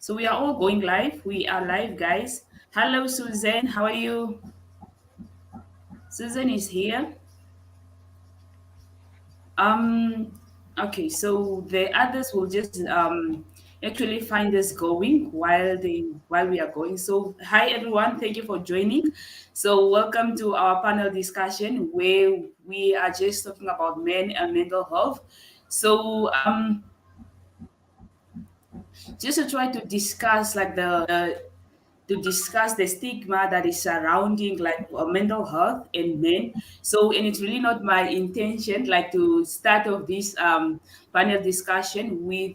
So we are all going live. We are live, guys. Hello, Susan. How are you? Susan is here. Um. Okay. So the others will just actually find us going while we are going. So hi everyone. Thank you for joining. So welcome to our panel discussion where we are just talking about men and mental health. So just to try to discuss like to discuss the stigma that is surrounding like mental health in men. So, and it's really not my intention like to start off this panel discussion with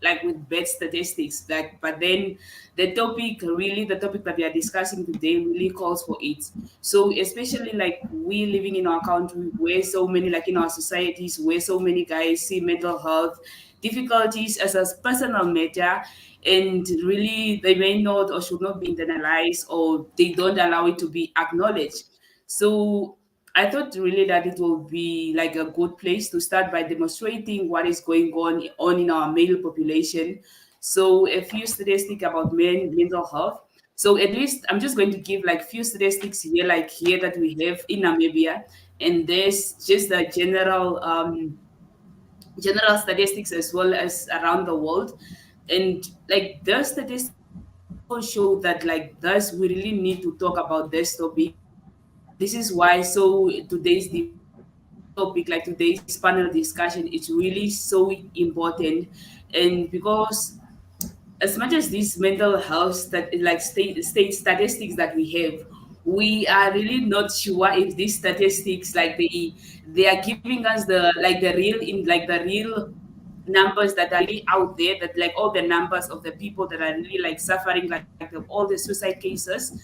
like with bad statistics. Like, but then the topic that we are discussing today really calls for it. So, especially like we living in our country where so many like in our societies where so many guys see mental health difficulties as a personal matter, and really they may not or should not be internalized, or they don't allow it to be acknowledged. So I thought really that it will be like a good place to start by demonstrating what is going on in our male population. So a few statistics about mental health. So at least I'm just going to give like few statistics here, like here that we have in Namibia, and there's just the general statistics as well as around the world. And like the statistics also show that like thus we really need to talk about this topic. This is why so today's topic, like today's panel discussion, is really so important. And because as much as these mental health that like state statistics that we have, we are really not sure if these statistics like they are giving us the real numbers that are really out there, that like all the numbers of the people that are really like suffering, like all the suicide cases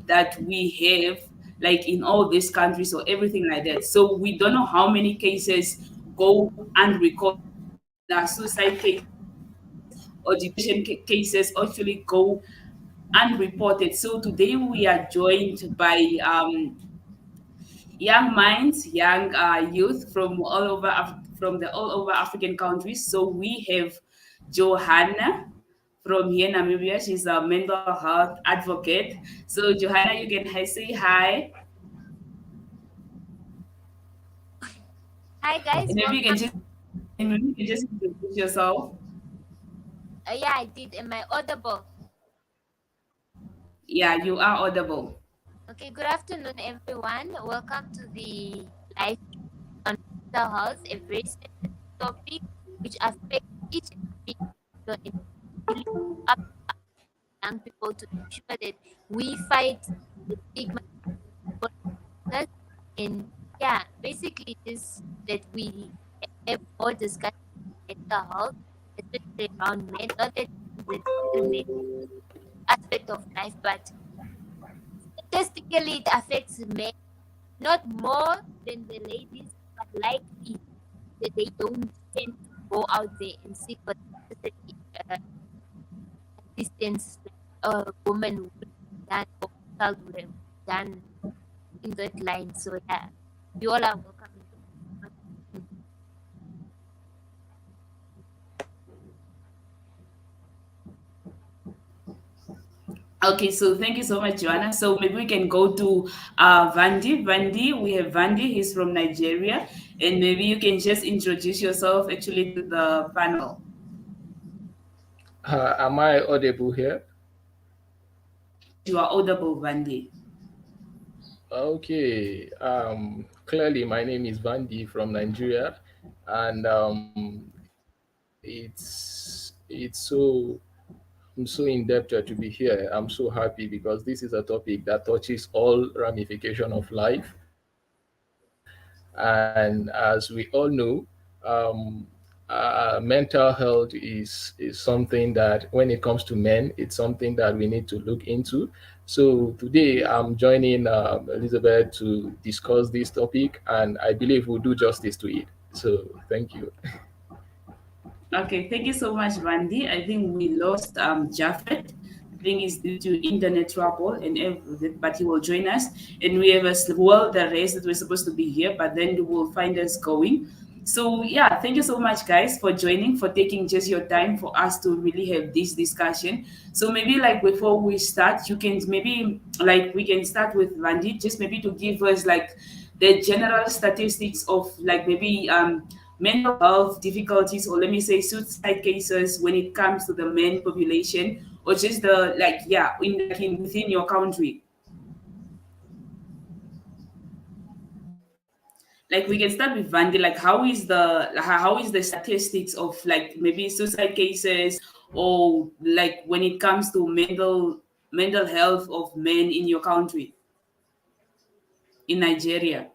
that we have like in all these countries or everything like that. So we don't know how many cases go unrecorded, the suicide cases or depression cases actually go unreported. So today we are joined by young minds, young youth from from the all over African countries. So we have Johanna from here in Namibia. She's a mental health advocate. So Johanna, you can say hi, Hi guys, and maybe you can welcome. just introduce yourself. Yeah, I did. Am I audible? Yeah, you are audible. Okay, good afternoon, everyone. Welcome to the live on mental health, a very sensitive topic which affects each and every individual, and up young people to ensure that we fight the stigma for us. And yeah, basically just that we have more discussion on mental health, especially around men, not that the discriminate aspect of life, but statistically, it affects men not more than the ladies, but likely that they don't tend to go out there and seek for necessary assistance like a woman would have done or a child would have done in that line. So yeah, you all are welcome. Okay, so thank you so much, Joanna. So maybe we can go to Vandi. Vandi, we have Vandi. He's from Nigeria, and maybe you can just introduce yourself actually to the panel. Am I audible here? Yes, you are audible, Vandi. Okay. Clearly, my name is Vandi from Nigeria, and it's so I'm so indebted to be here. I'm so happy because this is a topic that touches all ramification of life, and as we all know, um, mental health is something that when it comes to men, it's something that we need to look into. So today I'm joining Elizabeth to discuss this topic, and I believe we'll do justice to it. So thank you. Okay, thank you so much, Vandi. I think we lost Jafet. I think it's due to internet trouble and everything, but he will join us. And we have as well the rest that we're supposed to be here, but then they will find us going. So yeah, thank you so much, guys, for joining, for taking just your time for us to really have this discussion. So maybe like before we start, you can maybe like we can start with Vandi, just maybe to give us like the general statistics of like maybe mental health difficulties, or let me say suicide cases when it comes to the men population, or just the like yeah in within your country. Like we can start with Vandi. Like how is the statistics of like maybe suicide cases, or like when it comes to mental health of men in your country, in Nigeria.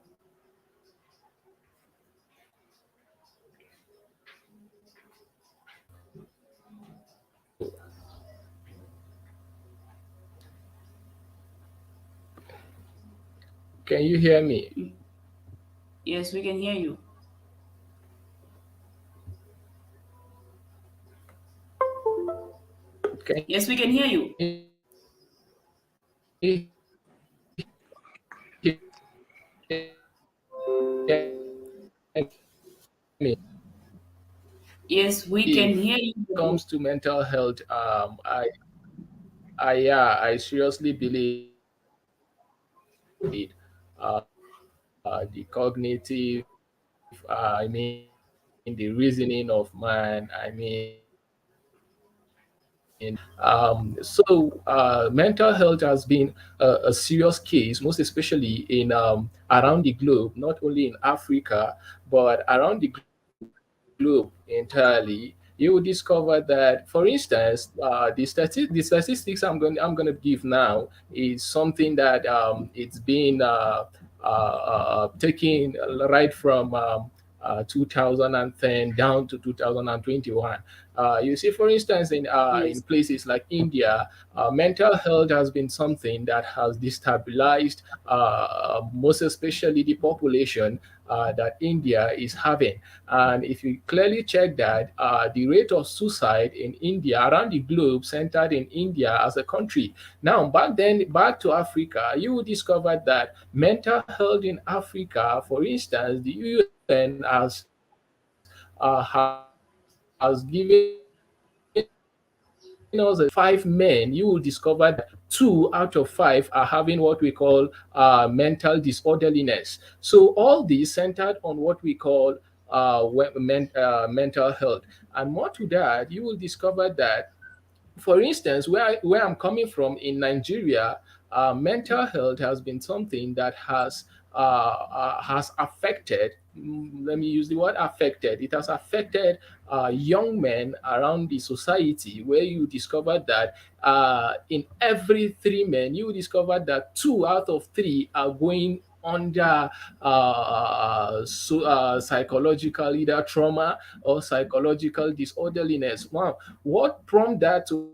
Can you hear me? Yes, we can hear you. Yes, we can hear you. Yes, we can If hear it you. comes to mental health, I yeah, I seriously believe the cognitive, the reasoning of man. Mental health has been a serious case, most especially in around the globe, not only in Africa but around the globe entirely. You will discover that, for instance, the statistics I'm going to give now is something that it's been taken right from 2010 down to 2021. You see, for instance, in Yes, places like India, mental health has been something that has destabilized, most especially the population that India is having. And if you clearly check that, the rate of suicide in India, around the globe, centered in India as a country. Now, back to Africa, you will discover that mental health in Africa, for instance, the UN has given us a statistic that out of 5 men, you will discover that 2 out of 5 are having what we call mental disorderliness. So all these centered on what we call mental health. And more to that, you will discover that, for instance, where I'm coming from in Nigeria, mental health has been something that has affected. Let me use the word affected. It has affected young men around the society, where you discover that in every 3 men, you discover that 2 out of 3 are going under psychological either trauma or psychological disorderliness. Wow, what prompted that to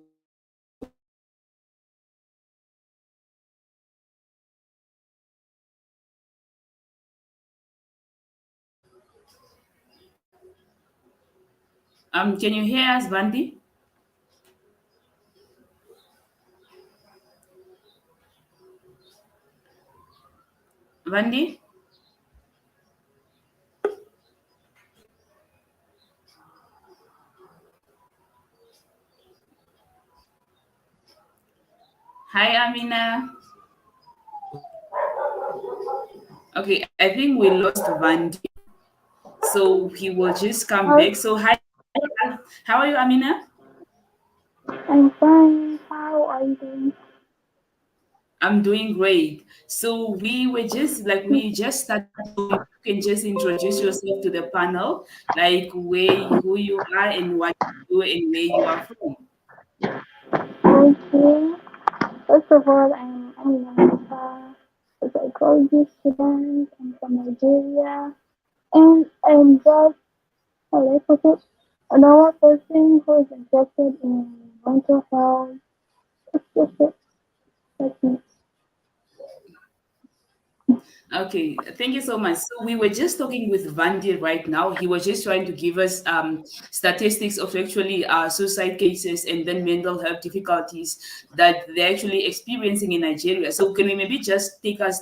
happen is can you hear us, Vandi? Vandi? Hi, Amina. Okay, I think we lost Vandi, so he will just come Hi, back. So hi, how are you, Amina? I'm fine. How are you doing? I'm doing great. So we just started. So you can just introduce yourself to the panel, like who you are and what you do and where you are from. Okay. First of all, I'm Amina Musa, a psychology student. I'm from Nigeria. And I'm just, how do I put it? A normal person who is interested in mental health. It's just it. That's me. Okay, thank you so much. So we were just talking with Vandi right now. He was just trying to give us statistics of actually suicide cases and then mental health difficulties that they're actually experiencing in Nigeria. So can you maybe just take us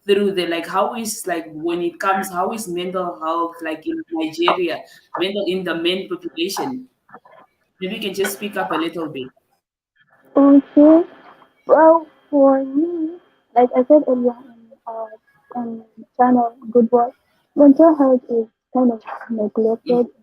through the like how is like when it comes how is mental health like in Nigeria, mental in the men population. Maybe you can just speak up a little bit. Okay. Well, for me, like I said earlier in channel Good Work, mental health is kind of neglected Mm. in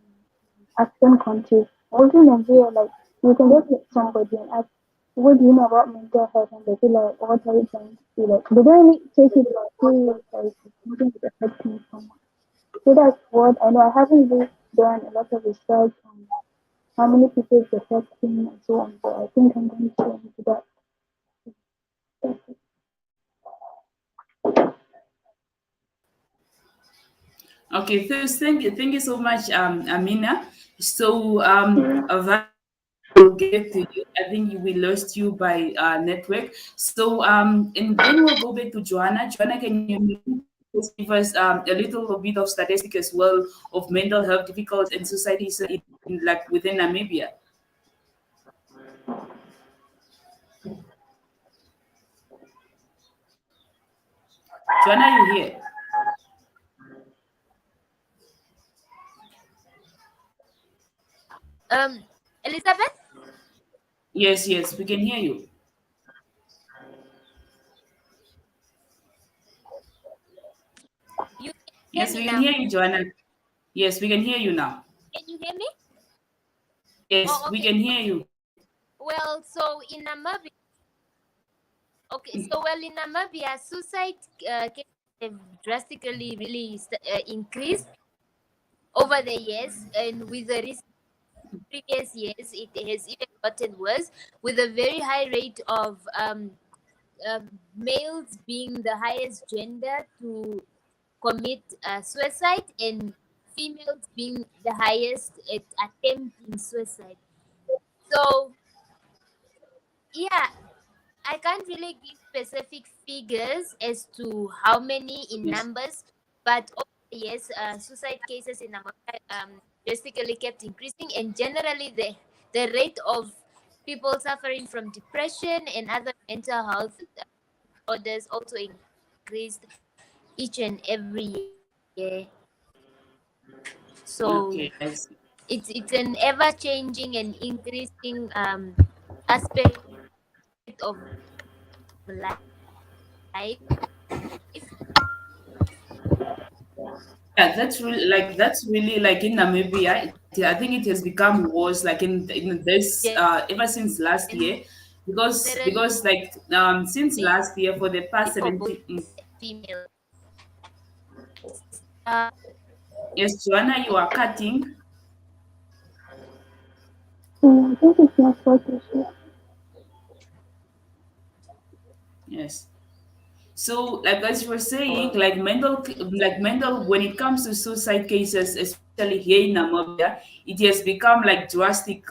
African countries. Also in Nigeria, like you can just meet somebody and ask, what do you know about mental health? And they feel like, what are you trying to do? Like, they don't really take it serious, like it's something that affects me so much. So that's what I know. I haven't really done a lot of research on how many people it's affecting and so on, but I think I'm going to go into that. That's it. Okay, thank you so much, Amina. So, Vandi, we'll get to you. I think we lost you by network. So, and then we'll go back to Johanna. Johanna, can you maybe just give us a little bit of statistic as well of mental health difficulties and societies in like within Namibia? Joanna, you here? Elizabeth, Yes, yes, we can hear you. you can hear Yes, me we can now. hear you, Joanna. Yes, we can hear you now. Can you hear me? Yes, Oh, we okay. can hear you. Well, so in Namibia, okay, so well in Namibia, suicide cases have drastically really increased over the years, and with the recent previous years, it has even gotten worse, with a very high rate of males being the highest gender to commit suicide, and females being the highest at attempting suicide. So, yeah, I can't really give specific figures as to how many in Yes. numbers, but over the years, suicide cases in America drastically kept increasing, and generally, the rate of people suffering from depression and other mental health disorders also increased each and every year. So Okay, I see. it's an ever changing and increasing aspect of life. Yeah, that's really like in Namibia. I think it has become worse. Like in this ever since last year, because Generally, like since last year for the past for both 17. females. Yes, Joanna, you are cutting. I think it's not focus. Yes. So, like as you were saying, like mental, when it comes to suicide cases, especially here in Namibia, it has become like drastic.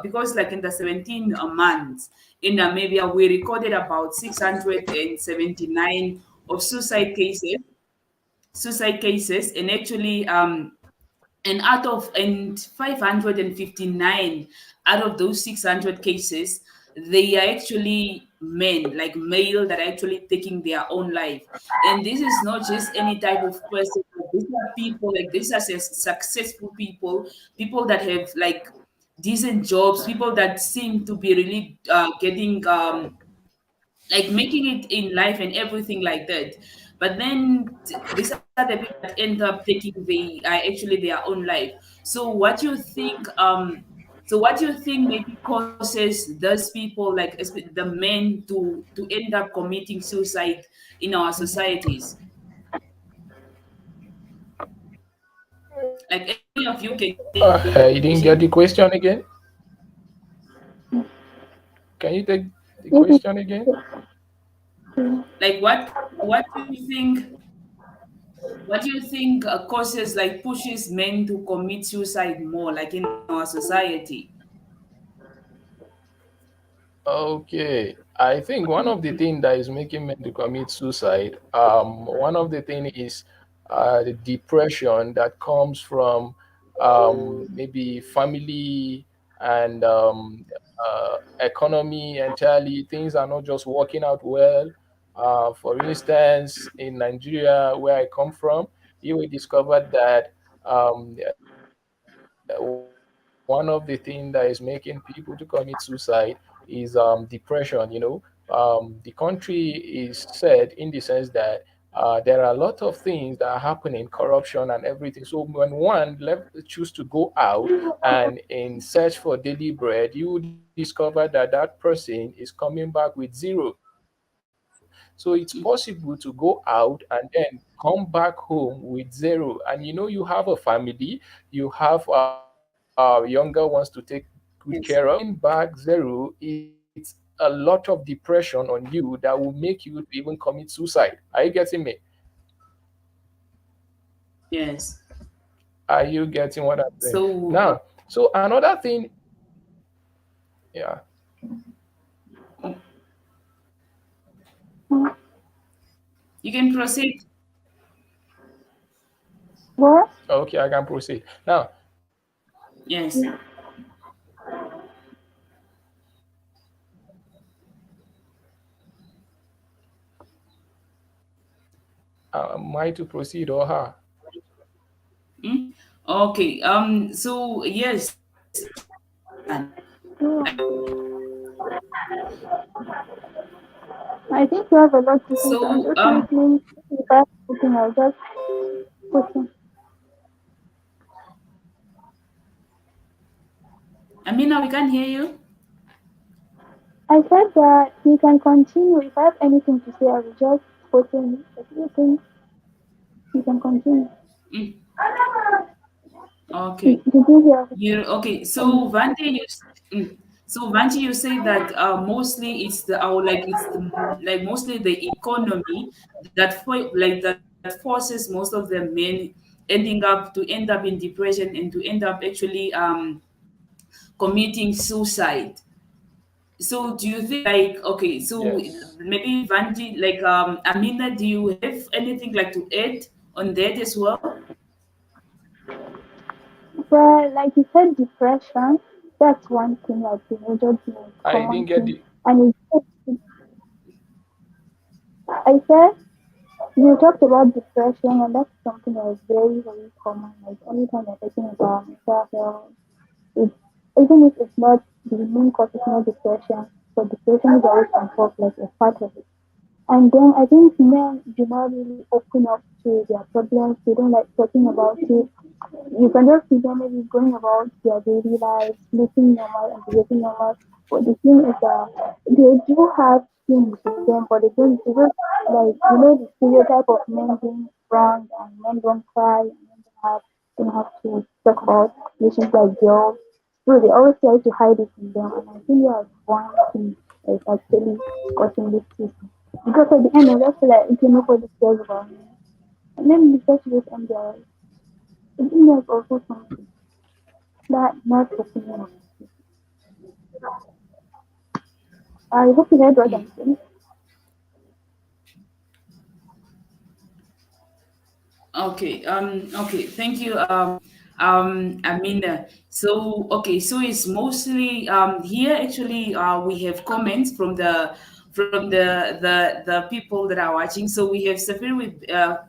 Because like in the 17 months in Namibia, we recorded about 679 of suicide cases, and actually and out of and 559 out of those 600 cases, they are actually men, like male, that are actually taking their own life. And this is not just any type of person, but these are people, like these are successful people that have like decent jobs, people that seem to be really getting like making it in life and everything like that. But then these are the people that end up taking actually their own life. So what do you think maybe causes those people, like the men, to end up committing suicide in our societies? Like any of you can take You didn't get the question again? Can you take the If it's question again? like what do you think causes like pushes men to commit suicide more, like in our society? Okay, I think one of the things that is making men to commit suicide, one of the thing is the depression that comes from maybe family and economy entirely. Things are not just working out well. For instance, in Nigeria, where I come from, you will discover that one of the things that is making people to commit suicide is depression. The country is said in the sense that there are a lot of things that are happening, corruption and everything. So when one choose to go out and in search for daily bread, you will discover that that person is coming back with zero. So it's possible to go out and then come back home with zero. And you know, you have a family, you have younger ones to take good care of. Coming back zero, it's a lot of depression on you that will make you to even commit suicide. Are you getting me? Yes. Are you getting what I'm saying? So Now, so another thing, yeah, Mm. you can proceed. What? okay, I can proceed. Now, Yes. am I to proceed or her? Mm? Okay. So yes, Yeah. I think you have a lot to say, so I'm so just listening. If I have anything, I'll just put in. Amina, we can't hear you. I said that you can continue. If I have anything to say, I will just put in. If you think you can continue. Mm, okay. Did you hear You okay? from So Vante, so Vante, you say that mostly it's the like it's the like mostly the economy that that forces most of the men end up in depression and to end up actually committing suicide. So do you think like okay? So Yes. maybe Vante, like Amina, do you have anything like to add on that as well? Well, like you said, depression. That's one thing, like the major thing, I didn't common get thing. the. And I said you talked about depression, and that's something that is very, very common. Like anytime you're talking about mental health, it, even if it's not the main cause, it's not depression, but depression is always involved, like a part of it. And then I think men do not really open up to their problems. They don't like talking about it. You can just see them maybe going about their daily lives, looking normal and behaving normal. But the thing is that they do have things with them, but they don't like the stereotype of men being strong and men don't cry and men don't have to talk about issues like girls. So they always try to hide it from them, and I think that's one thing that is actually causing this issue. Because at the end, I just feel like okay, nobody cares about me, and then the just end their life. I think that's also something that not opening up. I hope you heard what I'm saying. Okay. Okay. Thank you. Amina. So okay. So it's mostly here. Actually, we have comments from the people that are watching. So we have Safir with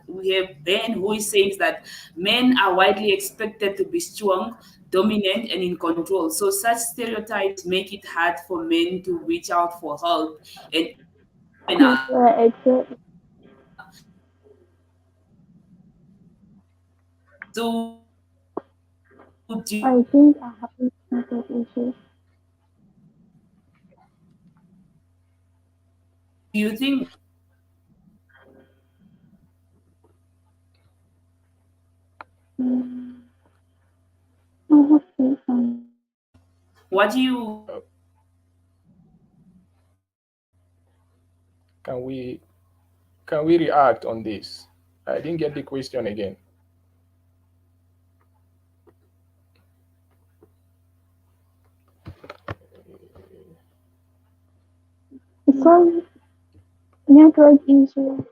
we have Ben who is saying that men are widely expected to be strong, dominant, and in control. So such stereotypes make it hard for men to reach out for help and even ask for Yeah, support. exactly. So do I think I have this mental issue. do you think Mm, I have to what do you Can we can we react on this? I didn't get the question again. Sorry, network issue.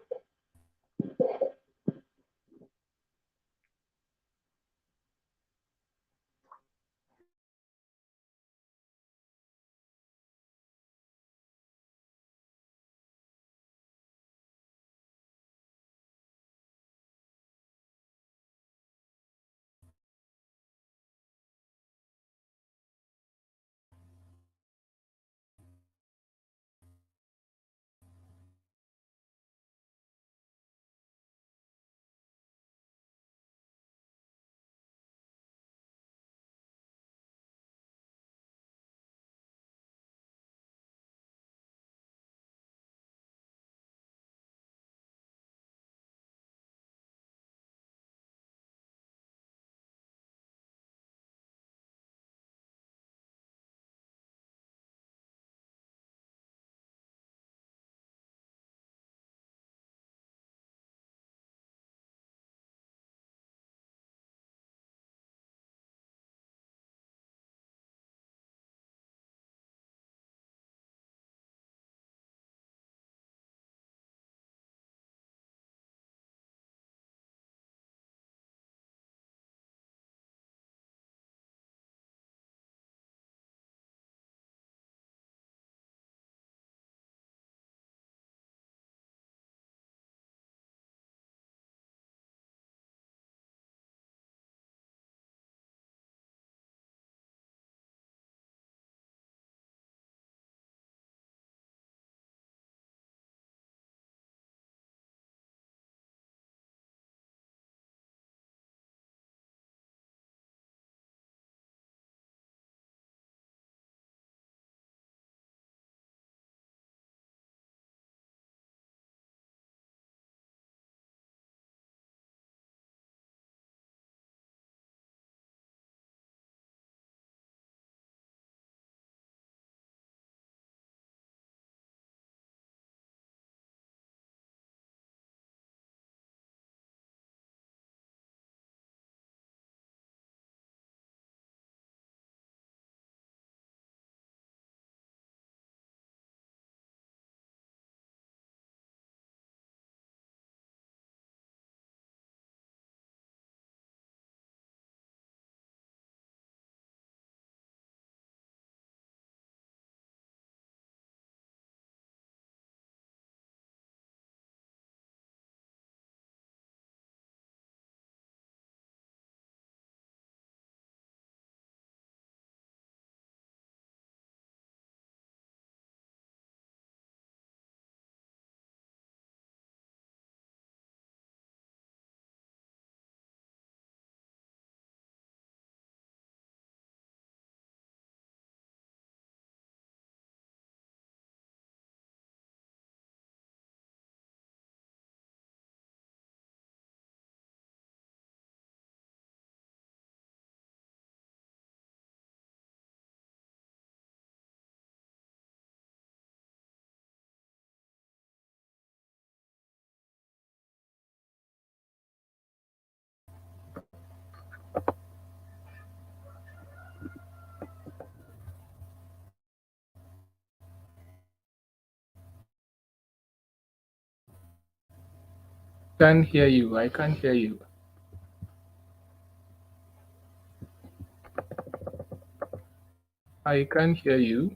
Can't hear you. I can't hear you. I can't hear you.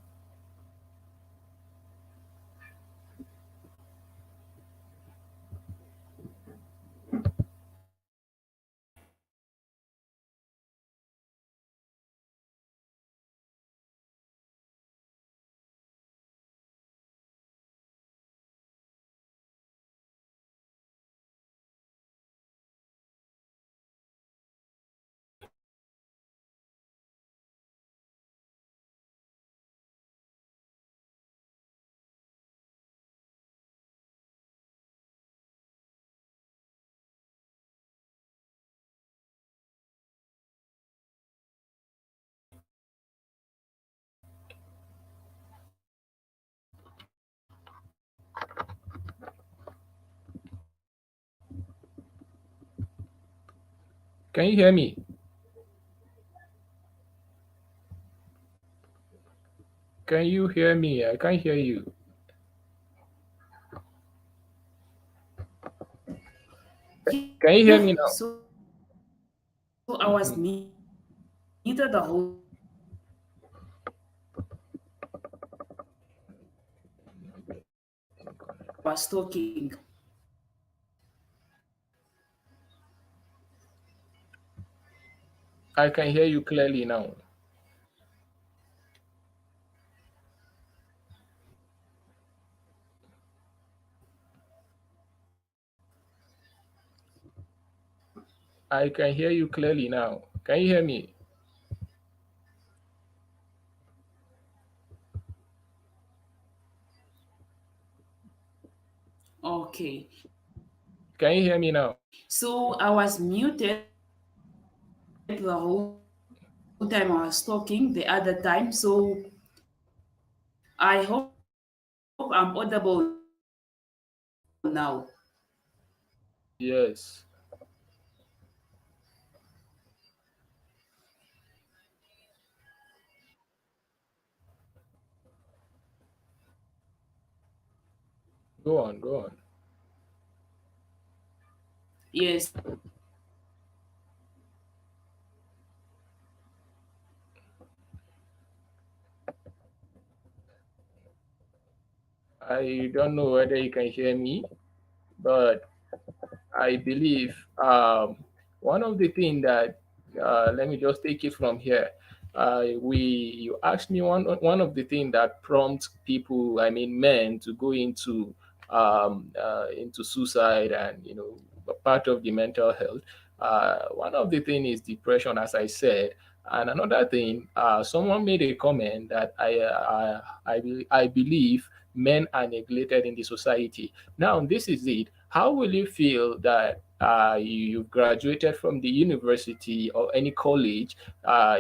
Can you hear me? Can you hear me? I can't hear you. Can you hear me Yeah, now? so I was muted the whole time I was talking. I can hear you clearly now. I can hear you clearly now. Can you hear me? Okay. Can you hear me now? So I was muted the whole time I was talking the other time. So I hope I'm audible now. Yes. Go on, go on. Yes. I don't know whether you can hear me, but I believe one of the things that let me just take it from here. We You asked me one of the things that prompts people, I mean men, to go into suicide and part of the mental health. One of the things is depression, as I said, and another thing, someone made a comment that I believe men are neglected in the society. Now, this is it. How will you feel that you've graduated from the university or any college?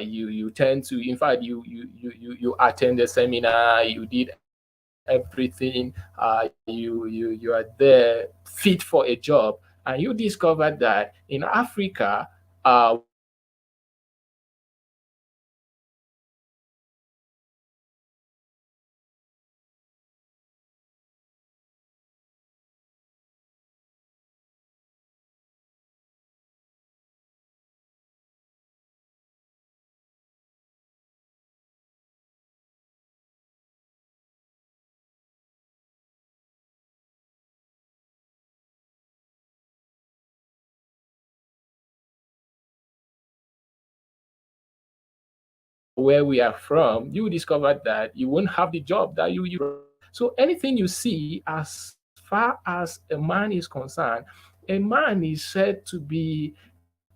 You tend to, in fact, you attend a seminar, you did everything, you are there fit for a job, and you discovered that in Africa, where we are from, you discovered that you won't have the job that you used to have. So anything you see, as far as a man is concerned, a man is said to be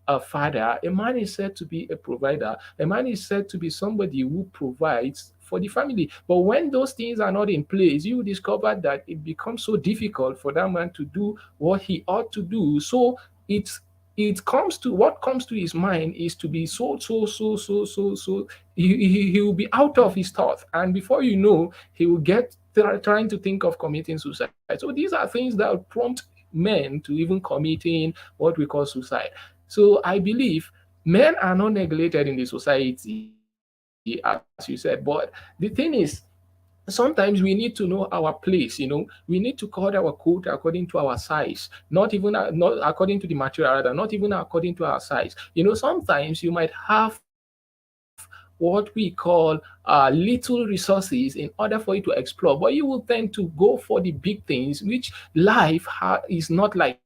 a father, a man is said to be a provider, a man is said to be somebody who provides for the family. But when those things are not in place, you discover that it becomes so difficult for that man to do what he ought to do. So it's it comes to what comes to his mind is to be so he will be out of his thoughts, and before you know, he will get trying to think of committing suicide. So these are things that prompt men to even committing what we call suicide. So I believe men are not neglected in the society, as you said, but the thing is, sometimes we need to know our place. We need to cut our coat according to our size, not even not according to the material, rather, not even according to our size. Sometimes you might have what we call little resources in order for you to explore, but you will tend to go for the big things, which life is not like that. Life is not like that.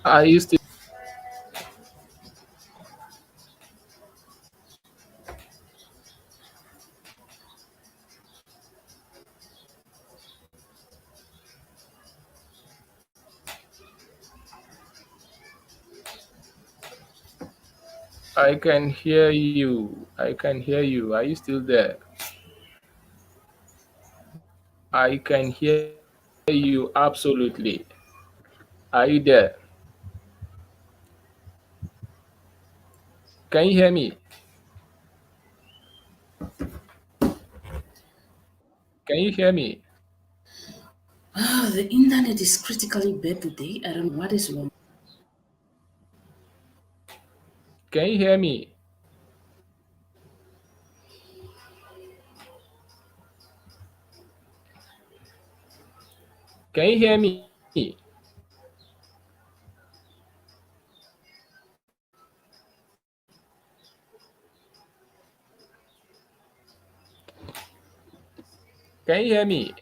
Are you still? I can hear you. I can hear you. Are you still there? I can hear you absolutely. Are you there? Can you hear me? Can you hear me? Ah, the internet is critically bad today. I don't know what is wrong. Can you hear me? Can you hear me? Can you hear me?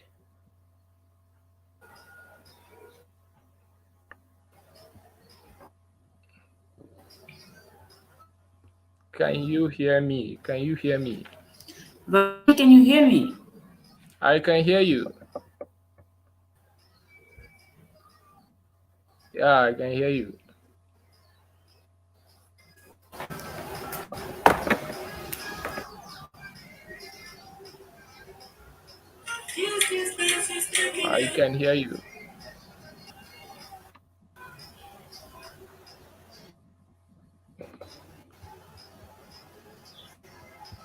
Can you hear me? Can you hear me? Vandi, can you hear me? I can hear you. Yeah, I can hear you. I can hear you.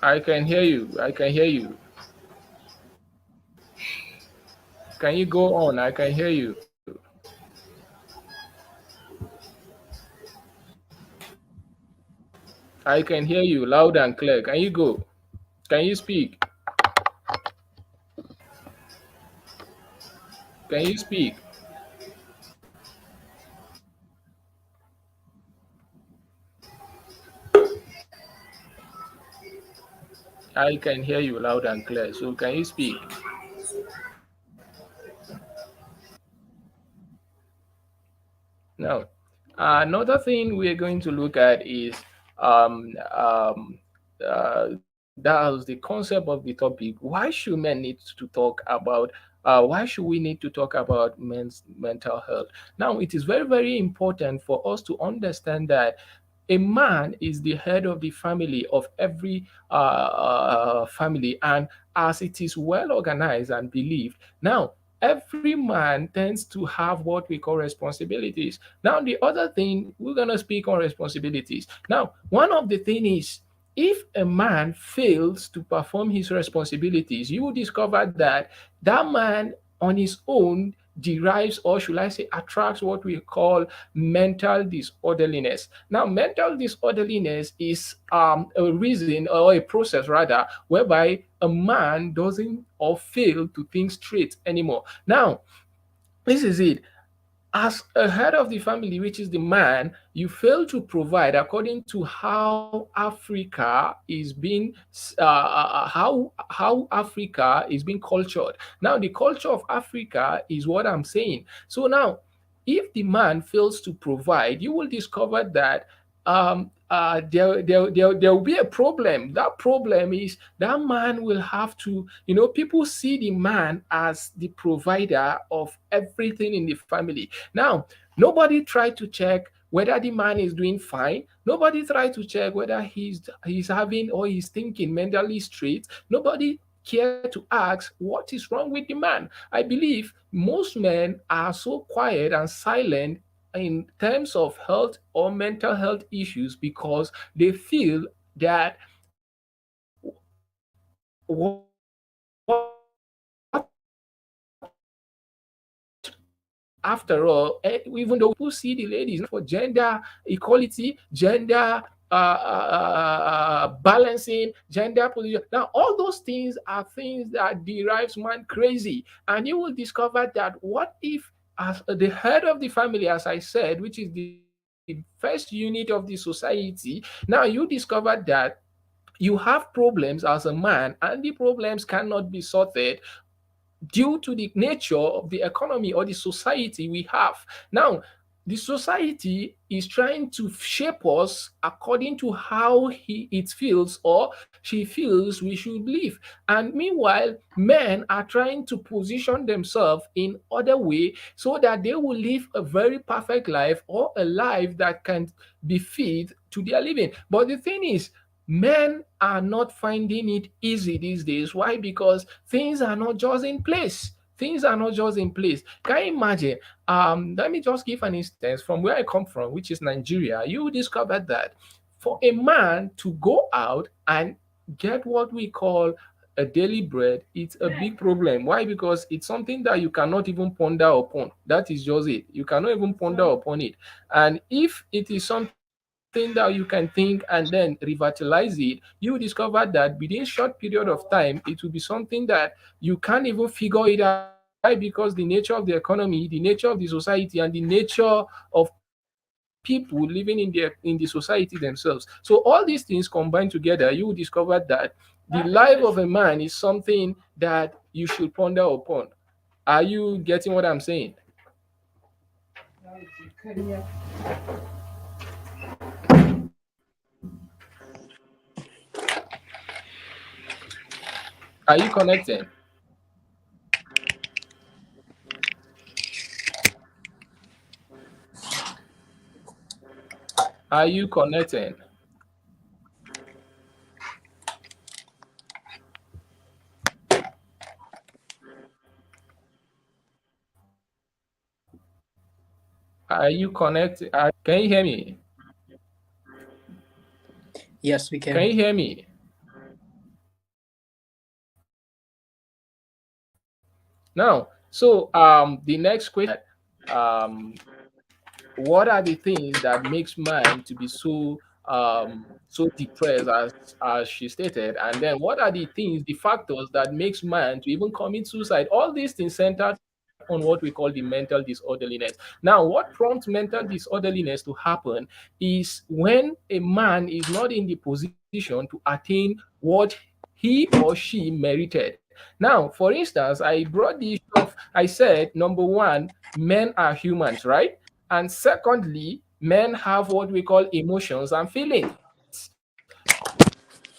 I can hear you. I can hear you. Can you go on? I can hear you. I can hear you loud and clear. Can you go? Can you speak? Can you speak? I can hear you loud and clear. So can you speak? Now, another thing we're going to look at is um, um, that's the concept of the topic. Why should men need to talk about? Why should we need to talk about men's mental health? Now, it is very, very important for us to understand that a man is the head of the family of every family, and as it is well organized and believed now, every man tends to have what we call responsibilities. Now, the other thing, we're going to speak on responsibilities. Now, one of the thing is, if a man fails to perform his responsibilities, you will discover that that man on his own derives, or should I say attracts, what we call mental disorderliness. Now, mental disorderliness is a reason, or a process rather, whereby a man doesn't or fail to think straight anymore. Now, this is it. As a head of the family, which is the man, you fail to provide according to how Africa is being how Africa is being cultured. Now, the culture of Africa is what I'm saying. So now, if the man fails to provide, you will discover that there will be a problem. That problem is that man will have to, people see the man as the provider of everything in the family. Now, nobody tried to check whether the man is doing fine. Nobody tried to check whether he's having or he's thinking mentally straight. Nobody care to ask what is wrong with the man. I believe most men are so quiet and silent in terms of health or mental health issues because they feel that after all, even though people see the ladies for gender equality, gender balancing, gender position. Now, all those things are things that derives man crazy, and you will discover that what if, as the head of the family, as I said, which is the first unit of the society, now you discover that you have problems as a man, and the problems cannot be sorted due to the nature of the economy or the society we have. Now, the society is trying to shape us according to how it feels or she feels we should live. And meanwhile, men are trying to position themselves in other way so that they will live a very perfect life or a life that can be fit to their living. But the thing is, men are not finding it easy these days. Why? Because things are not just in place. Things are not just in place. Can you imagine? Let me just give an instance from where I come from, which is Nigeria. You will discover that for a man to go out and get what we call a daily bread, it's a big problem. Why? Because it's something that you cannot even ponder upon. That is just it. You cannot even ponder upon it. And if it is something that you can think and then revitalize it, you will discover that within short period of time, it will be something that you can't even figure it out. Why? Because the nature of the economy, the nature of the society, and the nature of people living in the society themselves. So all these things combined together, you will discover that the life of a man is something that you should ponder upon. Are you getting what I'm saying? Are you connecting? Are you connecting? Are you connecting? Can you hear me? Yes, we Can can. you hear me? Now, so the next question what are the things that makes man to be so depressed as she stated, and then what are the factors that makes man to even commit suicide? All these things centered on what we call the mental disorderliness. Now, what prompts mental disorderliness to happen is when a man is not in the position to attain what he or she merited. Now, for instance, I brought the issue of, I said, number one, men are humans, right? And secondly, men have what we call emotions and feelings.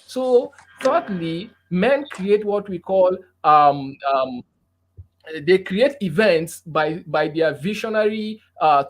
So, thirdly, men create what we call they create events by their visionary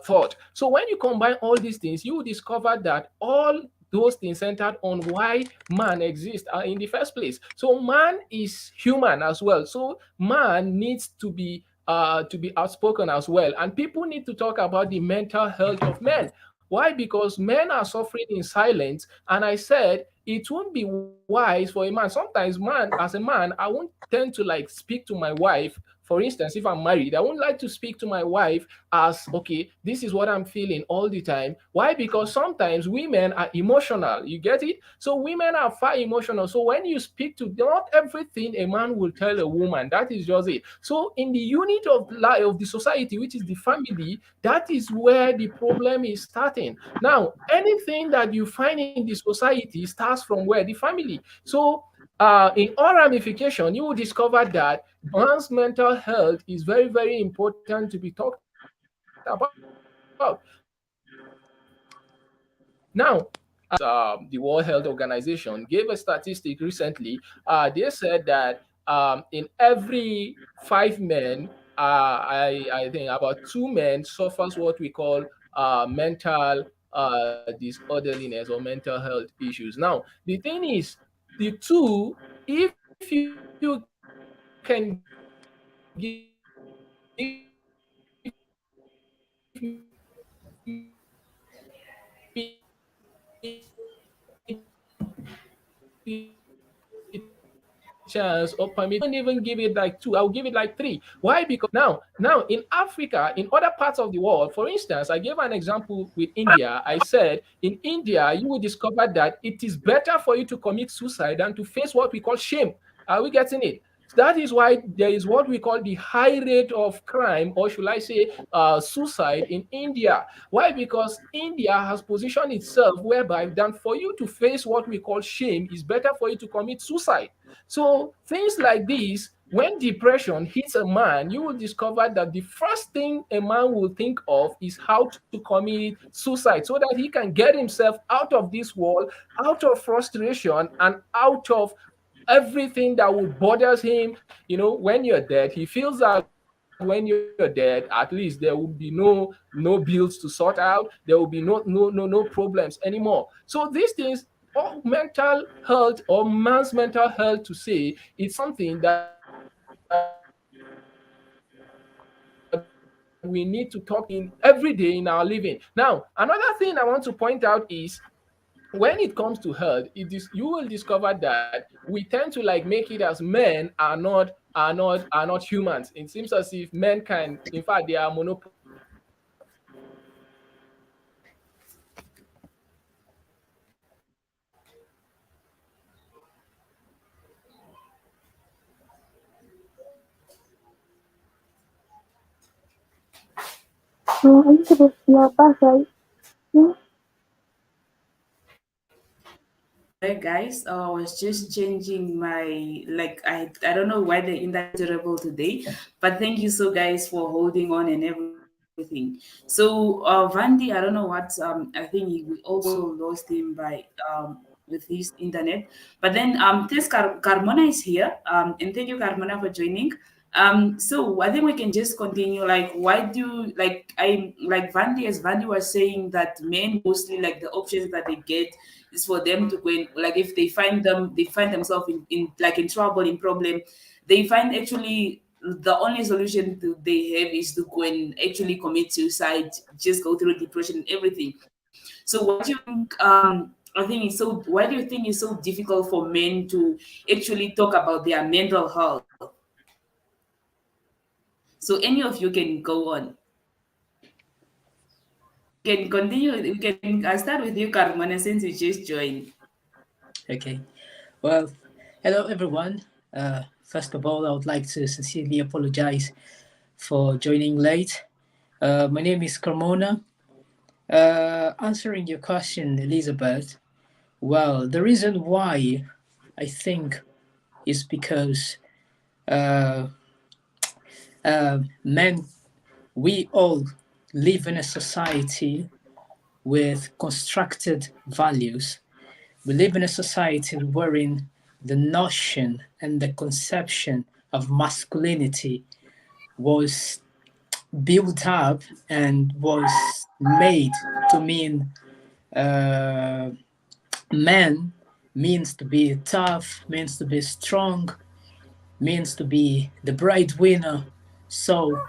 thought. So when you combine all these things, you will discover that all those things centered on why man exists in the first place. So man is human as well. So man needs to be outspoken as well, and people need to talk about the mental health of men. Why? Because men are suffering in silence, and I said it won't be wise for a man. Sometimes, man, as a man, I won't tend to like speak to my wife. For instance, if I'm married, I won't like to speak to my wife as, okay, this is what I'm feeling all the time. Why? Because sometimes women are emotional. You get it? So women are far emotional. So when you speak to, not everything a man will tell a woman. That is just it. So in the unit of life of the society, which is the family, that is where the problem is starting. Now, anything that you find in the society starts from where? The family. So in all ramification, you will discover that one's mental health is very, very important to be talked about. Now, the World Health Organization gave a statistic recently. They said that in every 5 men, I think about 2 men suffers what we call mental disorderliness or mental health issues. Now, the thing is, the two, if you can give me like 2 chance or permit, I won't even give it like 2, I'll give it like 3. Why? Because now in Africa, in other parts of the world, for instance, I gave an example with India. I said in India you will discover that it is better for you to commit suicide than to face what we call shame. Are we getting it? That is why there is what we call the high rate of crime, or should I say, suicide in India. Why? Because India has positioned itself whereby than for you to face what we call shame is better for you to commit suicide. So things like this, when depression hits a man, you will discover that the first thing a man will think of is how to commit suicide so that he can get himself out of this world, out of frustration, and out of everything that would bothers him. When you're dead, he feels that when you're dead, at least there will be no bills to sort out. There will be no problems anymore. So these things, all mental health or man's mental health to say, it's something that we need to talk in every day in our living. Now, another thing I want to point out is when it comes to health, when it comes to health, you will discover that we tend to like make it as men are not humans. It seems as if men can, in fact, they are monopolizing the health of women. Why? Because men are emotional. Men are emotional. Men are emotional. Men are emotional. Men are emotional. Men are emotional. Men are emotional. Men are emotional. Men are emotional. Men are emotional. No, I'm Men are supposed to be emotional. back, right? Yeah. Sorry guys, I was just changing my, like, I don't know why the internet is terrible today, but thank you so guys for holding on and everything. So Vandi, I don't know what I think we also lost him by with his internet. But then this Carmona is here. And thank you, Carmona, for joining. So I think we can just continue. Like, why do like I like Vandi, as Vandi was saying, that men mostly like the options that they get is for them to go in, like if they find themselves in like in trouble, in problem, they find actually the only solution they have is to go and actually commit suicide, just go through depression and everything. So why do you think I think it's so why do you think it's so difficult for men to actually talk about their mental health? So any of you can go on. Can continue. We can start with you, Carmona, since you just joined. Okay. Well, hello everyone. First of all, I would like to sincerely apologize for joining late. My name is Carmona. Answering your question, Elizabeth. Well, the reason why I think is because uh, men, we all live in a society with constructed values. We live in a society wherein the notion and the conception of masculinity was built up and was made to mean uh, man means to be tough, means to be strong, means to be the breadwinner. So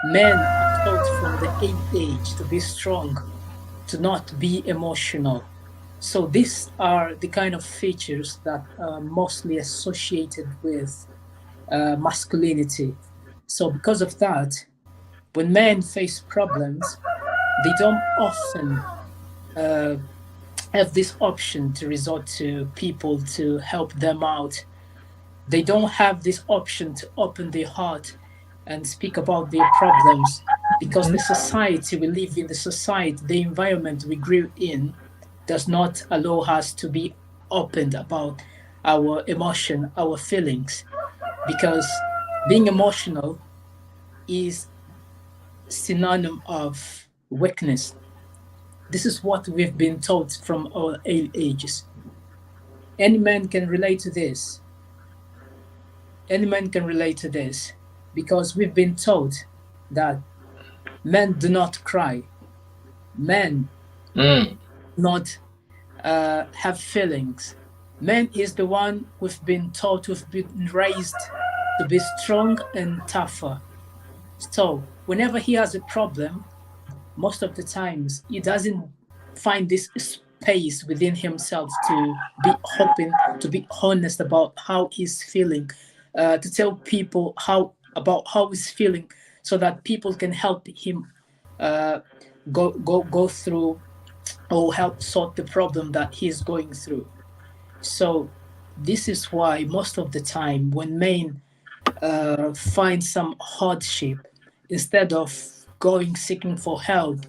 men are taught from the young age to be strong, to not be emotional. So these are the kind of features that are mostly associated with masculinity. So because of that, when men face problems, they don't often uh, have this option to resort to people to help them out. They don't have this option to open their heart and speak about their problems because the society we live in, the society, the environment we grew in, does not allow us to be opened about our emotion, our feelings, because being emotional is synonym of weakness. This is what we've been taught from our ages. Any man can relate to this. Any man can relate to this because we've been taught that men do not cry. Men Mm. not have feelings. Man is the one we've been taught, we've been raised to be strong and tougher. So whenever he has a problem, most of the times he doesn't find this space within himself to be open, to be honest about how he's feeling, to tell people how he's feeling, so that people can help him uh, go through or help sort the problem that he's going through. So this is why most of the time when men find some hardship, instead of going seeking for help,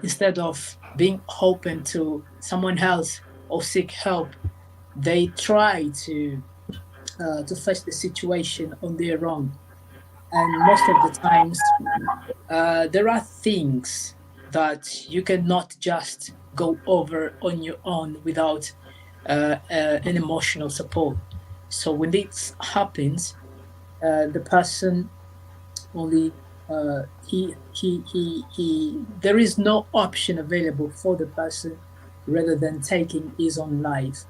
instead of being open to someone else or seek help, they try to face the situation on their own. And most of the times, there are things that you cannot just go over on your own without an emotional support. So when this happens, the person only there is no option available for the person rather than taking his own life.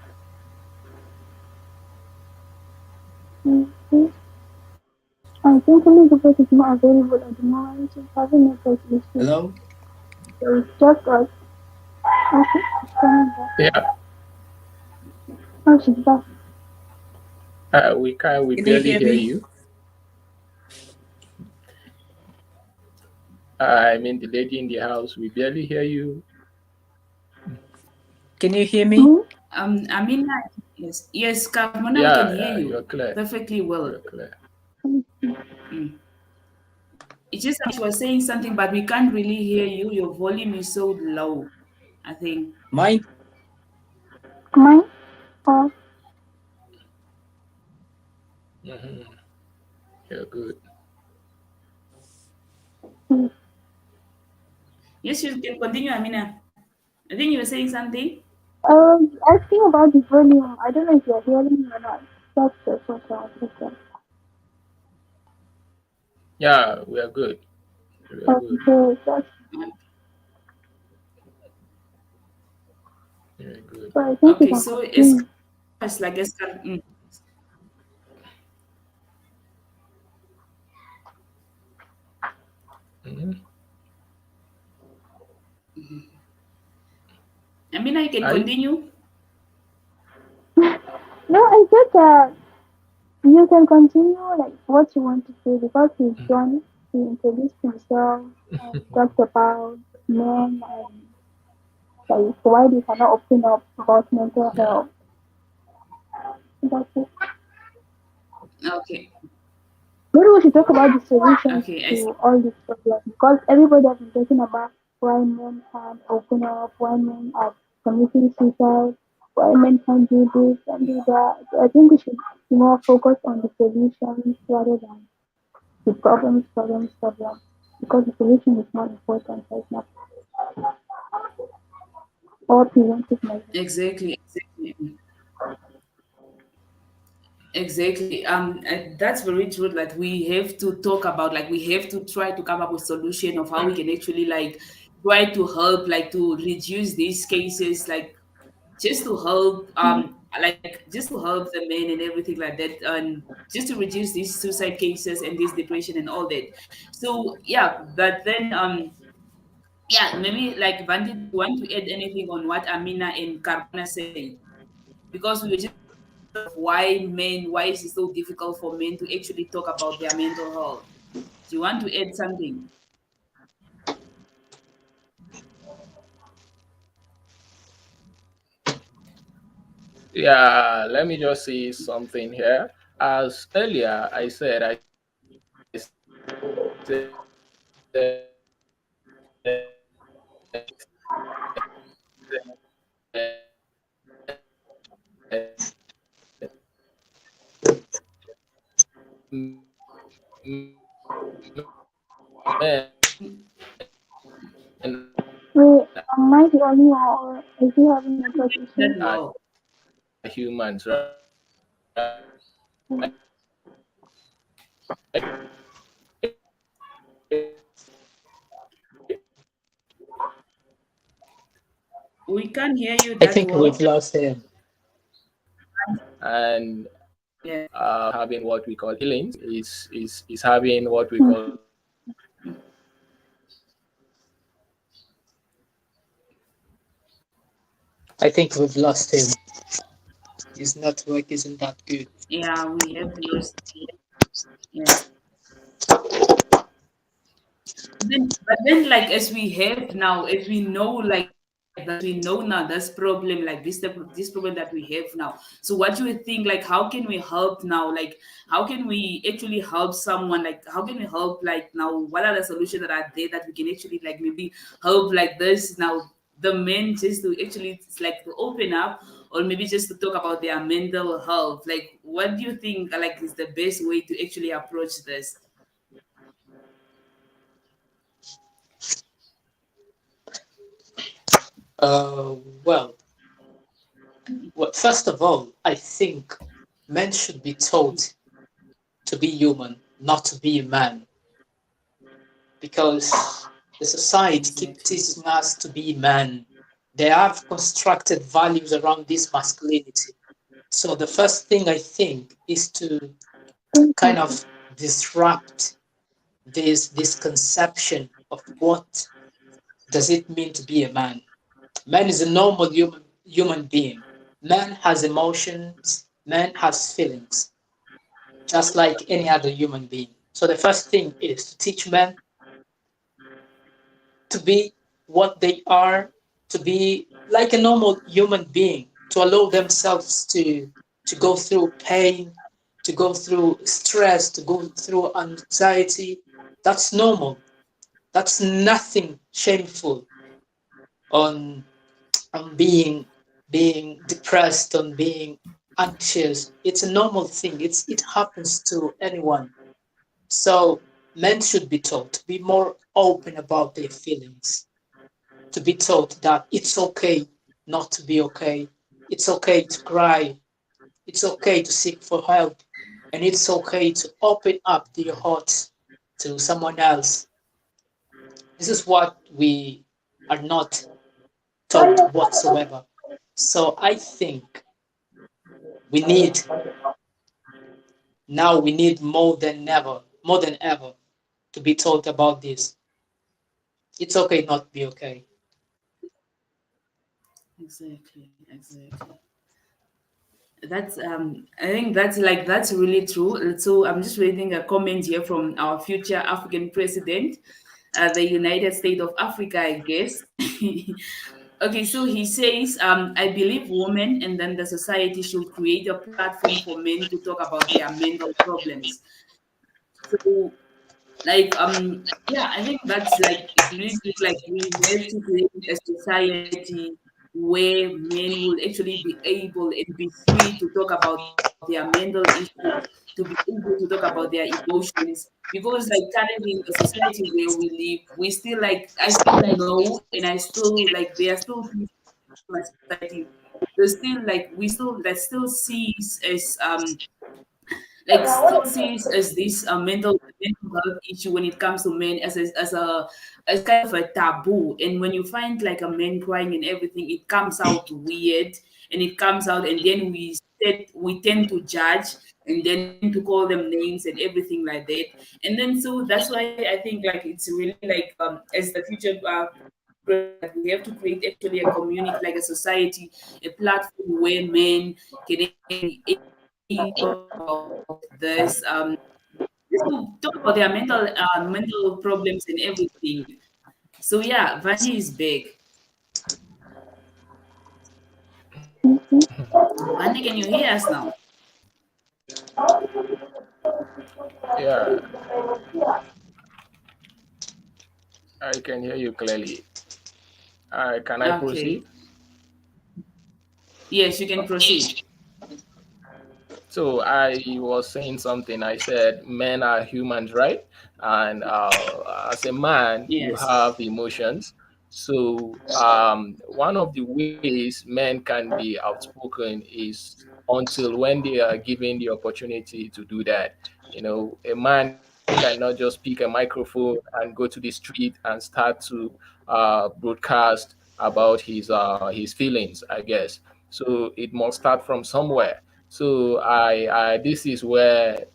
Mhm. I think Elizabeth is not available at the moment. She's having network issues. Hello. So it's just us. Okay, she's coming back. Yeah, Oh, she's back. we Can you barely hear hear me? you. I mean, the lady in the house, we barely hear you. Can you hear me? Me? Amina, yes, Carmona, we can Yeah, hear you're you clear. perfectly well. You're clear. Mm. It's just that you were saying something, but we can't really hear you. Your volume is so low, I think. Mine? Mine? Oh, Hmm. You're good. mm. Yes, you can continue, Amina. I think you were saying something. Asking about the volume. I don't know if you're hearing me or not. That's the question I was thinking. Yeah, we are good. We are good. Okay, that's We are good. so I think you Okay, can so as continue. as like as Mhm. Amina, you can I continue. No, I said that you can continue like what you want to say because he's done. He introduced himself and talked about men and like why they cannot open up about mental yeah. health. That's it. Okay, Maybe we should talk about the solutions okay, I see. to all these problems because everybody has been talking about why men can't open up, why men are committing suicide, why men can't do this and do that. So I think we should more focus on the solutions rather than the problems, because the solution is more important right now, or preventive measures. Exactly, exactly. Exactly. That's very true. Like we have to talk about, like we have to try to come up with solution of how we can actually like try to help, like to reduce these cases, like just to help, like just to help the men and everything like that, and just to reduce these suicide cases and this depression and all that. So yeah, but then yeah, maybe like Vandi, do you want to add anything on what Amina and Carmona said? Because we were just of why men, why is it so difficult for men to actually talk about their mental health? Do you want to add something? Yeah, let me just say something here. As earlier I said men Wait, am I the only one, or is he having network issues? That well. are humans, right? We can't hear you I that think we've well. lost him. And Yeah. having what we call healings is having what we call I think we've lost him. His network isn't that good. Yeah, we have lost. Yeah. But then, like as we have now, as we know, like that we know now this problem, like this problem that we have now. So what do you think? Like, how can we help now? Like, how can we actually help someone? Like, how can we help? Like now, what are the solutions that are there that we can actually like maybe help like this now? The men just to actually like to open up, or maybe just to talk about their mental health. Like, what do you think? Like, is the best way to actually approach this? Uh, well, well, first of all, I think men should be taught to be human, not to be a man, because the society keep Exactly. teaching us to be man. They have constructed values around this masculinity. So the first thing I think is to Thank kind you. of disrupt this conception of what does it mean to be a man. Man is a normal human being. Man has emotions, man has feelings, just like any other human being. So the first thing is to teach men to be what they are, to be like a normal human being, to allow themselves to go through pain, to go through stress, to go through anxiety. That's normal. That's nothing shameful on being depressed, on being anxious. It's a normal thing. It happens to anyone. So men should be taught to be more open about their feelings, to be taught that it's okay not to be okay. It's okay to cry. It's okay to seek for help. And it's okay to open up your heart to someone else. This is what we are not taught whatsoever. So I think we need now we need more than ever to be taught about this. It's okay not to be okay. Exactly. That's I think that's really true. So I'm just reading a comment here from our future African president, the United States of Africa, I guess. Okay, so he says, I believe women and then the society should create a platform for men to talk about their mental problems. So yeah, I think that's like it's really good. Like we have to create a society where men will actually be able and be free to talk about their mental issues, to be able to talk about their emotions. Because like currently in the society where we live, we still like I still know and I still like there are still people in my society. There's still like we still that still sees as like still sees as this mental health issue when it comes to men as kind of a taboo. And when you find like a man crying and everything, it comes out weird, and it comes out, and then we tend to judge and then to call them names and everything like that. And then so that's why I think like it's really like as the future president, like we have to create actually a community, like a society, a platform where men can actually be able to talk about this, just to talk about their mental problems and everything. So yeah, Vandi is big. Vandi, can you hear us now? Yeah, I can hear you clearly. Can I Okay. proceed? Yes, you can proceed. So I was saying something. I said men are humans, right? And as a man, you Yes. have emotions. So one of the ways men can be outspoken is until when they are given the opportunity to do that. You know, a man cannot just pick a microphone and go to the street and start to broadcast about his feelings, I guess. So it must start from somewhere. So I this is where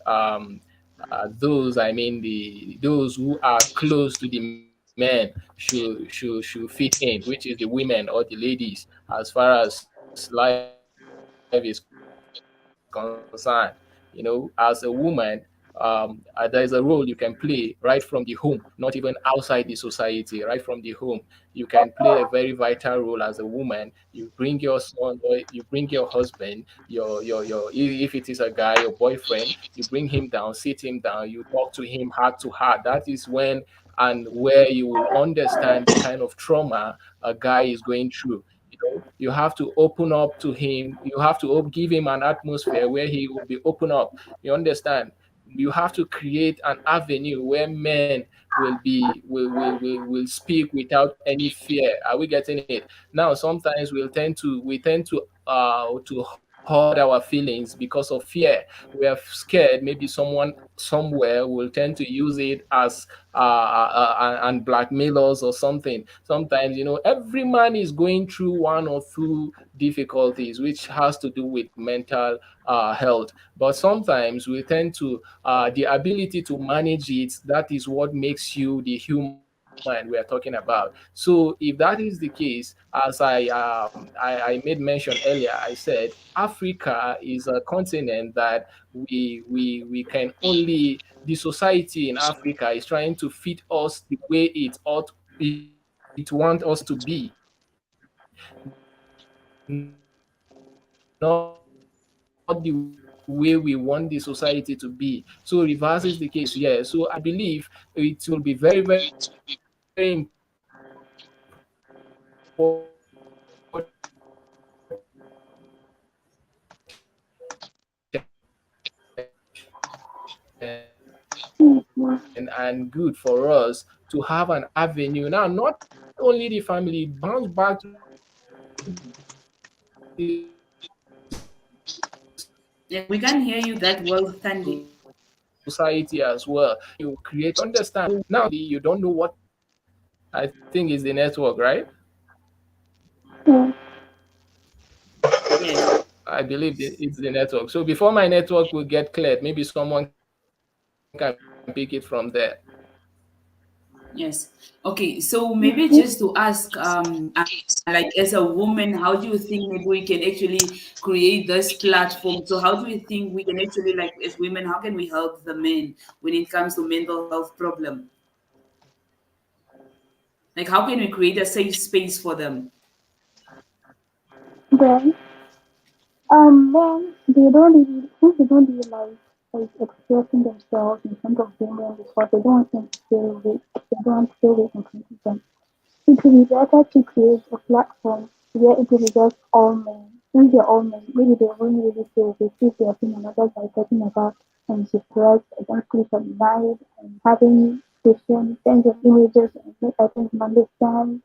those, I mean, those who are close to the men should fit in, which is the women or the ladies, as far as life is concerned. You know, as a woman, there is a role you can play right from the home, not even outside the society. Right from the home, you can play a very vital role as a woman. You bring your son, or you bring your husband, if it is a guy, your boyfriend, you bring him down, sit him down, you talk to him heart to heart. That is when and where you will understand the kind of trauma a guy is going through. You have to open up to him. You have to give him an atmosphere where he will be open up. You understand? You have to create an avenue where men will speak without any fear. Are we getting it? Now sometimes we tend to hide our feelings because of fear. We are scared maybe someone somewhere will tend to use it as and blackmail us or something. Sometimes, every man is going through one or two difficulties which has to do with mental health. But sometimes we tend to the ability to manage it. That is what makes you the human we are talking about. So if that is the case, as I made mention earlier, I said Africa is a continent that we can only the society in Africa is trying to fit us the way it want us to be, not the way we want the society to be. So reverse is the case, yes. So I believe it will be very, very important for us to have an avenue where men can actually speak without any fear. Are we getting it? Now, sometimes we tend to the avenue where men can speak is important and good for us to have an avenue. Now, not only the family, bounce back to the home. Yeah, we can hear you that well, Thandi. society as well. You create understand. Now you don't know what I think is the network, right? Yeah. Yes. I believe it's the network. So before my network will get cleared, maybe someone can pick it from there. Yes. Okay. So maybe Mhm. just to ask, like as a woman, how do you think maybe we can actually create this platform? So how do you think we can actually, like as women, how can we help the men when it comes to mental health problem? Like how can we create a safe space for them? Then, then they don't really, since they don't really like expressing themselves in front of women because they don't want them to feel weak. They don't want to feel weak in front of them. It will be better to create a platform where it will be just all men. Since they're all men, maybe they won't really feel they see their opinion others are talking about suppress against sleep at night and having different kinds of images and make I think understand.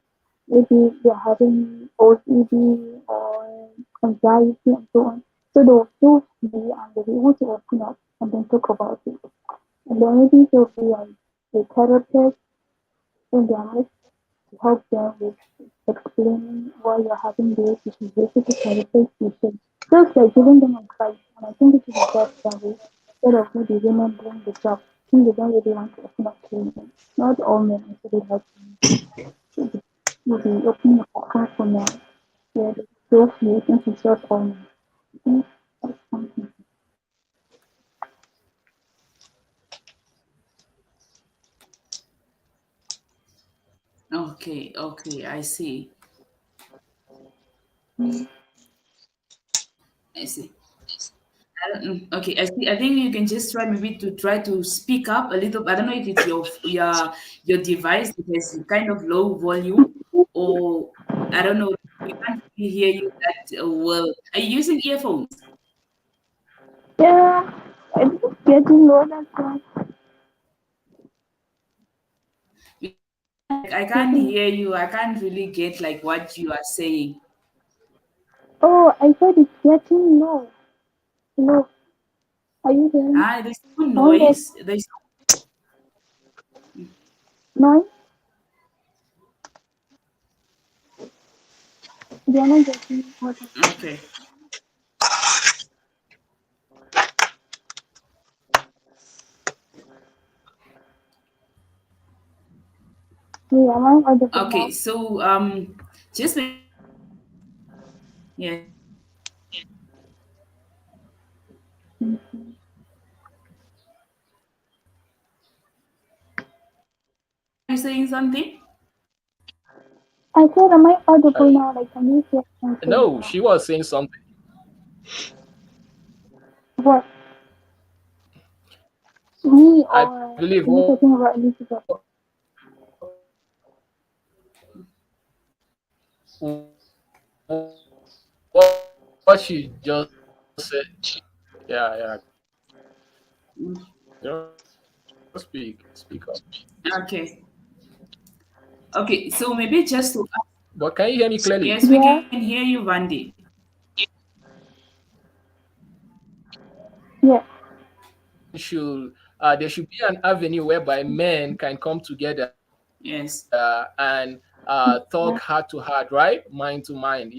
Maybe they're having OCD or anxiety and so on. So they'll feel free and they'll be able to open up and then talk about it. And then maybe there'll be like a therapist in their midst to help them with explaining why you're having this, which is basically therapist session. Just like giving them advice. And I think this is the best that way. Instead of maybe women doing the job, since they don't really want to open up to women. Not all men actually like to be opening a platform for men. Yeah, so few since it's just all men. I think that's something. Okay. Okay. I see. I see. I don't know. Okay, I see. I think you can just try maybe to try to speak up a little. I don't know if it's your device that has kind of low volume, or I don't know. We can't really hear you that well. Are you using earphones? Yeah, I'm just getting low, that's why. I can't Getting. hear you. I can't really get like what you are saying. Oh, I said it's getting low. Low. Are you hearing? Ah, there's no I want that noise. There's noise. They are not getting what I okay. Yeah, am I audible Okay, now? so just yeah. Mhm. Are you saying something? I said, am I audible Sorry. now? Like, can you hear what I'm saying No, now? she was saying something. What? Me I or believe are you talking about Elizabeth? what she just said. Yeah, yeah. Mm, Just speak up. okay. Okay, so maybe just to But can you hear me clearly? yes, we Yeah, can hear you, Vandi. yeah. There should be an avenue whereby men can come together and Yes. talk heart to heart, right? Mind to mind.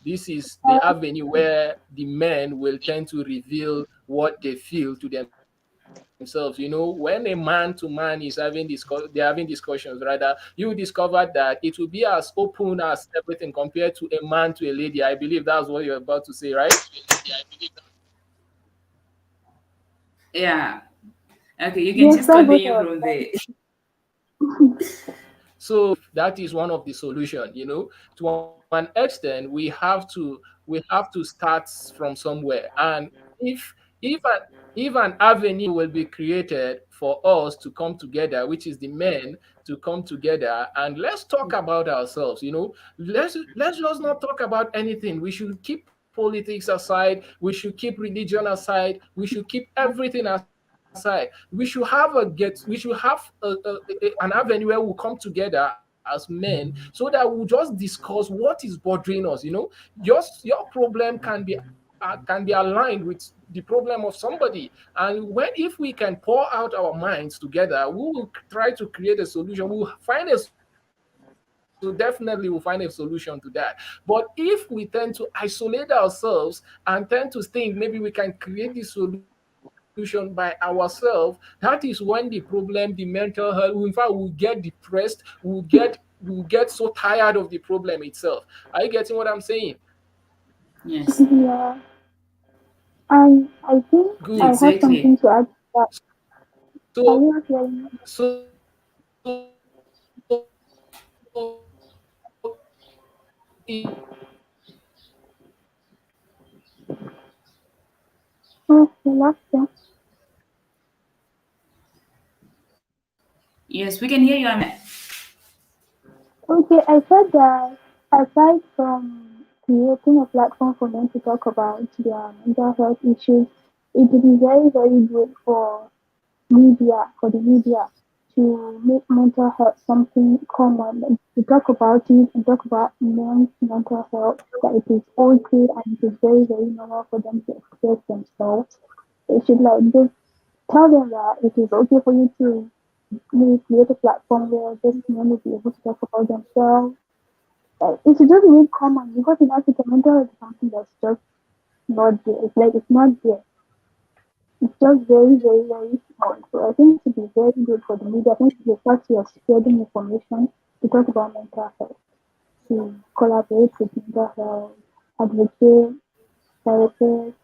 This is the avenue where the men will tend to reveal what they feel to themselves. When a man to man is they're having discussions, rather, you discover that it will be as open as everything compared to a man to a lady. I believe that's what you're about to say, right? Yeah. Okay, you can Yes, just that's what I continue was from there. saying. So that is one of the solution. To an extent, we have to start from somewhere. And if if an if an avenue will be created for us to come together, which is the men to come together, and let's talk about ourselves. Let's just not talk about anything. We should keep politics aside, we should keep religion aside, we should keep everything aside. We should have an avenue where we come together and talk as men, so that we'll just discuss what is bothering us. Your problem can be aligned with the problem of somebody, and when if we can pour out our minds together, we will try to create a solution. Definitely we'll find a solution to that. But if we tend to isolate ourselves and tend to think maybe we can create this solution by ourselves, that is when the problem, the mental health, in fact, we'll get depressed, we'll get so tired of the problem itself. Are you getting what I'm saying? Yes, Yeah. And I think Good. I have something exactly. to add to that. Are So you not hearing me? Oh, you lost them. Yes, we can hear you, Amina. Okay, I said that aside from creating a platform for men to talk about their mental health issues, it would be very, very good for the media to make mental health something common, and to talk about it and talk about men's mental health, that it is okay and it is very, very normal for them to express themselves. They should like just tell them that it is okay for you to create a platform where just men will be able to talk about themselves. Like it should just be common, because in Africa mental health is something that's just not there. It's like it's not there. It's just very, very, very small. So I think it would be very good for the media. I think the fact you are spreading information to talk about mental health, to collaborate with mental health, advocate, therapists,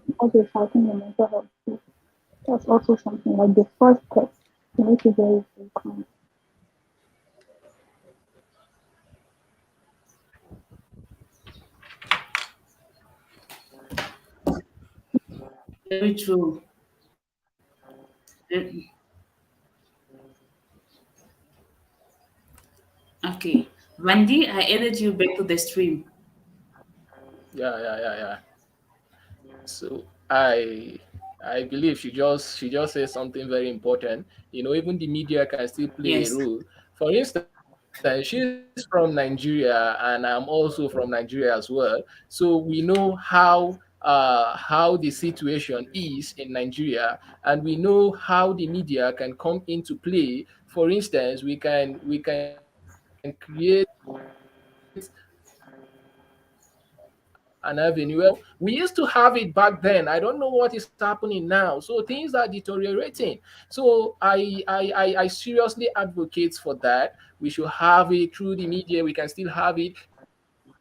and also fighting the mental health too. That's also something like the first step to make it very, very common. Very true. Okay. Vandi, I added you back to the stream. Yeah. So I believe she just said something very important. Even the media can still play a Yes. role. For instance, she's from Nigeria and I'm also from Nigeria as well. So we know how the situation is in Nigeria, and we know how the media can come into play. For instance, we can create an avenue. Well, we used to have it back then. I don't know what is happening now. So things are deteriorating. So I seriously advocate for that. We should have it through the media. We can still have it.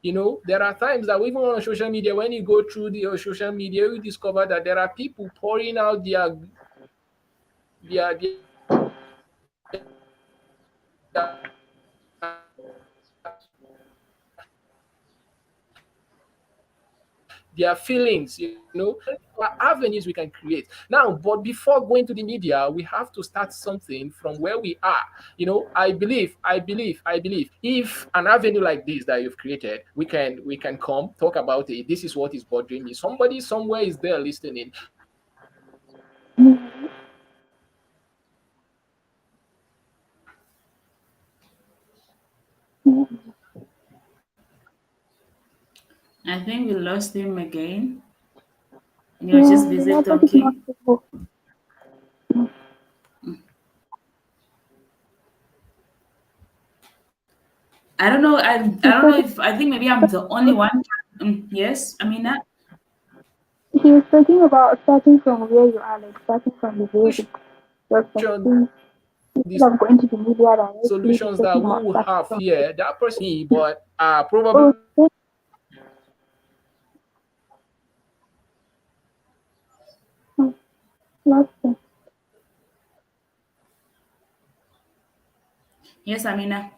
There are times that even on social media, when you go through the social media, you discover that there are people pouring out their feelings. Avenues we can create now, but before going to the media, we have to start something from where we are. I believe if an avenue like this that you've created, we can come talk about it. This is what is bothering me. Somebody somewhere is there listening. Mhm. Mhm. I think we lost him again. You're just Yeah, the busy network is not talking. stable. I don't know. I He's don't know talking, if I think maybe I'm the only one. Yes, Amina. he's talking about starting from where you are, like starting from the basics. Solutions, Just like the things, instead of going to the media directly, he's solutions that talking we about will starting have from here, that person me, but oh, probably hmm, last thing. Yes, Amina.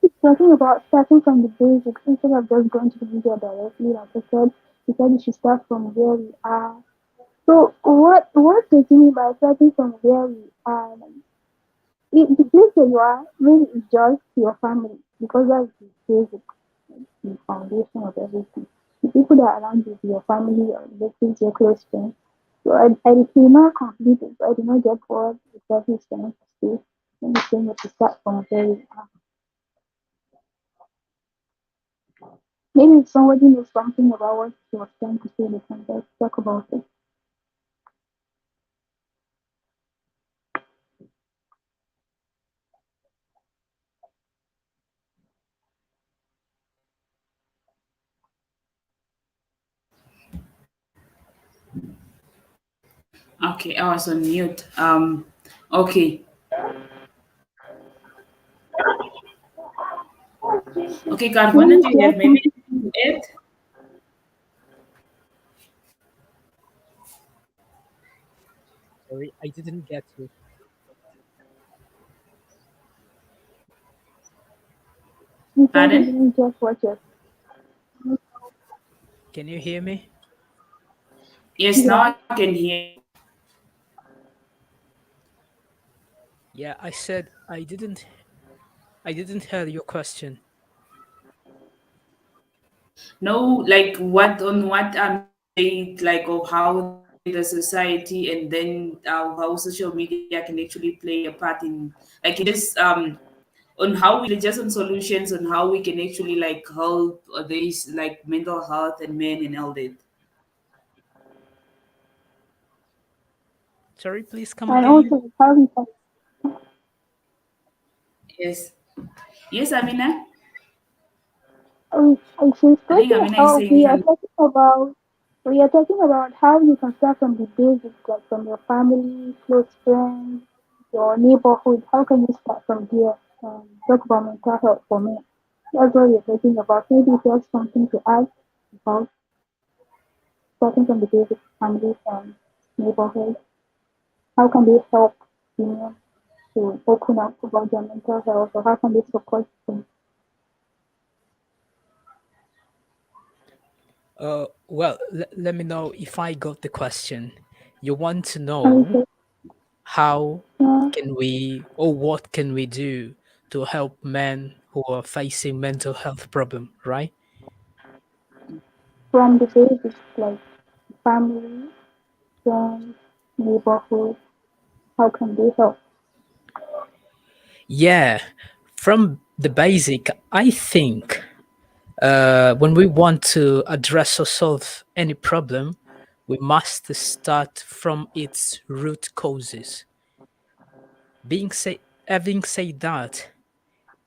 He's talking about starting from the basics instead of just going to the media directly. Like I said, he said you should start from where we are. So what does he mean by starting from where we are? Like, the place where you are really is just your family, because that's the basic, like, the foundation of everything. The people that are around you, your family, your relatives, your close friends. So I did not complete it. So I did not get what exactly is trying to say. Maybe saying it to start from a very maybe if somebody knows something about what she was trying to say, they can just talk about it. Okay, I was on mute. Okay, okay, Carmona, Maybe do she you has have maybe something. anything to add? Sorry, I didn't get you. You said you Pardon? didn't just watch it. Can you hear me? Yes, now Yeah. I can hear you. Yeah, I said I didn't hear your question. No, like what on what said, like of how the society and then how social media can actually play a part in, like it is on how we just on solutions on how we can actually like help these like mental health and men and all that. Sorry, please come And again. also how we can Yes, yes, Amina. she's I think talking Amina is saying we are hello. talking about how you can start from the basics, like from your family, close friends, your neighborhood. How can you start from there? Talk about mental health for me. That's what we're talking about. Maybe if you have something to add about starting from the basic family and neighborhood, how can they help you to open up about their mental health, or how can they support them? Well, let me know if I got the question. You want to And know we say, how yeah, can we or what can we do to help men who are facing mental health problem, right? from the basics like family, friends, neighborhood, how can they help? Yeah, from the basic, I think when we want to address or solve any problem, we must start from its root causes. Having said that,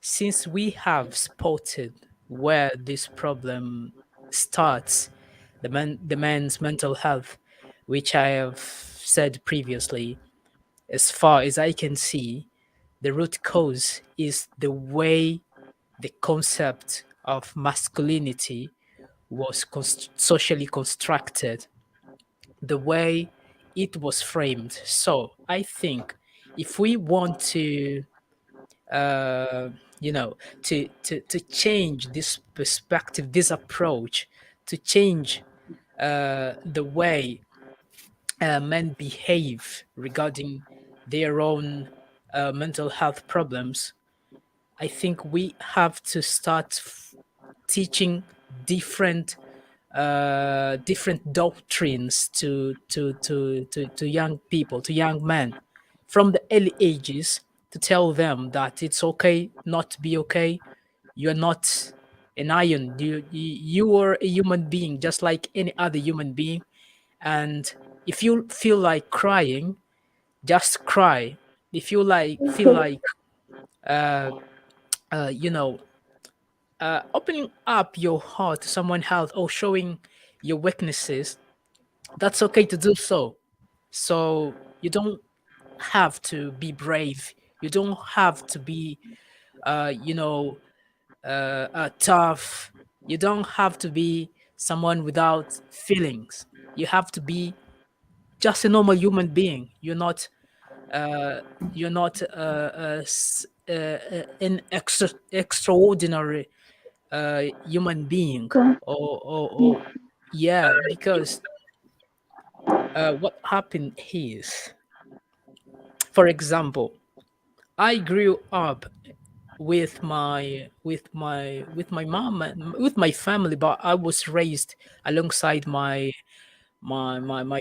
since we have spotted where this problem starts, the man's mental health, which I have said previously, as far as I can see, the root cause is the way the concept of masculinity was socially constructed, the way it was framed. So I think if we want to, uh, to change this perspective, this approach, to change the way men behave regarding their own mental health problems, I think we have to start teaching different different doctrines to young people, to young men, from the early ages, to tell them that it's okay not to be okay. You're not an iron. You are a human being, just like any other human being. And if you feel like crying, just cry. If you feel Okay, like uh, uh, you know opening up your heart to someone else or showing your weaknesses, that's okay to do so. So you don't have to be brave. You don't have to be, uh, you know, tough. You don't have to be someone without feelings. You have to be just a normal human being. Uh, you're not an extraordinary human being, so or yeah, because what happened is, for example, I grew up with my mom and with my family, but I was raised alongside my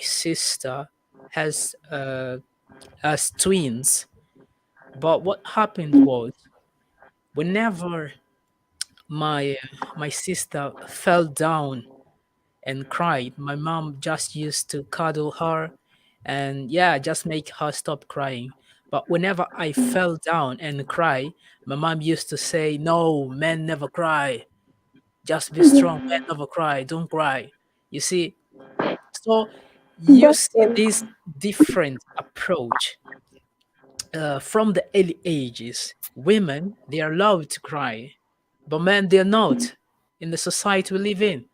sister as twins. But what happened was, whenever my my sister fell down and cried, my mom just used to cuddle her and yeah, just make her stop crying. But whenever I fell down and cry, my mom used to say, "No, men never cry. Just be strong. Men never cry. Don't cry." You see, so you That's see good. this different approach from the early ages. Women, they are allowed to cry, but men, they're not in the society we live in.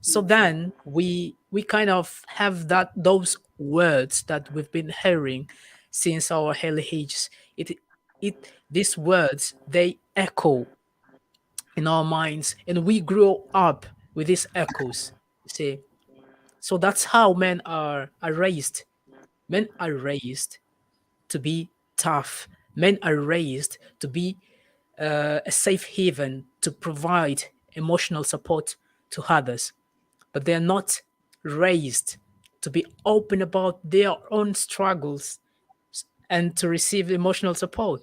So then we kind of have that those words that we've been hearing since our early ages. It these words, they echo in our minds, and we grow up with these echoes. You see, so that's how men are raised. Men are raised to be tough. Men are raised to be a safe haven, to provide emotional support to others, but they're not raised to be open about their own struggles and to receive emotional support,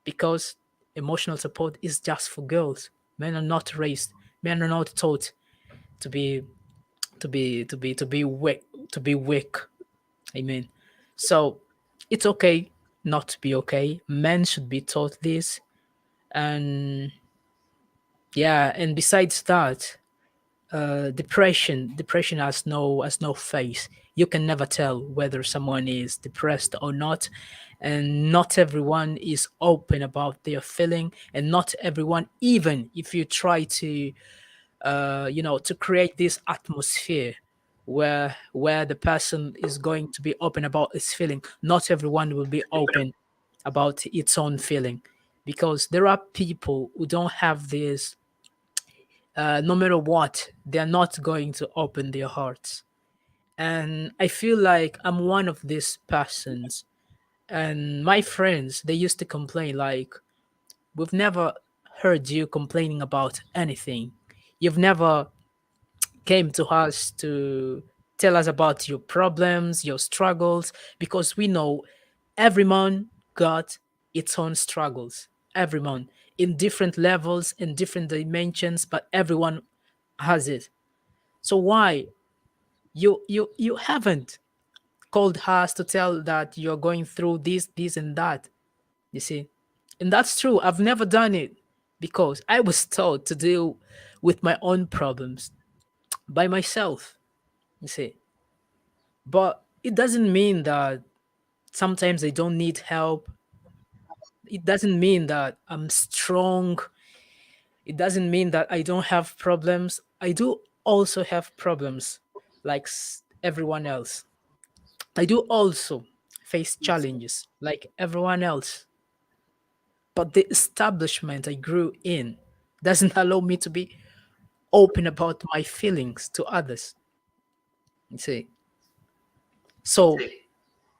because emotional support is just for girls. Men are not raised, men are not taught to be to be weak, to be weak. I mean, so it's okay not to be okay. Men should be taught this. And yeah, and besides that, depression has no face. You can never tell whether someone is depressed or not, and not everyone is open about their feeling, and not everyone, even if you try to to create this atmosphere where the person is going to be open about its feeling, not everyone will be open about its own feeling, because there are people who don't have this. No matter what, they're not going to open their hearts. And I feel like I'm one of these persons. And my friends, they used to complain like, we've never heard you complaining about anything. You've never came to us to tell us about your problems, your struggles, because we know everyone got its own struggles. Everyone in different levels, in different dimensions, but everyone has it. So why you haven't called us to tell that you're going through this and that? You see, and that's true. I've never done it because I was taught to deal with my own problems by myself. You see, but it doesn't mean that sometimes I don't need help. It doesn't mean that I'm strong. It doesn't mean that I don't have problems. I do also have problems like everyone else. I do also face challenges like everyone else. But the establishment I grew in doesn't allow me to be open about my feelings to others. You see, so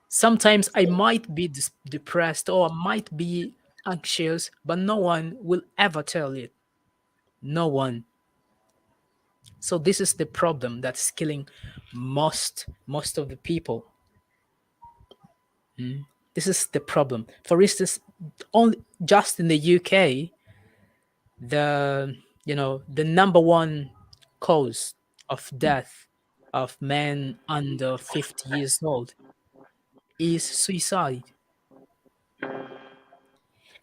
sometimes I might be depressed or I might be anxious, but no one will ever tell it. No one. So this is the problem that's killing most of the people. Mm. This is the problem. For instance, only just in the UK, the the number one cause of death of men under 50 years old is suicide,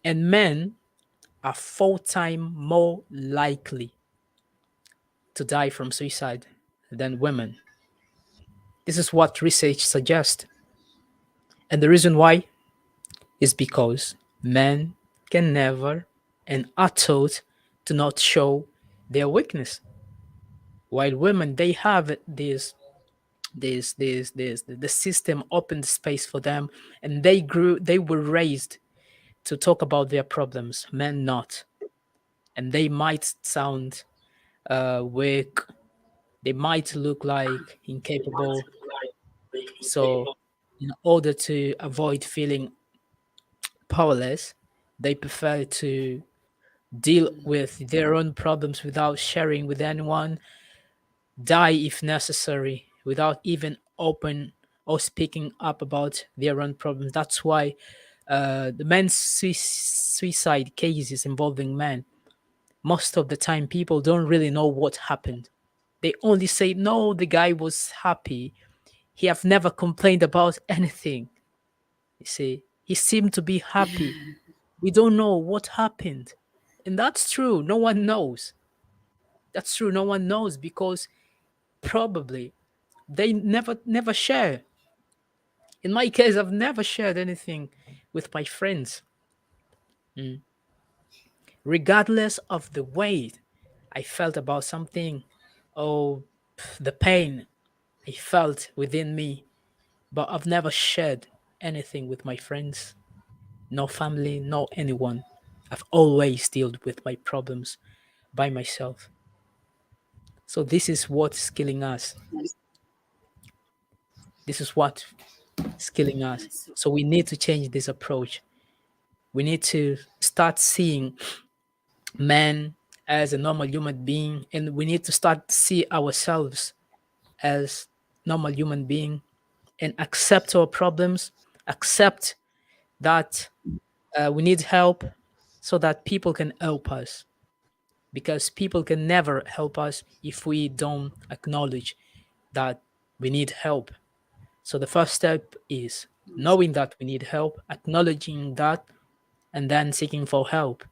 and men are 4 times more likely to die from suicide than women. This is what research suggests. And the reason why is because men can never and are taught to not show their weakness, while women, they have this the system opened space for them, and they were raised to talk about their problems. Men not. And they might sound weak, they might look like incapable. So in order to avoid feeling powerless, they prefer to deal with their own problems without sharing with anyone, die if necessary, without even open or speaking up about their own problems. That's why The men's suicide cases involving men, most of the time people don't really know what happened. They only say, no, the guy was happy. He have never complained about anything. You see, he seemed to be happy. We don't know what happened. And that's true. No one knows. That's true. No one knows because probably they never share. In my case, I've never shared anything with my friends. Mm. Regardless of the way I felt about something or the pain I felt within me, but I've never shared anything with my friends, no family, no anyone. I've always dealt with my problems by myself. So this is what's killing us. This is what is killing us. So we need to change this approach. We need to start seeing man as a normal human being, and we need to start to see ourselves as normal human being and accept our problems, accept that we need help so that people can help us, because people can never help us if we don't acknowledge that we need help. So the first step is knowing that we need help, acknowledging that, and then seeking for help.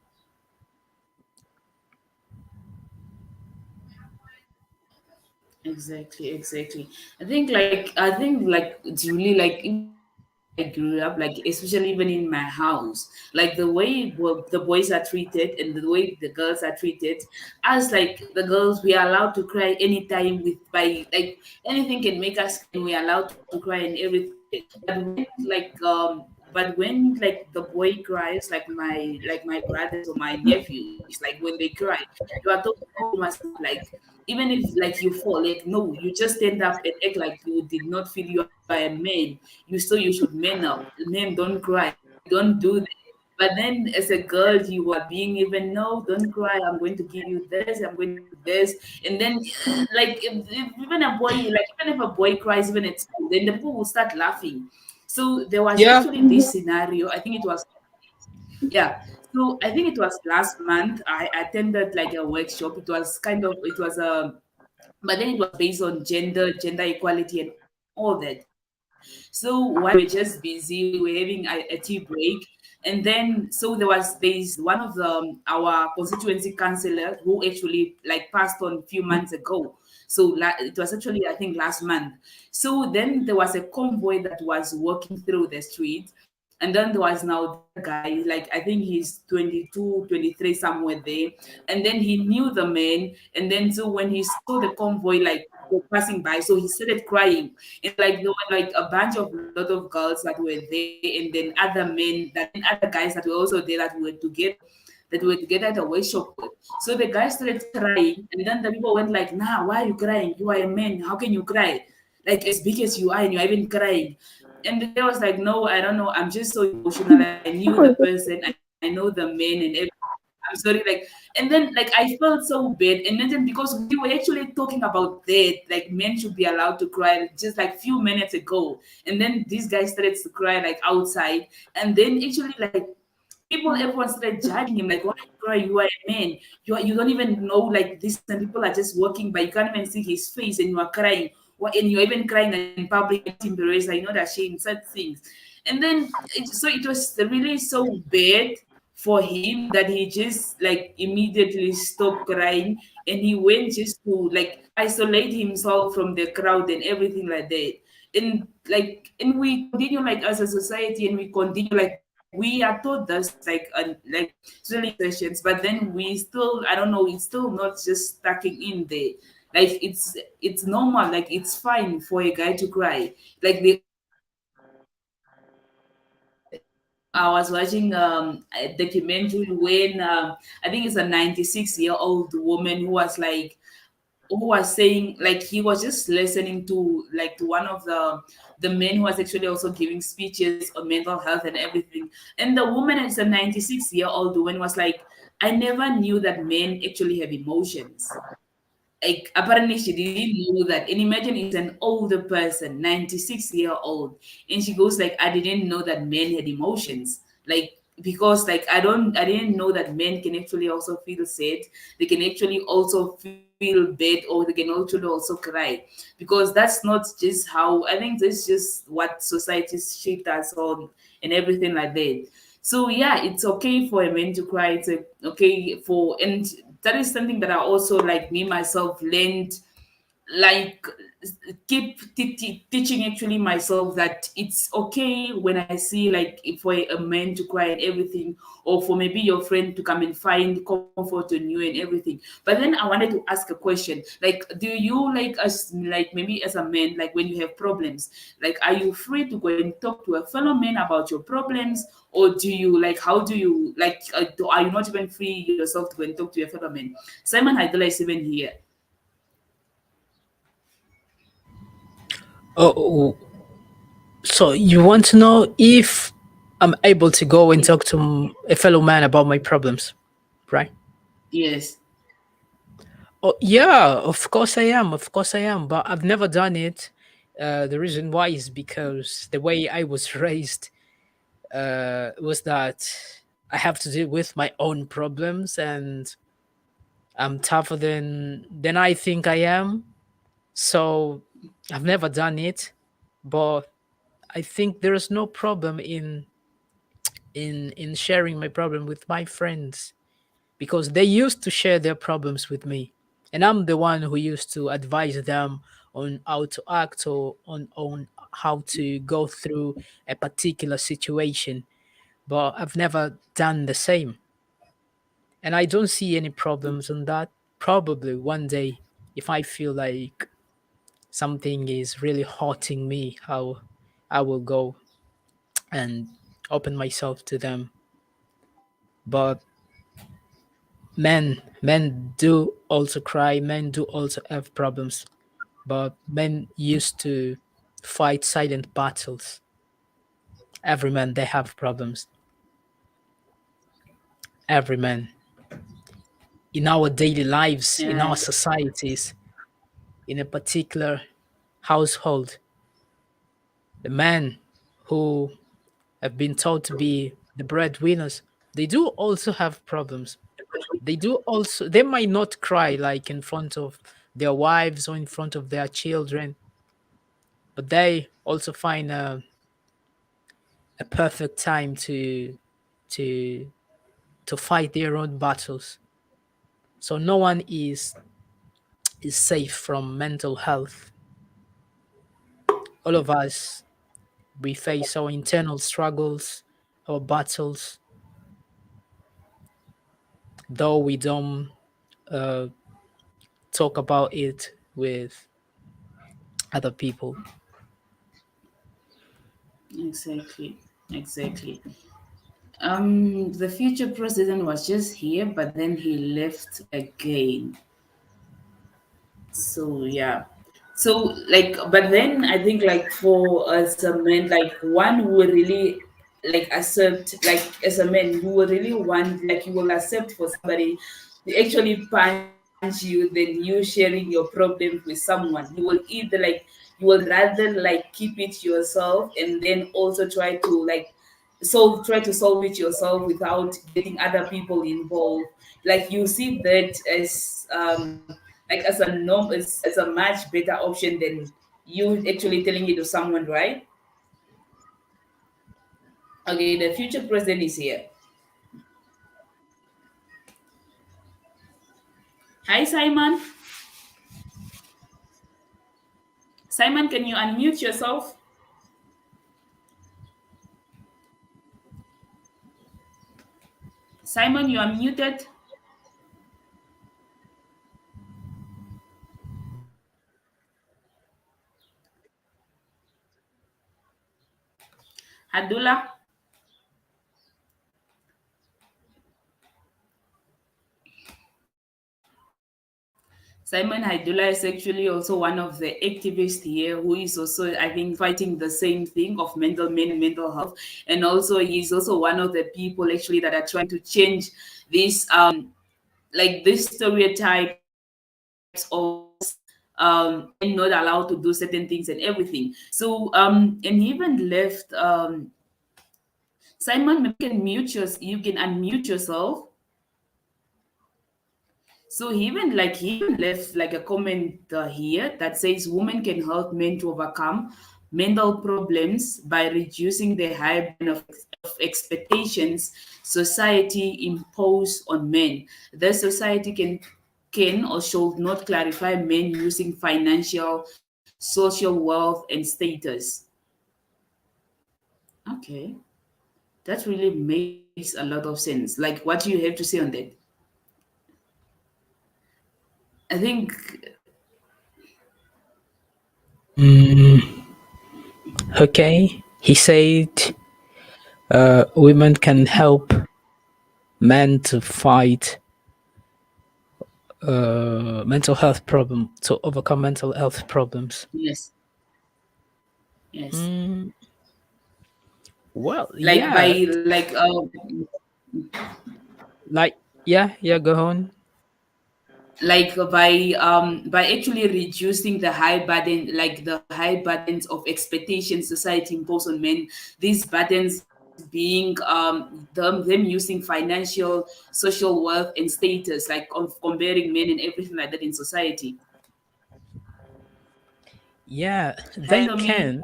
Exactly, exactly. I think like it's really like even the way I grew up, like especially even in my house, like the way the boys are treated and the way the girls are treated. As like the girls, we are allowed to cry anytime with by like anything can make us cry and we are allowed to cry and everything. But when like the boy cries, like my brothers or my nephews, like when they cry, you are told, no, you must stop. Like even if like you fall, like no, you just stand up and act like you did not feel you are a man. You should man up. Men don't cry. Don't do that. But then as a girl, you are being even, no, don't cry. I'm going to give you this. I'm going to give you this. And then like if even a boy, like even if a boy cries even at school, then the people will start laughing. So there was Yeah. actually this scenario. I think it was, yeah. So I think it was last month. I attended like a workshop. It was a, but then it was based on gender equality and all that. So one day we were just busy, we were having a tea break, and then so there's one of our constituency councillor who actually like passed on a few months ago. So it was actually I think last month. So then there was a convoy that was walking through the street, and then there was now the other guy, like I think he's 22, 23, somewhere there. And then he knew the man. And then so when he saw the convoy like go passing by, so he started crying. And like there were like a bunch of lot of girls that were there, and then other men, that then other guys that were also there that were together at a workshop with. So the guy started crying, and then the people went like, nah, why are you crying? You are a man. How can you cry? Like as big as you are, and you're even crying. And the guy was like, no, I don't know. I'm just so emotional. I knew the person. I know the man and everything. I'm sorry. And then like I felt so bad. And then because we were actually talking about that, like men should be allowed to cry just like few minutes ago. And then this guy started to cry like outside. And then actually like everyone started judging him, like, why you cry? You are a man. You don't even know like this, and people are just walking by. You can't even see his face, and you are crying. And you're even crying in public, you're not embarrassed, are you not ashamed? Such things. And then it was really so bad for him that he just like immediately stopped crying, and he went just to like isolate himself from the crowd and everything like that. And we continue like as a society, and we continue like we are taught this like really sessions, but then we still, I don't know, it's still not just stacking in there. Like it's normal, like it's fine for a guy to cry. Like they always say like I was watching a documentary when I think it's a 96-year-old woman who was saying like he was just listening to one of the men who was actually also giving speeches on mental health and everything. And the woman, is a 96-year-old woman, was like, I never knew that men actually have emotions. Like apparently she didn't know that. And imagine it's an older person, 96-year-old, and she goes like, I didn't know that men had emotions. like because like I didn't know that men can actually also feel sad. They can actually also feel bad, or they can actually also cry, because that's not just how, I think that's just what society's shaped us on and everything like that. So yeah, it's okay for a man to cry. It's okay for, and that is something that I also, like me myself, learned, like keep teaching actually myself that it's okay when I see, like if for a man to cry and everything, or for maybe your friend to come and find comfort in you and everything. But then I wanted to ask a question, like do you, like as like maybe as a man, like when you have problems, like are you free to go and talk to a fellow man about your problems, or do you, like how do you, like are you not even free yourself to go and talk to your fellow man? Simon Haidala is even here. Oh, so you want to know if I'm able to go and talk to a fellow man about my problems, right? Yes. Oh, yeah, of course I am. Of course I am. But I've never done it. The reason why is because the way I was raised was that I have to deal with my own problems, and I'm tougher than I think I am. So I've never done it. But I think there is no problem in sharing my problem with my friends, because they used to share their problems with me, and I'm the one who used to advise them on how to act, or on how to go through a particular situation. But I've never done the same, and I don't see any problems on that. Probably one day, if I feel like something is really hurting me, I will go and open myself to them. But men do also cry, men do also have problems, but men used to fight silent battles. Every man, they have problems. Every man, in our daily lives, in our Yeah. societies, in a particular household, the men who have been taught to be the breadwinners, they do also have problems. They do also, they might not cry like in front of their wives or in front of their children, but they also find a perfect time to to fight their own battles. So no one is safe from mental health. All of us, we face our internal struggles, our battles, though we don't uh, talk about it with other people. Exactly, exactly. The future president was just here, but then he left again. So yeah. So like, but then I think like for us a man, like one who will really like accept, like as a man, you will really want, like you will accept for somebody to actually punch you than you sharing your problem with someone. You will either like, you will rather like keep it yourself and then also try to like try to solve it yourself without getting other people involved. Like you see that as like as a norm, as a much better option than you actually telling it to someone, right? Okay, the future president is here. Hi, Simon. Simon, can you unmute yourself? Simon, you are muted. Hadula. Simon Haidula is actually also one of the activists here who is also, I think, fighting the same thing of mental men and mental health. And also, he's also one of the people actually that are trying to change this, like this stereotypes of men not allowed to do certain things and everything. So, and he even left. Simon, maybe you can unmute yourself. So he even left like a comment here that says women can help men to overcome mental problems by reducing the high burden of expectations society impose on men. The society can or should not clarify men using financial, social wealth, and status. Okay, that really makes a lot of sense. Like, what do you have to say on that? I think Mm, okay. He said women can help men to fight mental health problem to overcome mental health problems. yes, yes. Mm, well, Like yeah, by like yeah. Go on. by actually reducing the high burden, like the high burdens of expectations society impose on men. These burdens being them using financial, social wealth, and status, like of comparing men and everything like that in society. Yeah, Kind of me.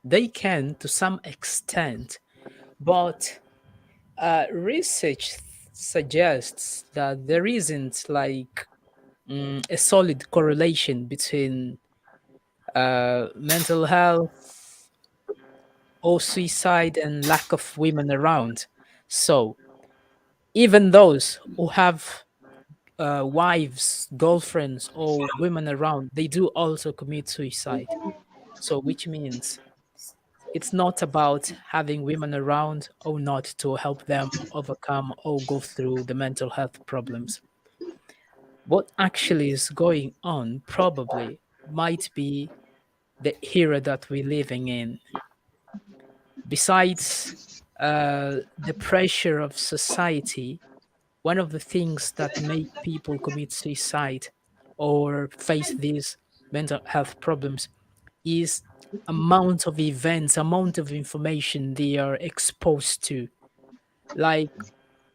they can to some extent, but research suggests that there isn't like a solid correlation between mental health or suicide and lack of women around. So even those who have wives, girlfriends, or women around, they do also commit suicide. So which means it's not about having women around or not to help them overcome or go through the mental health problems. What actually is going on probably might be the era that we're living in. Besides the pressure of society, one of the things that make people commit suicide or face these mental health problems is amount of events, amount of information they are exposed to. Like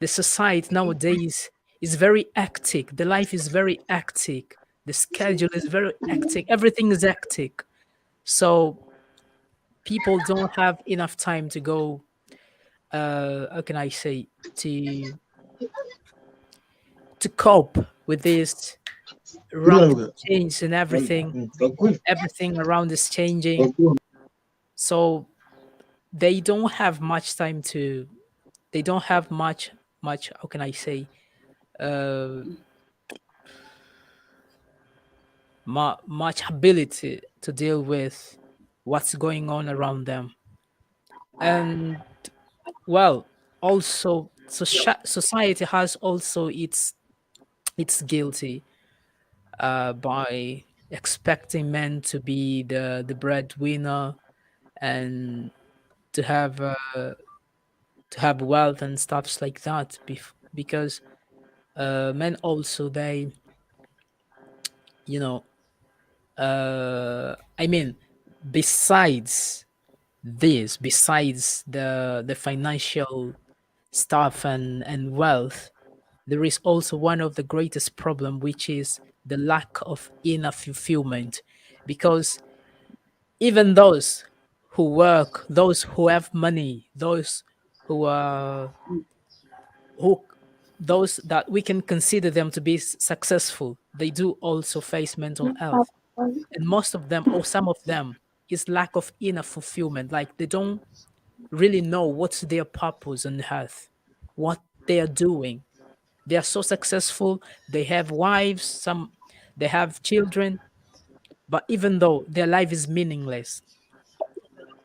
the society nowadays is very hectic. The life is very hectic. The schedule is very hectic. Everything is hectic. So people don't have enough time to go how can I say to cope with this rapid change and everything. Everything around is changing. So they don't have much time to they don't have much how can I say uh much ability to deal with what's going on around them. And well, also society has also its guilty by expecting men to be the breadwinner and to have uh, to have wealth and stuffs like that because men also they you know I mean besides besides the financial stuff and wealth, there is also one of the greatest problem, which is the lack of inner fulfillment. Because even those who work, those who have money, those who are who those that we can consider them to be successful, they do also face mental health. And most of them, or some of them, is lack of inner fulfillment. Like they don't really know what's their purpose on earth, what they are doing. They are so successful, they have wives, some they have children, but even though their life is meaningless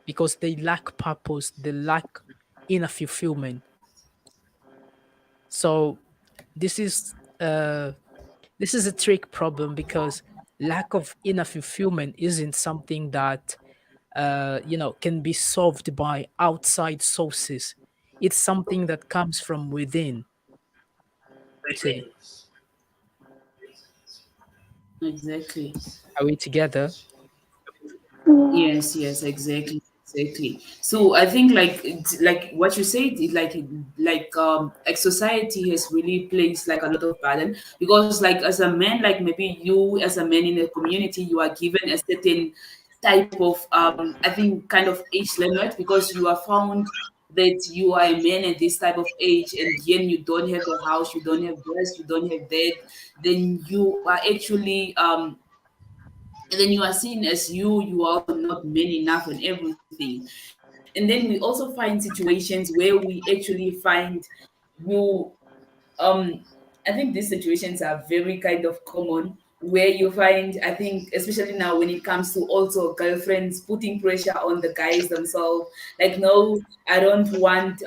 because they lack purpose, they lack inner fulfillment. So this is uh this is a trick problem because lack of inner fulfillment isn't something that can be solved by outside sources. It's something that comes from within. You see, Exactly. are we together? Yeah. Yes, yes, exactly. Exactly. So I think like what you said, like society has really placed like a lot of burden because like as a man, like maybe you as a man in a community, you are given a certain type of I think kind of age limit because you are found that you are a man at this type of age and then you don't have a house, you don't have this, you don't have that, then you are actually and then you are seen as you are also not man enough and everything. And then we also find situations where we actually find you I think these situations are very kind of common where you find I think especially now when it comes to also girlfriends putting pressure on the guys themselves like no I don't want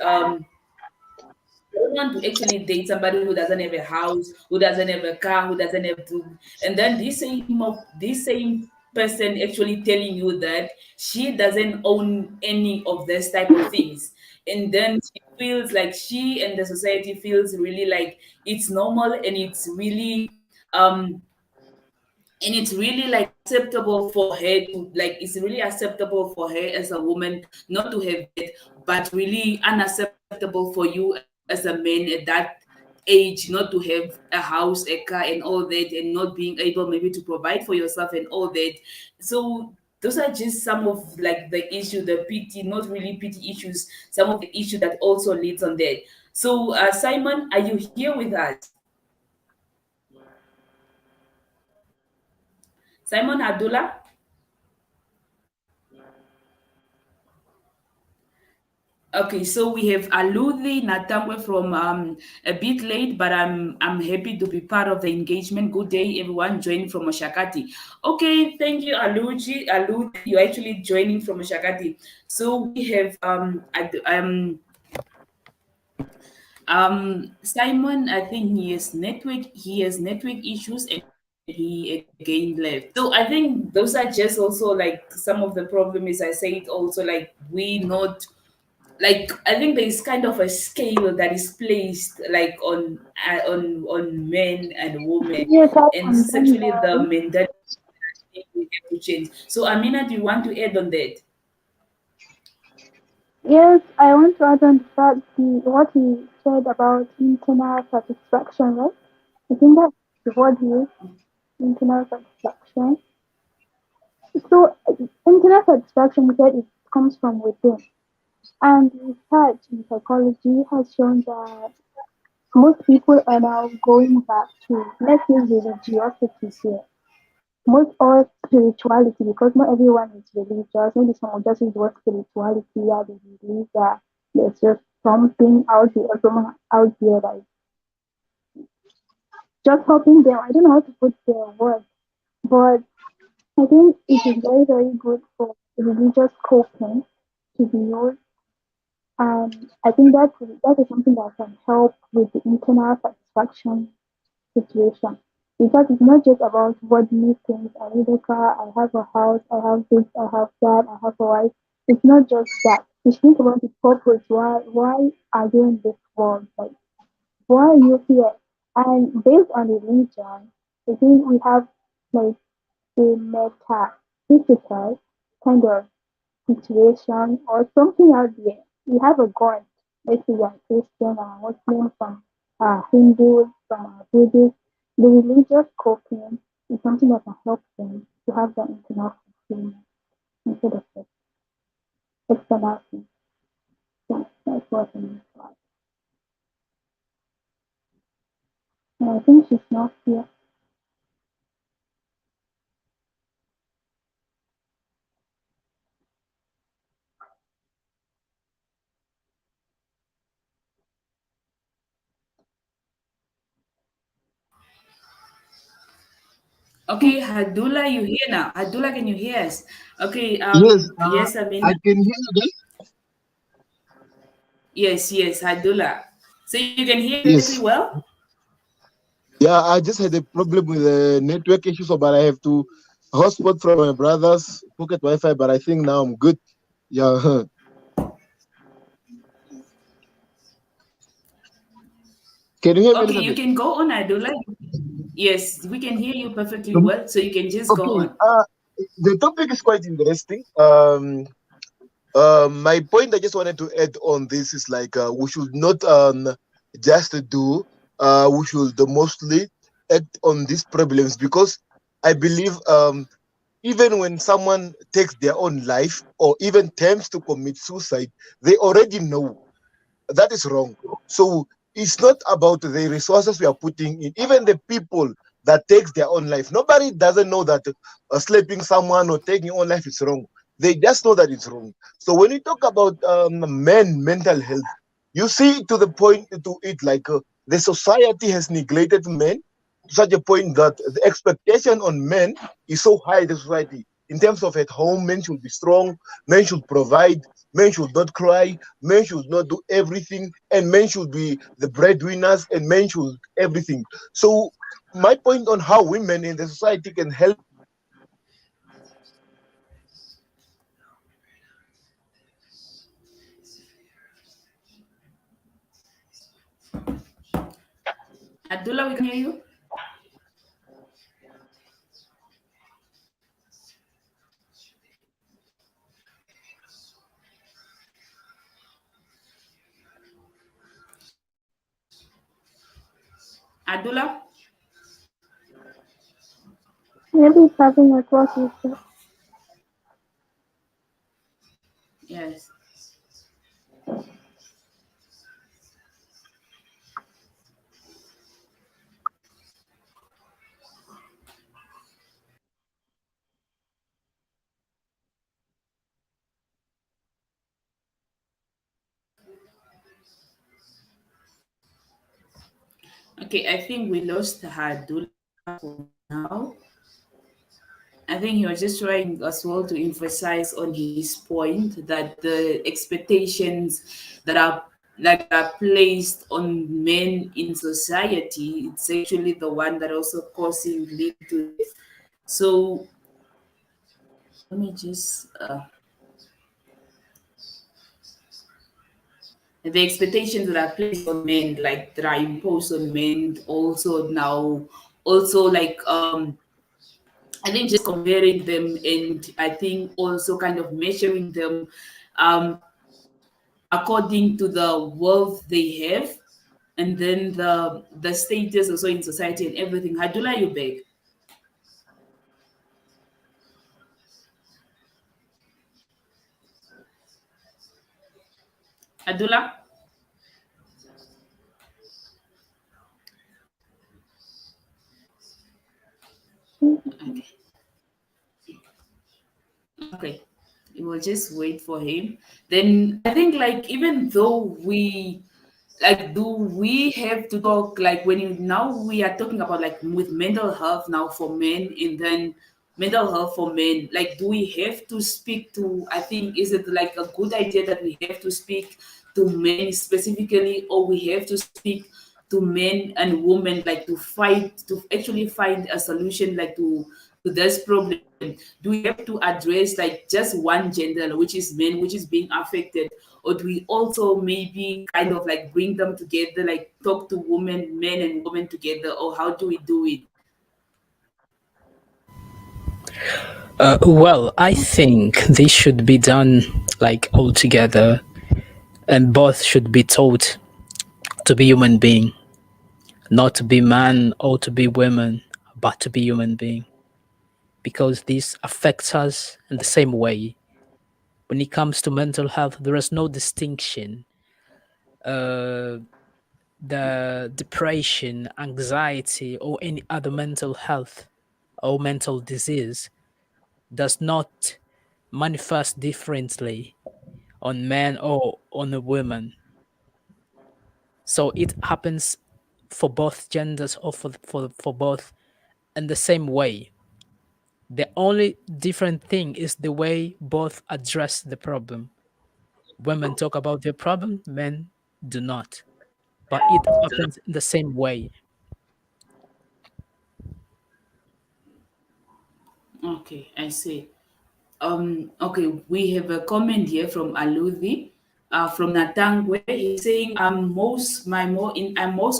I don't want to actually date somebody who doesn't have a house, who doesn't have a car, who doesn't have to. And then this same person actually telling you that she doesn't own any of this type of things, and then she feels like she and the society feels really like it's normal and it's really like acceptable for her to like it's really acceptable for her as a woman not to have that but really unacceptable for you as a man at that age not to have a house a car and all that and not being able maybe to provide for yourself and all that so those are just some of like the issue the pity not really pity issues some of the issue that also leads on that so Simon are you here with us Simon Abdullah. Okay, so we have Aluthi Natangwe from a bit late, but I'm happy to be part of the engagement. Good day, everyone joining from Oshakati. Okay, thank you, Aluthi. Aluthi, you're actually joining from Oshakati. So we have Simon. I think he has network issues and he again left. So I think those are just also like some of the problem is I say it also like we not like I think there is kind of a scale that is placed like on men and women, Yes, I and this is am actually the very. mentality that we have to change. So Amina, do you want to add on that? Yes, I want to add on to that what he said about internal satisfaction, right? I think that's the word he used, internal satisfaction. So, internal satisfaction, he said, it comes from within. And research in psychology has shown that most people are now going back to, let's say, religiosity here. Most or spirituality, because not everyone is religious. Maybe some will just use the word spirituality, yeah, they believe that there's just something out there, someone out there that is just helping them. I don't know how to put the word, but I think it is very, very good for religious coping to be used. And I think that is something that can help with the internal satisfaction situation. Because it's not just about worldly things. I need a car, I have a house, I have this, I have that, I have a wife. It's not just that. You should think about the purpose. Why are you in this world? Like, why are you here? And based on religion, I think we have like a metaphysical kind of situation or something out there. We have a God. Let's say you're Christian or Muslim, from Hindus, from Buddhists. The religious coping is something that can help them to have that internal fulfillment instead of the external thing. So that's what I mean by it. And I think she's not here. Okay, Hadula, you hear now? Hadula, can you hear us? Okay, Yes, yes, I Amina. can hear you. Yes, Hadula. So you can hear me perfectly Yes. well? Yeah, I just had a problem with the network issue, so but I have to hotspot from my brother's pocket Wi-Fi. But I think now I'm good. Yeah. Can you hear me, Okay, you Elizabeth? can go on, Hadula. Yes, we can hear you perfectly well, so you can just go Okay. on. The topic is quite interesting. My point I just wanted to add on this is like we should not just do we should mostly act on these problems, because I believe even when someone takes their own life or even attempts to commit suicide, they already know that is wrong. So it's not about the resources we are putting in. Even the people that takes their own life, nobody doesn't know that sleeping someone or taking your own life is wrong. They just know that it's wrong. So when you talk about men mental health, you see to the point to it like the society has neglected men to such a point that the expectation on men is so high in the society. In terms of at home, men should be strong, men should provide, men should not cry, men should not do everything, and men should be the breadwinners, and men should everything. So my point on how women in the society can help Abdullah, we can hear you. Abdullah? Maybe it's having network issue. Yes. Okay, I think we lost Abdullah for now. I think he was just trying as well to emphasize on his point that the expectations that are placed on men in society, it's actually the one that also causing lead to this. So let me just the expectations that are placed on men, like that are imposed on men, also now, also like I think just comparing them, and I think also kind of measuring them um, according to the wealth they have, and then the status also in society and everything. Hadula, you beg. Hadula? Okay. Okay. We will just wait for him. Then I think like even though we like do we have to talk like when now we are talking about like with mental health now for men, and then mental health for men, like do we have to speak to, I think, is it like a good idea that we have to speak to men specifically, or we have to speak to men and women like to fight to actually find a solution like to this problem? Do we have to address like just one gender, which is men, which is being affected, or do we also maybe kind of like bring them together, like talk to women, men and women together, or how do we do it? Well, I think this should be done like all together, and both should be taught to be human being, not to be man or to be women, but to be human being, because this affects us in the same way. When it comes to mental health, there is no distinction. Uh, the depression, anxiety, or any other mental health or mental disease does not manifest differently on men or on a woman. So it happens for both genders or for both in the same way. The only different thing is the way both address the problem. Women talk about their problem, men do not. But it happens in the same way. Okay, I see. Okay, we have a comment here from Aludhi, from Natangwe. He's saying, I'm most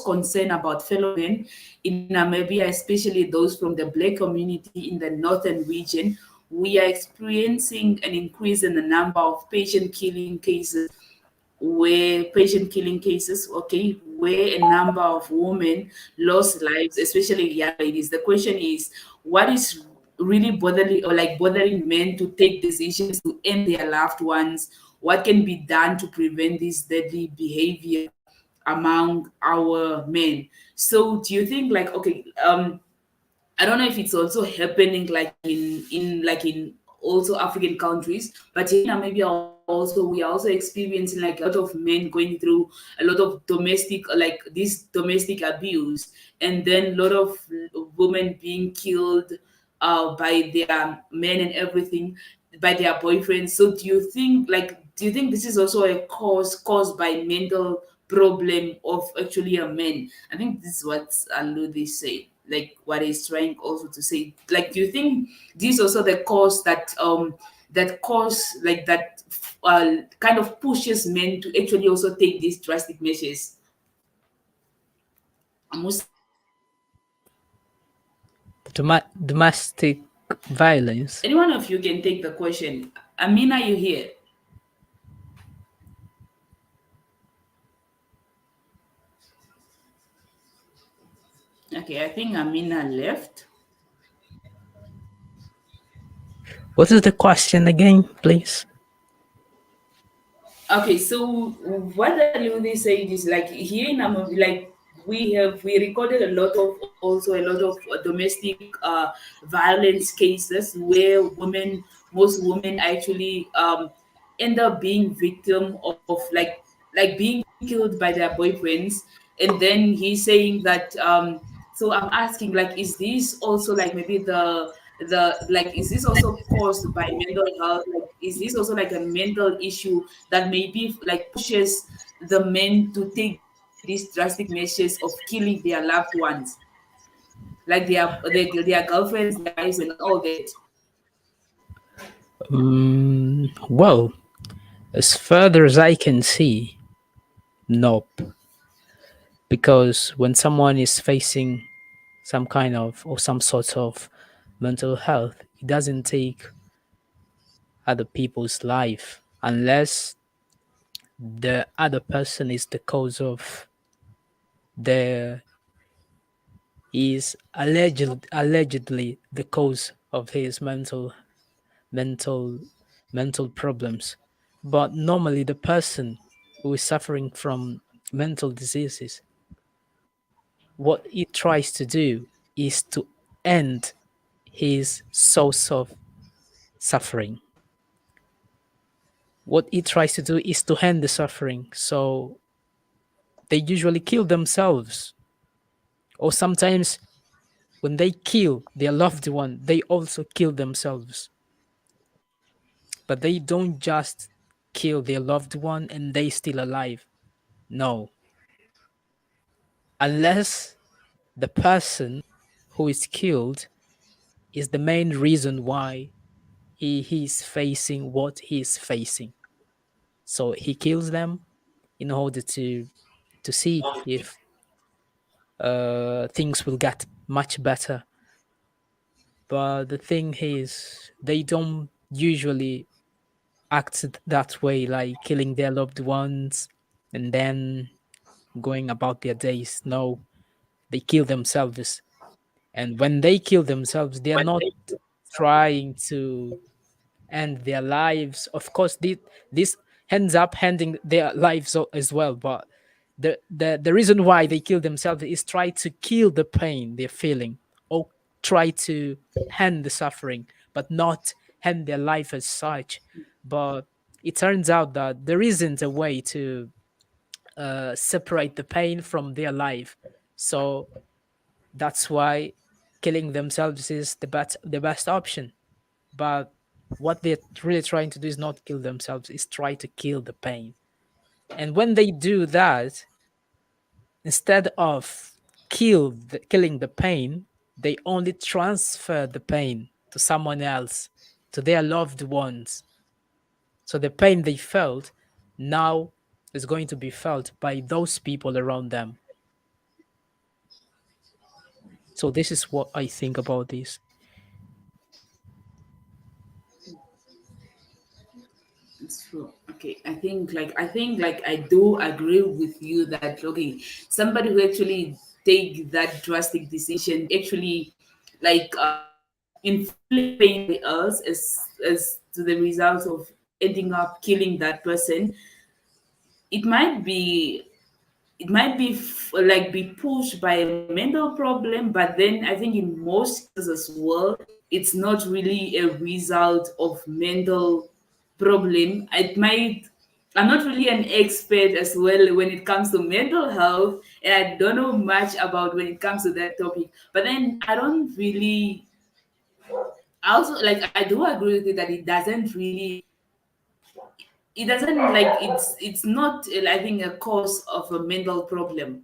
concerned about fellow men in Namibia, especially those from the Black community in the northern region we are experiencing an increase in the number of patient killing cases, okay, where a number of women lost lives, especially young ladies. The question is, what is really bothering men to take decisions to end their loved ones? What can be done to prevent this deadly behavior among our men? So do you think, like, okay, I don't know if it's also happening like in also African countries, but here in Namibia also we are also experiencing like a lot of men going through a lot of domestic, like this domestic abuse, and then a lot of women being killed by their men and everything, by their boyfriends. So do you think this is also a cause caused by mental problem of actually a man? I think this is what Aludi said, like what he's trying also to say. Like, do you think this also the cause that cause like that kind of pushes men to actually also take these drastic measures? Musa, Domestic violence. any one of you can take the question. Amina, you here? Okay, I think Amina left. What is the question again, please? Okay, so what Aludi said is like here in Namibia, like we recorded a lot of also a lot of domestic violence cases where most women actually end up being victim of like being killed by their boyfriends, and then he's saying that so I'm asking, like, is this also like maybe the like, is this also caused by mental health? Like, is this also like a mental issue that maybe like pushes the men to take these drastic measures of killing their loved ones, like their girlfriends, their wives, and all that? Well, as further as I can see, nope. Because when someone is facing some kind of or some sort of mental health, it doesn't take other people's life unless the other person is the cause of the is allegedly the cause of his mental mental problems. But normally the person who is suffering from mental diseases, what he tries to do is to end his source of suffering. What he tries to do is to end the suffering. So they usually kill themselves. Or sometimes when they kill their loved one, they also kill themselves. But they don't just kill their loved one and they still alive. No. Unless the person who is killed is the main reason why he's facing what he's facing. So he kills them in order to see if things will get much better. But the thing is, they don't usually act that way, like killing their loved ones and then going about their days. No, they kill themselves. And when they kill themselves, they are not trying to end their lives. Of course, this ends up ending their lives as well. But the reason why they kill themselves is try to kill the pain they're feeling or try to end the suffering, but not end their life as such. But it turns out that there isn't a way to separate the pain from their life. So that's why killing themselves is the best option. But what they're really trying to do is not kill themselves, is try to kill the pain. And when they do that, instead of killing the pain, they only transfer the pain to someone else, to their loved ones. So the pain they felt now is going to be felt by those people around them. So this is what I think about this. So okay, I think like I do agree with you that okay, somebody who actually take that drastic decision actually like inflict pain on else as to the result of ending up killing that person. It might be like be pushed by a mental problem, but then I think in most cases as well, it's not really a result of mental problem. It might I'm not really an expert as well when it comes to mental health, and I don't know much about when it comes to that topic. But then I don't really I also like I do agree with you that it doesn't like it's not I think a cause of a mental problem,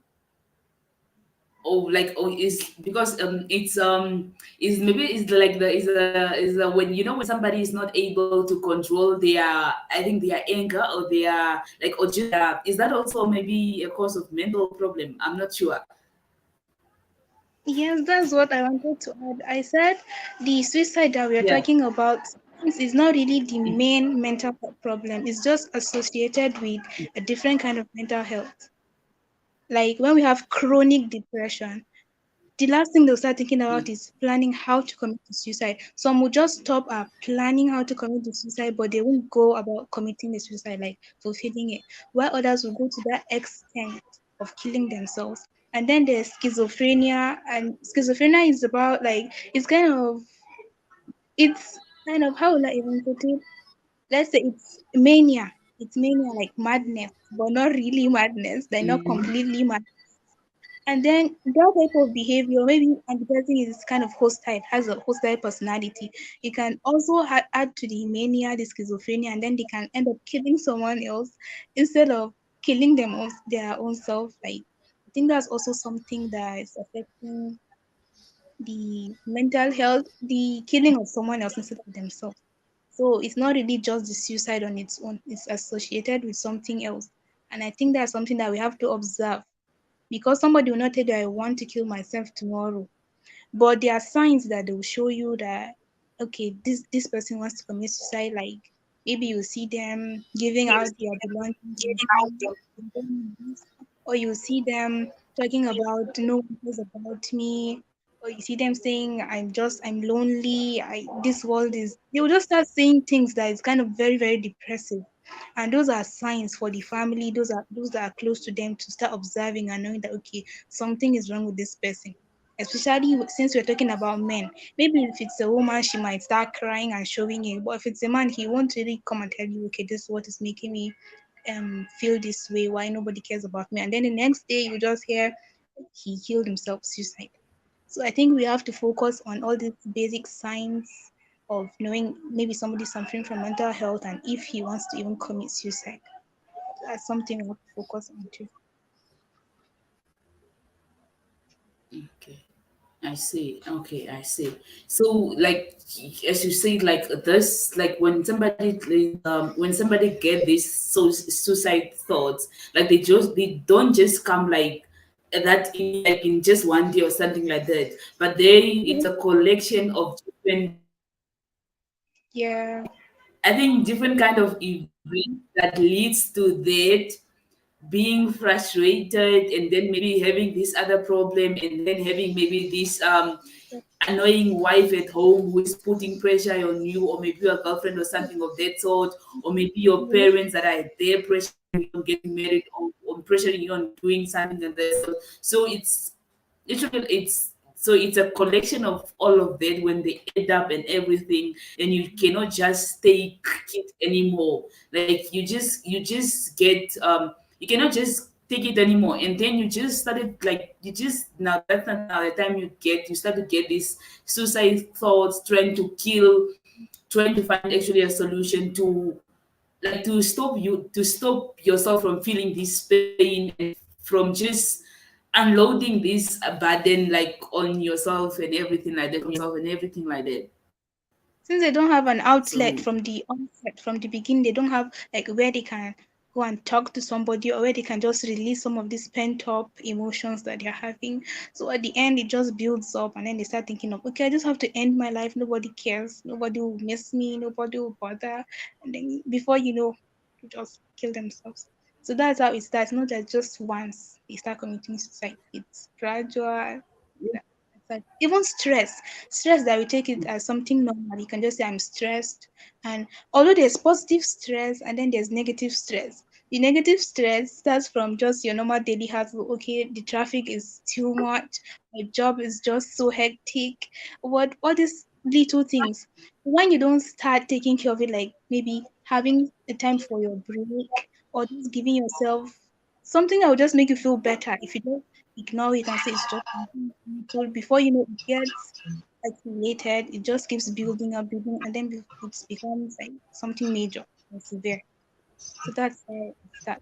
or like or is because it's is maybe is like the is the when when somebody is not able to control their I think their anger or their like or just is that also maybe a cause of mental problem? I'm not sure. Yes, that's what I wanted to add. I said the suicide that we are Yeah. talking about is not really the main mental health problem. It's just associated with a different kind of mental health. Like when we have chronic depression, the last thing they'll start thinking about is planning how to commit suicide. Some will just stop at planning how to commit the suicide, but they won't go about committing the suicide, like fulfilling it. While others will go to that extent of killing themselves. And then there's schizophrenia, and schizophrenia is about like it's kind of how will I even put it? Let's say it's mania. It's mania like madness, but not really madness. They're not completely mad, and then that type of behavior, maybe, and the person is kind of hostile, has a hostile personality. It can also add to the mania, the schizophrenia, and then they can end up killing someone else instead of killing their own self. Like, I think that's also something that is affecting the mental health, the killing of someone else instead of themselves. So it's not really just the suicide on its own, it's associated with something else. And I think that's something that we have to observe, because somebody will not tell you I want to kill myself tomorrow, but there are signs that they will show you that okay, this person wants to commit suicide. Like maybe you see them giving out their belongings and things, or you see them talking about no one cares about me, or you see them saying I'm lonely, I this world is, they will just start saying things that is kind of very very depressive. And those are signs for the family, those that are close to them, to start observing and knowing that okay, something is wrong with this person. Especially since we're talking about men, maybe if it's a woman, she might start crying and showing it, but if it's a man, he won't really come and tell you okay, this is what is making me feel this way, why nobody cares about me, and then the next day you just hear he killed himself, suicide. So I think we have to focus on all these basic signs of knowing maybe somebody's suffering from mental health, and if he wants to even commit suicide, that's something we have to focus on too. Okay. I see. Okay, I see. So, like, as you say, like this, like when somebody get these suicide thoughts, like they don't just come like that in like in just one day or something like that. But it's a collection of different, Yeah. I think, different kind of events that leads to that being frustrated, and then maybe having this other problem, and then having maybe this annoying wife at home who is putting pressure on you, or maybe your girlfriend or something of that sort, or maybe your parents that are there pressuring you on getting married, or pressuring you on doing something and that sort. So it's a collection of all of that when they add up and everything, and you cannot just take it anymore. Like you just get you cannot just take it anymore, and then you just started like you just now that's not now the time you start to get these suicide thoughts, trying to kill, trying to find actually a solution to like to stop yourself from feeling this pain, and from just unloading this burden like on yourself and everything like that, from yourself and everything like that. Since they don't have an outlet So from the onset, from the beginning, they don't have like where they can go and talk to somebody, or where they can just release some of these pent up emotions that they're having. So at the end, it just builds up, and then they start thinking of, okay, I just have to end my life. Nobody cares. Nobody will miss me. Nobody will bother. And then before you know, they just kill themselves. So that's how it starts. Not that just once they start committing suicide. It's gradual. But even stress that we take it as something normal. You can just say I'm stressed, and although there's positive stress and then there's negative stress. The negative stress starts from just your normal daily hustle. Okay, the traffic is too much. My job is just so hectic. What all these little things. When you don't start taking care of it, like maybe having a time for your break or just giving yourself something that will just make you feel better. If you don't ignore it and say it's just something little, before you know it gets accumulated, it just keeps building, and then it becomes like something major and severe. So that's how that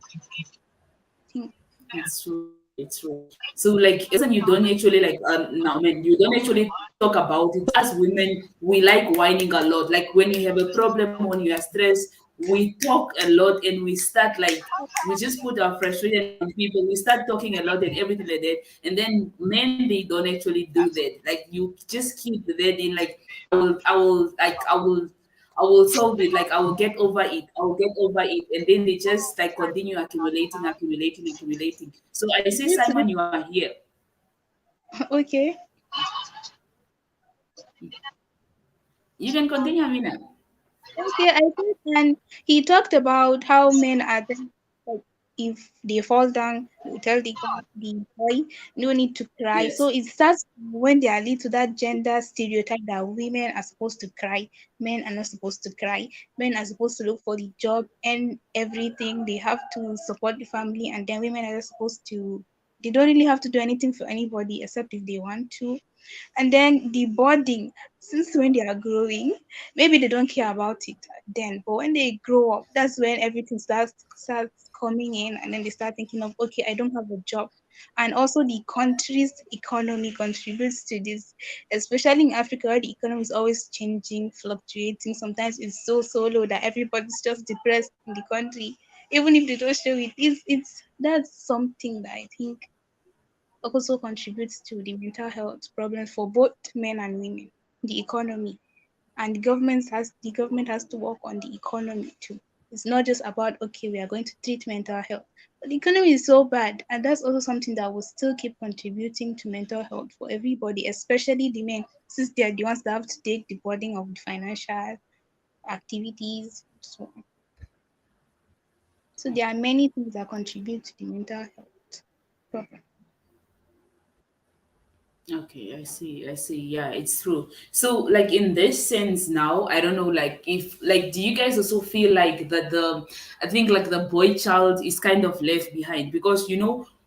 thing. It's true. It's true. So like as you don't actually like now man, you don't actually talk about it. As women, we like whining a lot. Like when you have a problem, when you are stressed, we talk a lot and we start like we just put our frustration on people. We start talking a lot and everything like that. And then men they don't actually do that. Like you just keep that in like I will solve it. Like I will get over it. I will get over it, and then they just like continue accumulating. So I say, It's Simon, you are here. okay. You can continue, Amina. Okay, I think, and he talked about how men are then, like, if they fall down, they tell the boy, no need to cry. So Yes. it starts when they are lead to that gender stereotype that women are supposed to cry, men are not supposed to cry, men are supposed to look for the job and everything. They have to support the family, and then women are just supposed to. They don't really have to do anything for anybody except if they want to. And then the bonding, since when they are growing, maybe they don't care about it then, but when they grow up, that's when everything starts coming in, and then they start thinking of, okay, I don't have a job. And also the country's economy contributes to this, especially in Africa where the economy is always changing, fluctuating. Sometimes it's so low that everybody's just depressed in the country, even if they don't show it. It's That's something that I think also contributes to the mental health problems for both men and women. The economy, and the government has to work on the economy too. It's not just about, okay, we are going to treat mental health, but the economy is so bad, and that's also something that will still keep contributing to mental health for everybody, especially the men, since they are the ones that have to take the burden of the financial activities. So there are many things that contribute to the mental health problem. Okay, I see. I see. Yeah, it's true. So, like in this sense now, I don't know, like if like do you guys also feel like that I think like the boy child is kind of left behind because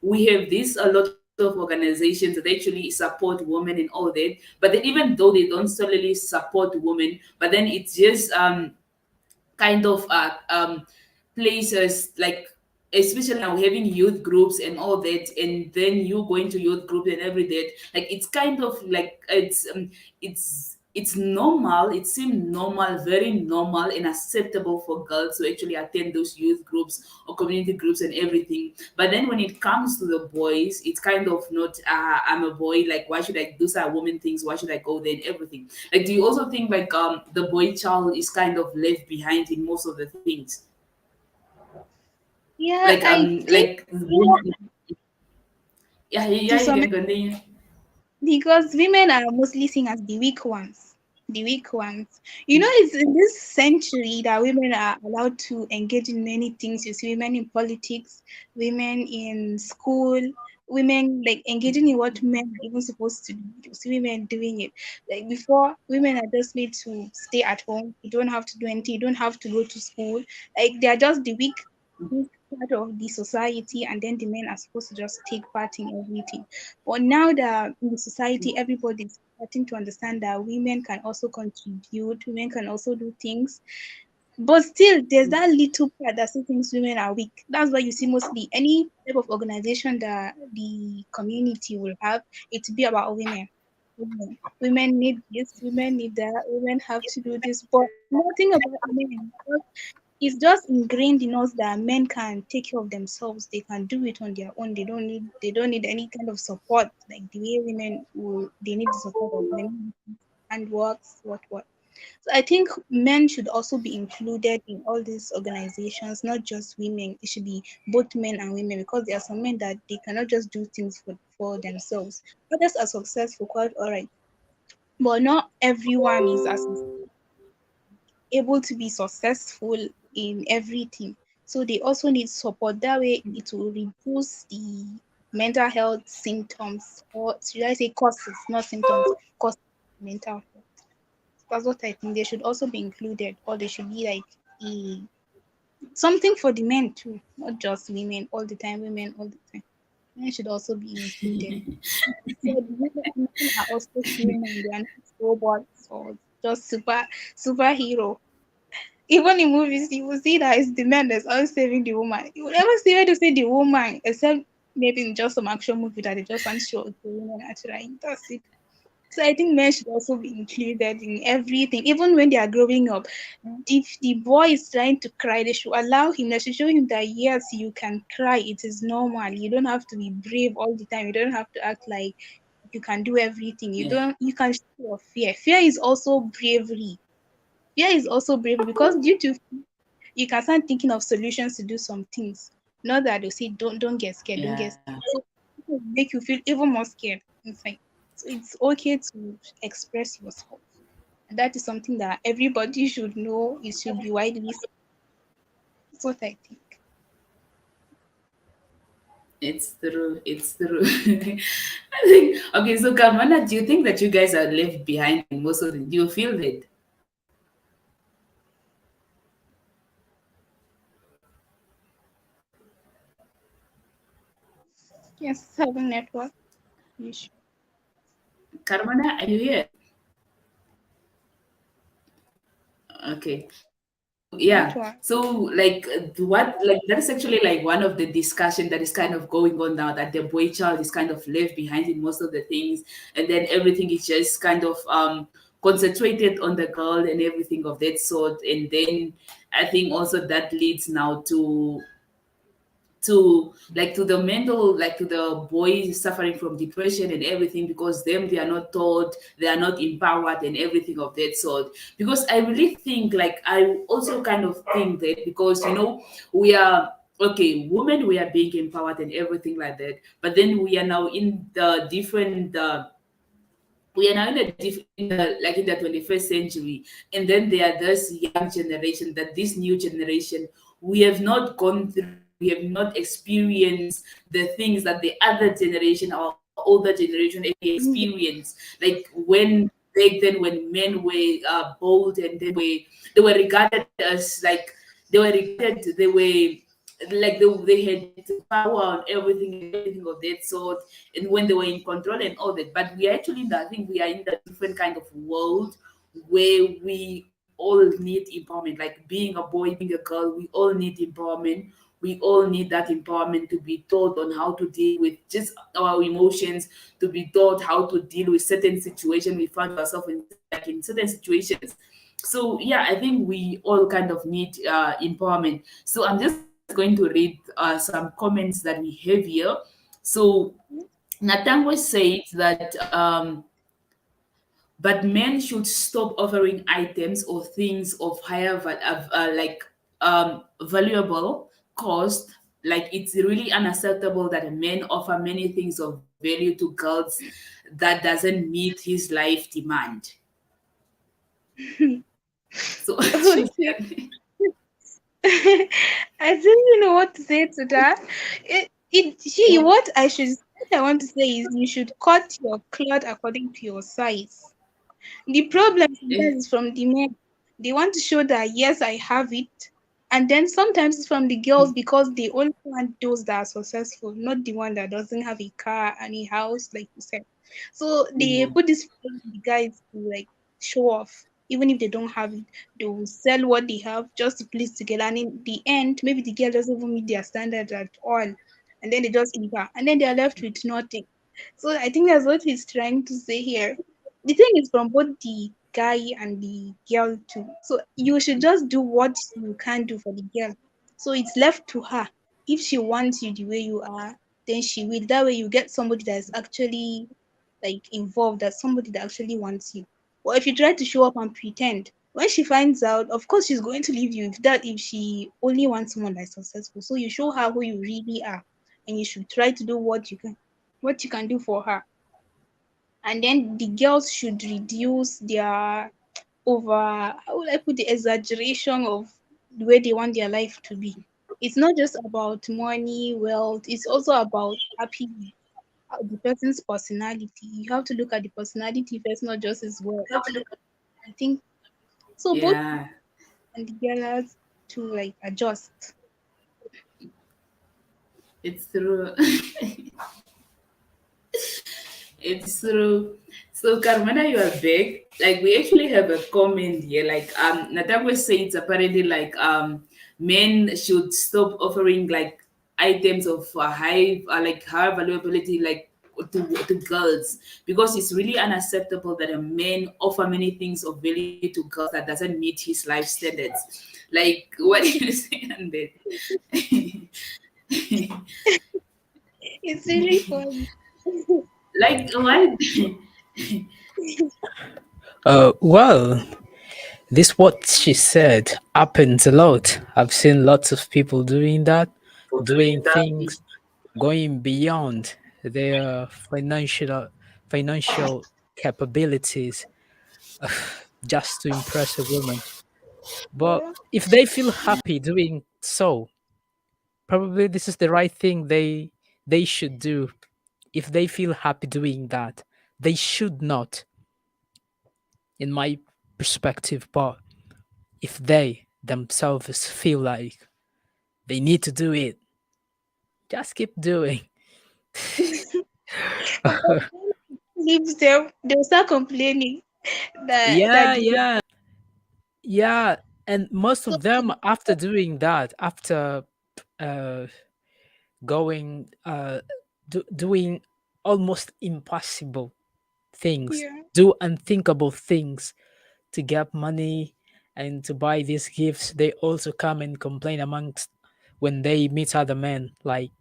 we have this a lot of organizations that actually support women and all that, but then even though they don't solely support women, but then it's just kind of places like especially now having youth groups and all that and then you going to youth groups and every day like it's kind of like it's normal, it seems normal, very normal and acceptable for girls to actually attend those youth groups or community groups and everything, but then when it comes to the boys it's kind of not I'm a boy, like why should I do some woman things, why should I go there and everything. Like, do you also think like the boy child is kind of left behind in most of the things? Yeah, Like I think like yeah, yeah, to yeah, you some, can continue. because women are mostly seen as the weak ones. The weak ones. It's in this century that women are allowed to engage in many things. You see women in politics, women in school, women like engaging in what men are even supposed to do. You see women doing it. Like before, women are just made to stay at home. You don't have to do anything. You don't have to go to school. Like they are just the weak part of the society, and then the men are supposed to just take part in everything. But now that in the society, everybody's starting to understand that women can also contribute, women can also do things. But still, there's that little part that still thinks women are weak. That's why you see mostly any type of organization that the community will have, it will be about women. Women need this, women need that, women have to do this, but nothing about men. it's just ingrained in us that men can take care of themselves. They can do it on their own. They don't need any kind of support like the way women will. They need the support of men and works what. So I think men should also be included in all these organizations, not just women. It should be both men and women because there are some men that they cannot just do things for themselves. Others are successful, quite all right, but not everyone is as able to be successful in everything. So they also need support. That way, it will reduce the mental health symptoms, or should I say causes, not symptoms, causes of mental health. That's what I think. They should also be included, or they should be like a something for the men too, not just women all the time. Women all the time. Men should also be included. So the women are also human. They are not robots or just superhero. Even in movies, you will see that it's the man that's always saving the woman. You will never see where to see the woman, except maybe in just some action movie that they just want to show the woman actually. That's it. So I think men should also be included in everything, even when they are growing up. If the boy is trying to cry, they should allow him. They should show him that yes, you can cry. It is normal. You don't have to be brave all the time. You don't have to act like you can do everything. You Yeah. don't. You can show your fear. Fear is also bravery. Fear is also bravery because due to you can start thinking of solutions to do some things. Not that they'll say don't get scared, don't get Yeah. scared. So it will make you feel even more scared inside. So it's okay to express yourself. And that is something that everybody should know. It should be widely spread. That's what I think. It's true. It's true. I think okay. So, Carmona, do you think that you guys are left behind in most of the? Do you feel that? Yes, having network issue. Carmona, are you here? Okay. Yeah. Network. So, like, what, like, that is actually like one of the discussion that is kind of going on now that the boy child is kind of left behind in most of the things, and then everything is just kind of concentrated on the girl and everything of that sort. And then I think also that leads now to like to the mental, like to the boys suffering from depression and everything, because them, they are not taught, they are not empowered and everything of that sort. Because I really think, like, I also kind of think that, because we are, okay, women, we are being empowered and everything like that, but then we are now in the different we are now in in the 21st century, and then there are this young generation, that this new generation, we have not gone through, we have not experienced the things that the other generation, our older generation, actually experienced. Like when back then, when men were bold, and they were regarded as like, they were like they had power on everything and everything of that sort, and when they were in control and all that. But we are actually I think we are in a different kind of world where we all need empowerment. Like being a boy, being a girl, we all need empowerment. We all need that empowerment to be taught on how to deal with just our emotions, to be taught how to deal with certain situations we find ourselves in, like in certain situations. So yeah, I think we all kind of need empowerment. So I'm just going to read some comments that we have here. So Natango says that but men should stop offering items or things of valuable cost. Like it's really unacceptable that a man offer many things of value to girls that doesn't meet his life demand. So Okay. I didn't know what to say to that. What I want to say is you should cut your cloth according to your size. The problem sometimes is from the men. They want to show that yes, I have it. And then sometimes it's from the girls because they only want those that are successful, not the one that doesn't have a car and a house, like you said. So they yeah. put this pressure on the guys to like show off, even if they don't have it. They will sell what they have just to please the girl. And in the end, maybe the girl doesn't even meet their standards at all. And then they just leave her. And then they're left with nothing. So I think that's what he's trying to say here. The thing is from both the guy and the girl too. So you should just do what you can do for the girl. So it's left to her. If she wants you the way you are, then she will. That way you get somebody that is actually like involved, that somebody that actually wants you. Or if you try to show up and pretend, when she finds out, of course she's going to leave you. If she only wants someone that's successful. So you show her who you really are, and you should try to do what you can do for her. And then the girls should reduce their over, how would I put, the exaggeration of the way they want their life to be. It's not just about money, wealth, it's also about happiness, the person's personality. You have to look at the personality first, not just his wealth. I think so. Both Yeah, and the girls to like adjust. it's true. It's true. So Carmona, you are big. Like we actually have a comment here. Like Natakwe says apparently like men should stop offering like items of like high valuability like to girls, because it's really unacceptable that a man offer many things of value to girls that doesn't meet his life standards. Like what do you say on that? It's really funny. Like what? Well, this what she said happens a lot. I've seen lots of people doing that, doing things going beyond their financial capabilities just to impress a woman. But Yeah. if they feel happy doing so, probably this is the right thing they should do. If they feel happy doing that, they should not, in my perspective. But if they themselves feel like they need to do it, just keep doing. But when it leaves them, they'll start complaining that Yeah, the girl. yeah, yeah. And most So of them, after doing that, after uh, going, doing almost impossible things, yeah, do unthinkable things to get money and to buy these gifts, they also come and complain amongst when they meet other men. Like,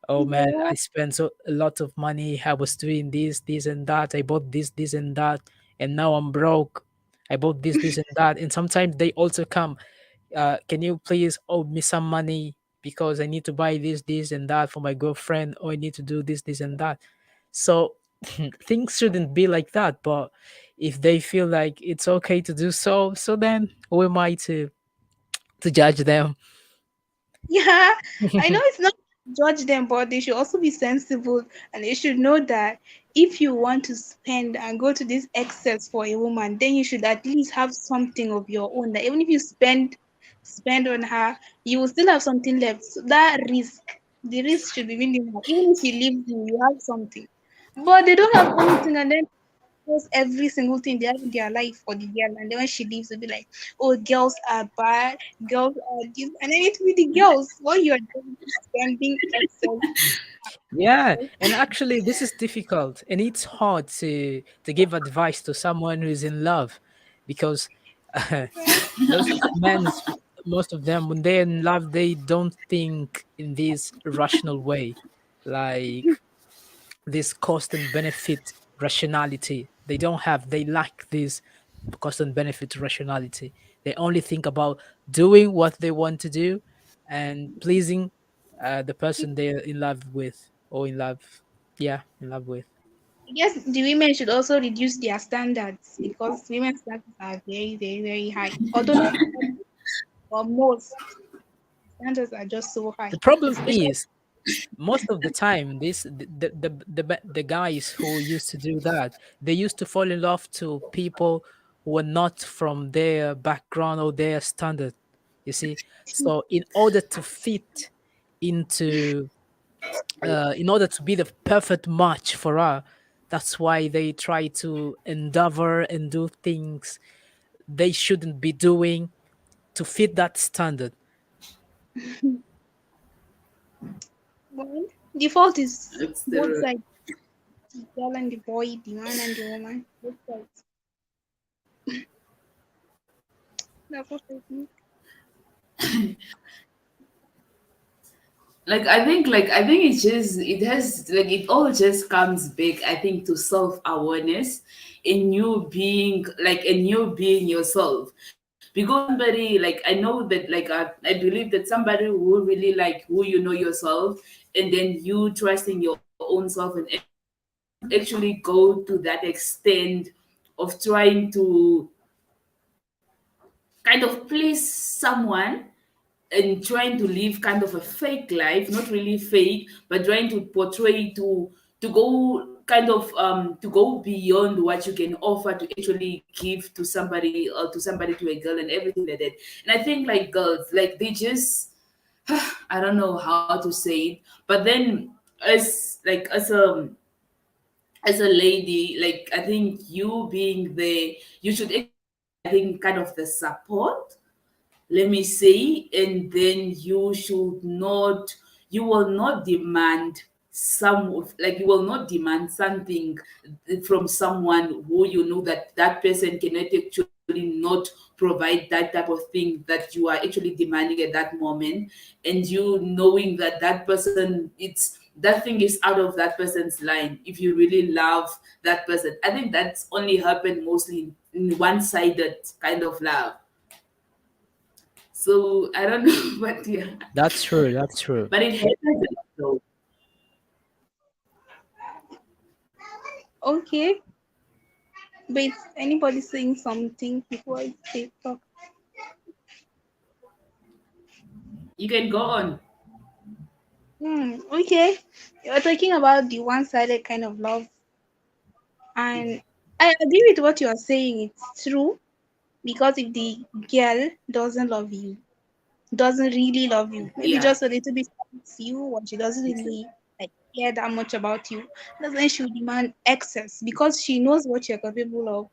oh man, yeah, I spent a lot of money. I was doing this, and that. I bought this, and that, and now I'm broke. I bought this, and that. And sometimes they also come, can you please owe me some money because I need to buy this, and that for my girlfriend, or I need to do this, and that. So things shouldn't be like that. But if they feel like it's okay to do so, so then who am I to judge them? yeah. I know it's not to judge them, but they should also be sensible, and they should know that if you want to spend and go to this excess for a woman, then you should at least have something of your own. That even if you spend on her, you will still have something left. So that risk, the risk should be minimal. Even if she leaves you, you have something. But they don't have anything, and then post every single thing they have in their life for the girl, and then when she leaves, they'll be like, "Oh, girls are bad, girls are this," and then it will be the girls. What you're doing is spending excess. Yeah, and actually, this is difficult, and it's hard to give advice to someone who's in love, because those men, most of them, when they're in love, they don't think in this rational way, like this cost and benefit rationality. They don't have. They lack this cost and benefit rationality. They only think about doing what they want to do and pleasing the person they're in love with, or in love, yeah, in love with. I guess the women should also reduce their standards, because women's standards are very, very, very high. Although not all, but most standards are just so high, The problem especially. is most of the time this the guys who used to do that, they used to fall in love to people who were not from their background or their standard, you see. So in order to fit into in order to be the perfect match for her, that's why they try to endeavor and do things they shouldn't be doing to fit that standard. Well, the fault is It's both the sides, the girl and the boy, the man and the woman, both sides. That's what I think. Like I think it's just it has like it all just comes back, I think, to self-awareness in you being like in you being yourself. Because somebody like I know that like I believe that somebody who really like who you know yourself, and then you trusting your own self and everything, you would actually go to that extent of trying to kind of please someone and trying to live kind of a fake life, not really fake, but trying to portray to go kind of to go beyond what you can offer to actually give to somebody or to somebody, to a girl and everything like that. And I think like girls, like they just I don't know how to say it, but then as a lady, like I think you being there, you should actually be, I think, kind of the support, let me say, and then you will not demand like you will not demand something from someone who you know that that person cannot actually not provide that type of thing that you are actually demanding at that moment, and you knowing that that person, it's that thing is out of that person's line. If you really love that person, I think that's only happened mostly in one-sided kind of love. So I don't know, but yeah, That's true. That's true. but it happens a lot though. Okay. Wait, anybody saying something before I say talk? You can go on. Okay. You're talking about the one-sided kind of love, and I agree with what you are saying. It's true because if the girl doesn't love you, doesn't really love you, maybe Yeah. just a little bit likes you, or she doesn't really like care that much about you, that's when she will demand excess because she knows what you're capable of.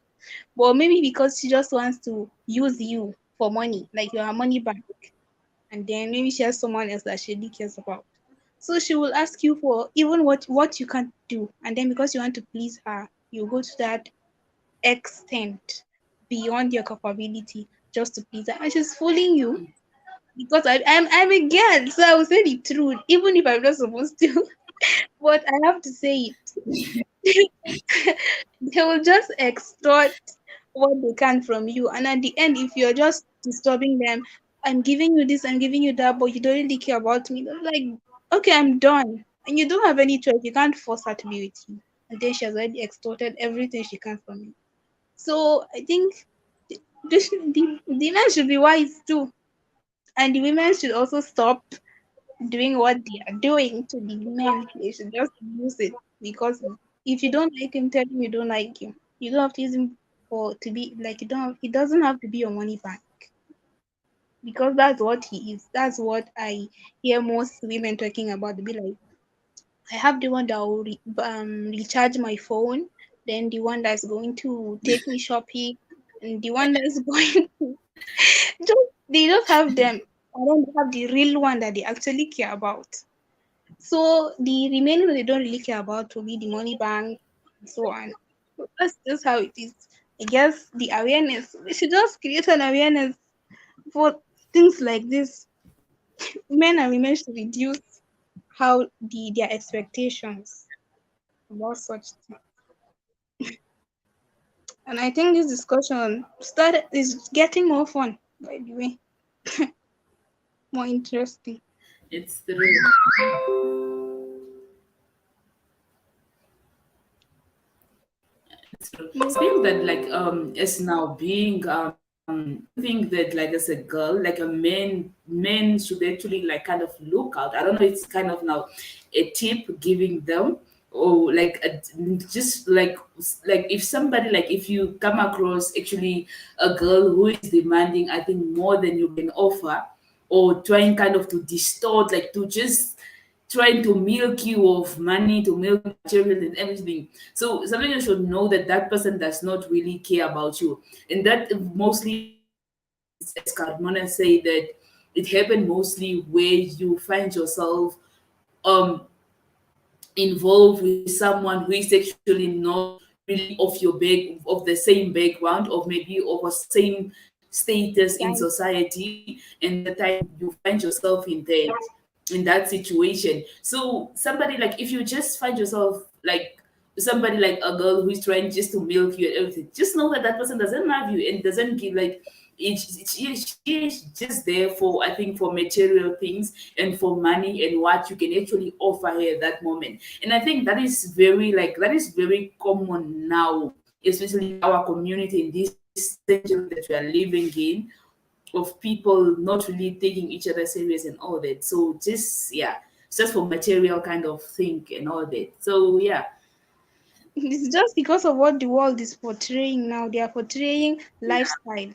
But maybe because she just wants to use you for money, like you're her money bank, and then maybe she has someone else that she really cares about. So she will ask you for even what you can't do, and then because you want to please her, you go to that extent beyond your capability just to please her, and she's fooling you because I'm a girl, so I will say the truth, even if I'm not supposed to. But I have to say it. They will just extort what they can from you, and at the end, if you're just disturbing them, I'm giving you this, I'm giving you that, but you don't really care about me. They're like, okay, I'm done, and you don't have any choice. You can't force her to be with you, and then she has already extorted everything she can from you. So I think the men should be wise too, and the women should also stop doing what they are doing to the men. They should just use it because if you don't like him, tell him you don't like him. You don't have to use him for to be like you don't. Have, it doesn't have to be your money bank because that's what he is. That's what I hear most women talking about. They be like, I have the one that will recharge my phone, then the one that's going to take me shopping, and the one that's going to just they don't have them. I don't have the real one that they actually care about. So the remaining they don't really care about will be the money bank and so on. So that's just how it is. I guess the awareness, we should just create an awareness for things like this. Men and women should reduce how their expectations about such things. And I think this discussion started is getting more fun, by the way, more interesting. It's true. It's true. Yes. So I think that like as now being I think that like as a girl, like a men should actually like kind of look out. I don't know, it's kind of now a tip giving them, or like just like if somebody, like if you come across actually a girl who is demanding, I think, more than you can offer, or trying kind of to distort, like to just trying to milk you of money, to milk material and everything. So somebody you should know that that person does not really care about you, and that mostly happens, as Carmona say, that it happened mostly where you find yourself um involved with someone who is actually not really of your of the same background, or maybe of a same status in Guys, society, and the time you find yourself in that situation. So somebody like, if you just find yourself like somebody like a girl who's trying just to milk you and everything, just know that that person doesn't love you and doesn't give like she is just there for, I think, for material things and for money and what you can actually offer her at that moment. And I think that is very like that is very common now, especially in our community in this century that we are living in, of people not really taking each other serious and all that. So just yeah, just for material kind of thing and all that. So yeah, it's just because of what the world is portraying now. They are portraying lifestyle,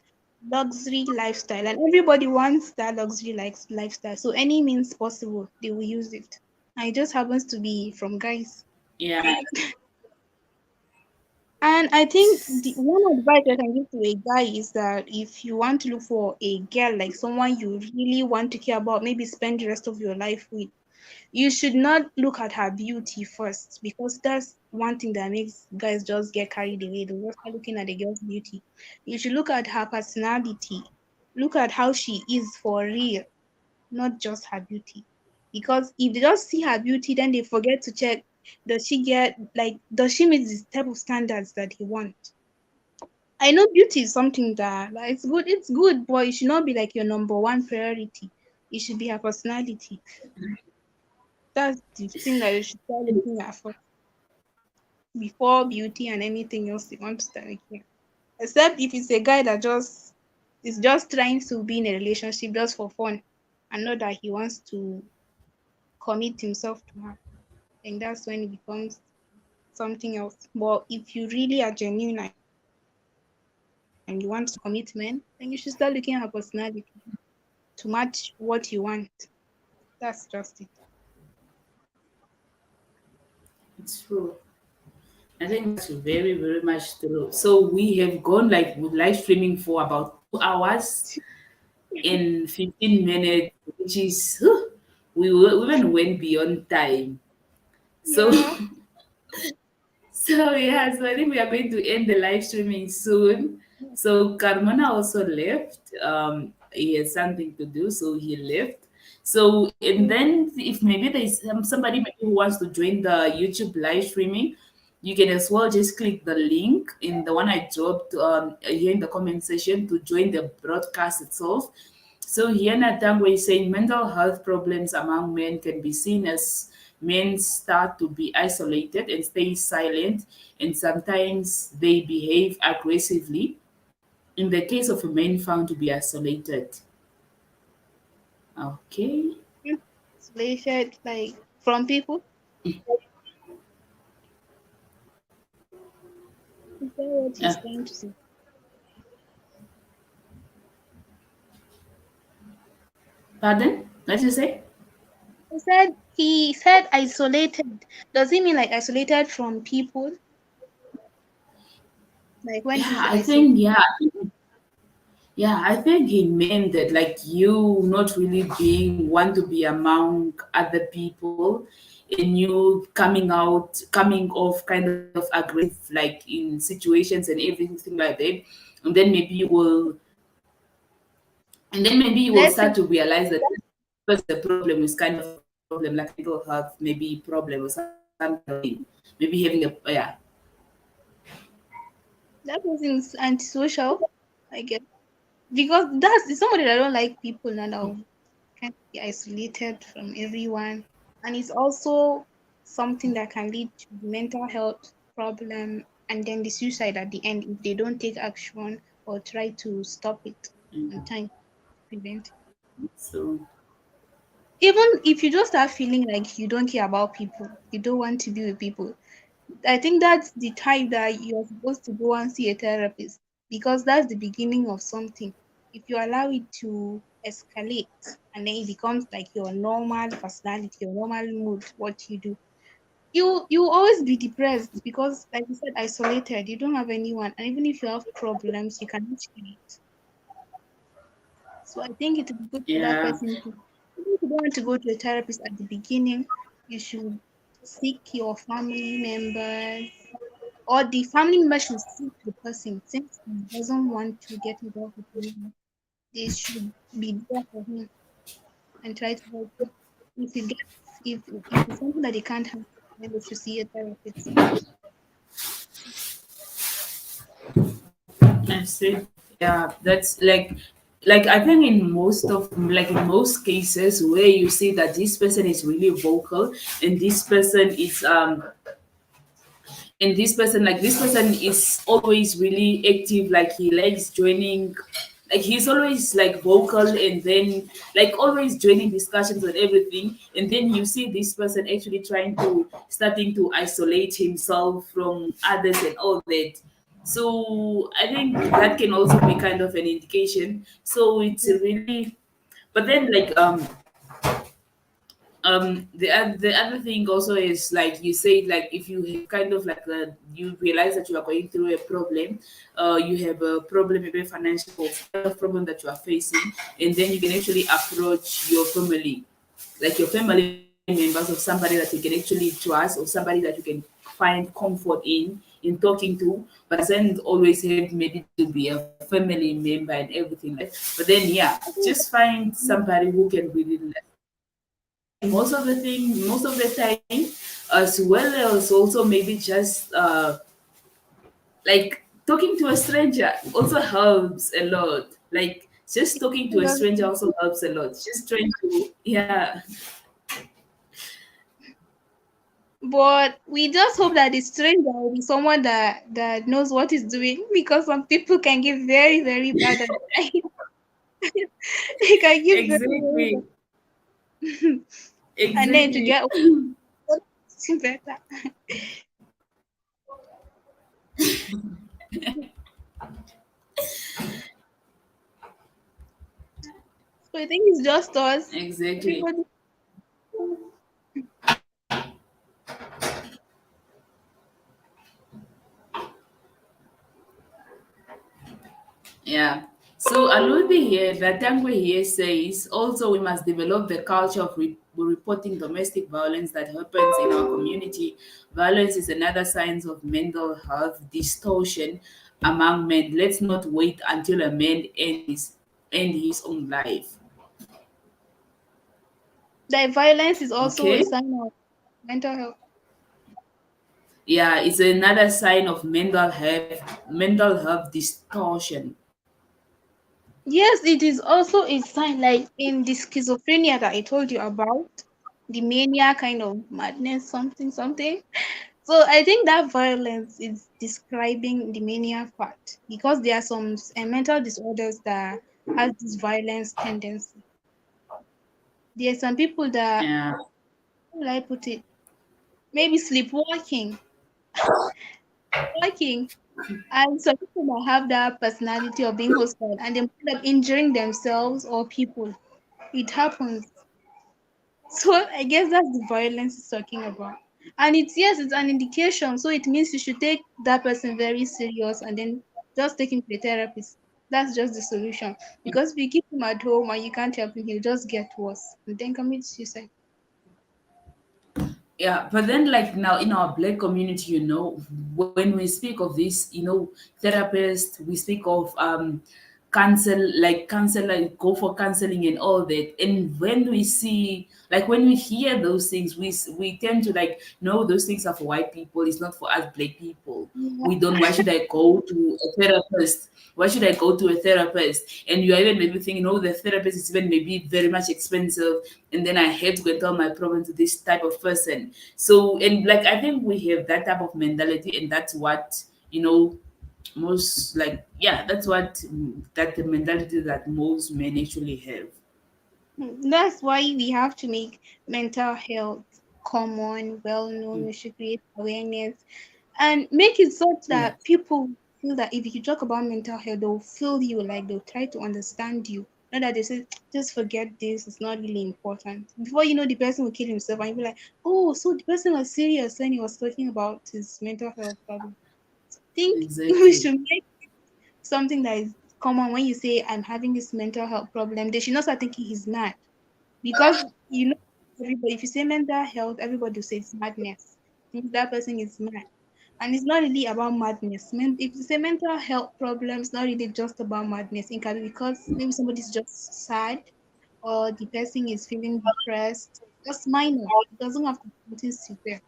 luxury lifestyle, and everybody wants that luxury lifestyle. So any means possible, they will use it. And it just happens to be from guys. yeah, And I think the one advice I can give to a guy is that if you want to look for a girl, like someone you really want to care about, maybe spend the rest of your life with, you should not look at her beauty first, because that's one thing that makes guys just get carried away. They just start looking at the girl's beauty. You should look at her personality. Look at how she is for real, not just her beauty. Because if they just see her beauty, then they forget to check, does she meet the type of standards that he wants? I know beauty is something that like, it's good, but it should not be like your number one priority. It should be her personality. That's the thing that you should start looking at first before beauty and anything else you want to start looking at. Except if it's a guy that just is just trying to be in a relationship just for fun and not that he wants to commit himself to her. And that's when it becomes something else. But if you really are genuine and you want commitment, then you should start looking at her personality to match what you want. That's just it. it's true. I think that's very, very much true. So we have gone like with live streaming for about 2 hours and 15 minutes, which is we even went beyond time. So Yeah. so yeah, so I think we are going to end the live streaming soon. So Carmona also left. He has something to do, so he left. So and then if maybe there's somebody maybe who wants to join the YouTube live streaming, you can as well just click the link in the one I dropped here in the comment section to join the broadcast itself. So Hiana Tango is saying mental health problems among men can be seen as men start to be isolated and stay silent, and sometimes they behave aggressively. In the case of a man found to be isolated. Okay. Isolated, like from people. Is that what Uh, he's trying to say? Pardon? What did you say? He said isolated. Does he mean like isolated from people? Like when Yeah, he's I isolated. think yeah. Yeah, I think he meant that like you not really being want to be among other people and you coming off kind of aggressive like in situations and everything like that. And then maybe you will and then maybe you will Let's say start to realize that because the problem is kind of a problem like mental health, maybe problem or something kind of thing. Maybe having a yeah. that person's antisocial, I guess. Because that's somebody that don't like people and that can be isolated from everyone. And it's also something that can lead to mental health problem and then the suicide at the end if they don't take action or try to stop it on time, prevent. So Even if you just start feeling like you don't care about people, you don't want to be with people, I think that's the time that you're supposed to go and see a therapist because that's the beginning of something. If you allow it to escalate and then it becomes like your normal personality, your normal mood, what you do, you always be depressed because, like you said, isolated. You don't have anyone, and even if you have problems, you cannot share it. So I think it would be good for that yeah. person to, even if you don't want to go to a therapist at the beginning, you should seek your family members or the family member should seek the person since he doesn't want to get involved with anyone. They should be there for him and try to help him. If he gets, if it's something that they can't help, then they should see a therapist. I see. Yeah, that's like I think in most of like in most cases where you see that this person is really vocal and this person is and this person is always really active, like he likes joining, like he's always like vocal and then like always joining discussions and everything, and then you see this person actually trying to starting to isolate himself from others and all that. So I think that can also be kind of an indication. So it's really, but then like the other thing also is like you say, like if you have kind of like you realize that you are going through a problem, you have a problem, maybe financial kind of problem that you are facing, and then you can actually approach your family, like your family members, or somebody that you can actually trust, or somebody that you can find comfort in talking to, but doesn't always have maybe to be a family member and everything like that. But then yeah, just find somebody who can really, most of the time, as well as also maybe just like talking to a stranger also helps a lot. Like just talking to a stranger also helps a lot. Just trying to, yeah, But we just hope that the stranger will be someone that knows what he's doing, because some people can give very, very bad advice. They can give very, very exactly, bad. And then to exactly, get better. So I think it's just us. exactly. Everybody. Yeah. So Alubi here, Vatangwe here says also we must develop the culture of reporting domestic violence that happens in our community. Violence is another sign of mental health distortion among men. Let's not wait until a man end his own life. That violence is also a Okay. sign of mental health. Yeah, it's another sign of mental health distortion. Yes, it is also a sign, like in the schizophrenia that I told you about, the mania kind of madness, something, something. So I think that violence is describing the mania part, because there are some mental disorders that has this violence tendency. There are some people that, Yeah. how will I put it? Maybe sleepwalking, walking, and some people that have that personality of being hostile and they end up injuring themselves or people. It happens. So I guess that's the violence it's talking about. And it's, yes, it's an indication. So it means you should take that person very serious and then just take him to a therapist. That's just the solution. Because if you keep him at home and you can't help him, he'll just get worse and then commit suicide. Yeah, but then like now in our black community, when we speak of this, therapist, we speak of counselor, go for counseling and all that. And when we see, like when we hear those things, we tend to like, no, those things are for white people, it's not for us black people. Yeah. We don't, why should I go to a therapist? Why should I go to a therapist? And you are even maybe thinking, no, the therapist is even maybe very much expensive, and then I had to go and tell my problem to this type of person. So, and like I think we have that type of mentality, and that's what most like, yeah, that's what that the mentality that most men actually have. That's why we have to make mental health common, well known. We should create awareness and make it such Yeah, that people feel that if you talk about mental health, they'll feel you, like they'll try to understand you. Not that they say, just forget this, it's not really important. Before you know, the person will kill himself, and you'll be like, oh, so the person was serious when he was talking about his mental health problem. So I think we exactly, should make something that is common. When you say, I'm having this mental health problem, they should not start thinking he's mad. Because you know, everybody, if you say mental health, everybody will say it's madness. Means that person is mad. And it's not really about madness. If it's a mental health problem, it's not really just about madness. It can be because maybe somebody's just sad or the person is feeling depressed. Just minor. It doesn't have to be something severe.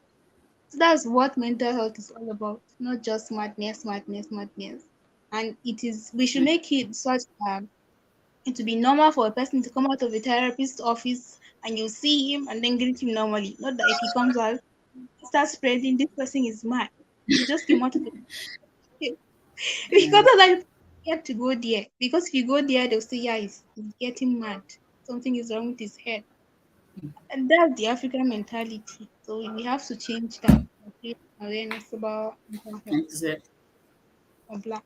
So that's what mental health is all about, not just madness, madness, madness. And we should make it such it to be normal for a person to come out of a therapist's office and you see him and then greet him normally. Not that if he comes out, start spreading, this person is mad. He just came out of it. Because of that, you have to go there. Because if you go there, they'll say, yeah, he's getting mad. Something is wrong with his head. And that's the African mentality. So we have to change that and create awareness about mental health Exactly. for Black.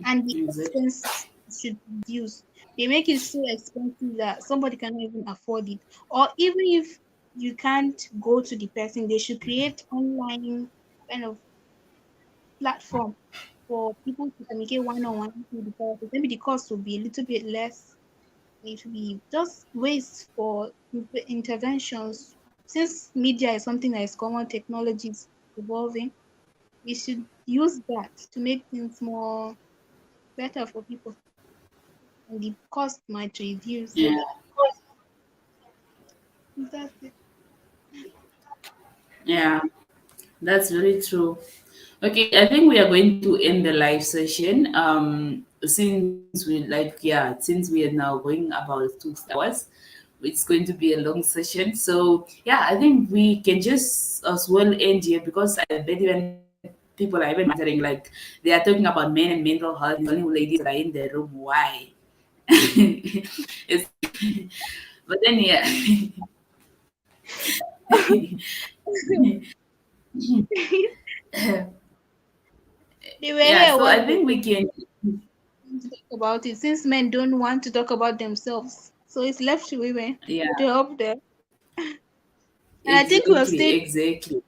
And the Exactly. expense should reduce. They make it so expensive that somebody cannot even afford it. Or even if you can't go to the person, they should create online kind of platform for people to communicate one-on-one with the therapist. Maybe the cost will be a little bit less. It will be just ways for interventions. Since media is something that is common, technology is evolving, we should use that to make things more better for people, and the cost might reduce. Yeah. That's it. Yeah. That's very true. Okay, I think we are going to end the live session. Since we are now going about 2 hours, it's going to be a long session. So yeah, I think we can just as well end here because I bet even people are even wondering like they are talking about men and mental health. The only ladies that are in the room. Why? It's, but then yeah, They were yeah. here So while I they think were we can. going to talk about it, since men don't want to talk about themselves. So it's left to women Yeah, to help them. And I think we'll exactly, stay exactly.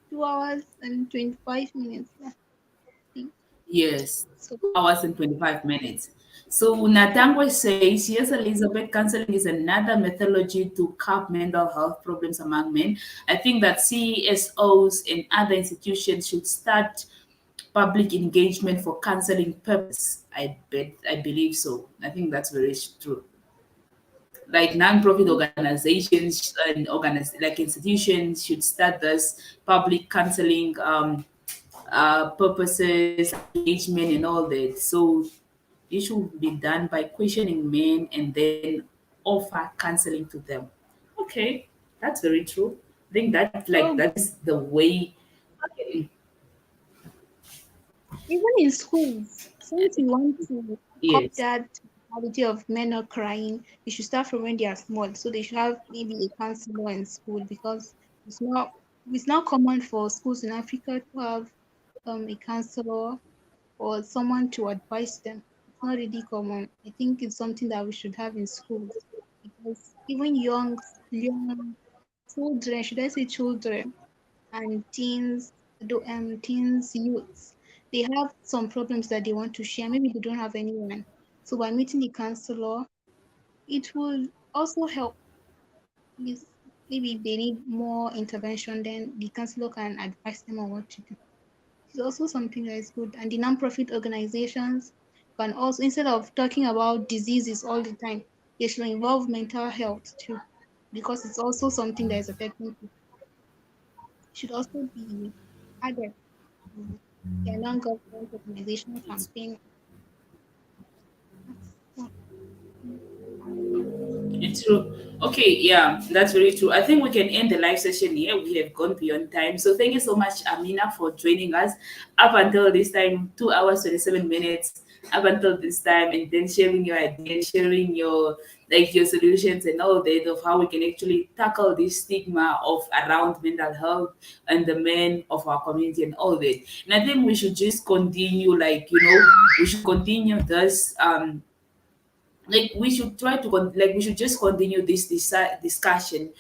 2 hours and 25 minutes. I think. Yes, So 2 hours and 25 minutes. So Natangwe says, yes, Elizabeth, counseling is another methodology to curb mental health problems among men. I think that CSOs and other institutions should start public engagement for counseling purpose. I believe so. I think that's very true. Like non-profit organizations and like institutions should start this public counseling purposes, engagement, and all that. So it should be done by questioning men and then offer counseling to them. Okay, that's very true. I think so that is the way. even in schools, since we want to curb Yes. that mentality of men not crying, we should start from when they are small. So they should have maybe a counselor in school, because it's not it's not common for schools in Africa to have a counselor or someone to advise them. It's not really common. I think it's something that we should have in schools, because even young children, should I say children, and teens, youths, they have some problems that they want to share. Maybe they don't have anyone. So by meeting the counselor, it will also help. Yes, maybe if they need more intervention, then the counselor can advise them on what to do. It's also something that is good. And the non-profit organizations can also, instead of talking about diseases all the time, they should involve mental health too, because it's also something that is affecting people. Should also be added to their non-government organization campaign. That's what. It's true. Okay, yeah, that's very true. I think we can end the live session here. We have gone beyond time. So thank you so much, Amina, for joining us up until this time, 2 hours, 27 minutes, up until this time, and then sharing your ideas, sharing your solutions and all that of how we can actually tackle this stigma of around mental health and the men of our community and all that. And I think we should just continue, we should continue this like we should try to like we should just continue this discussion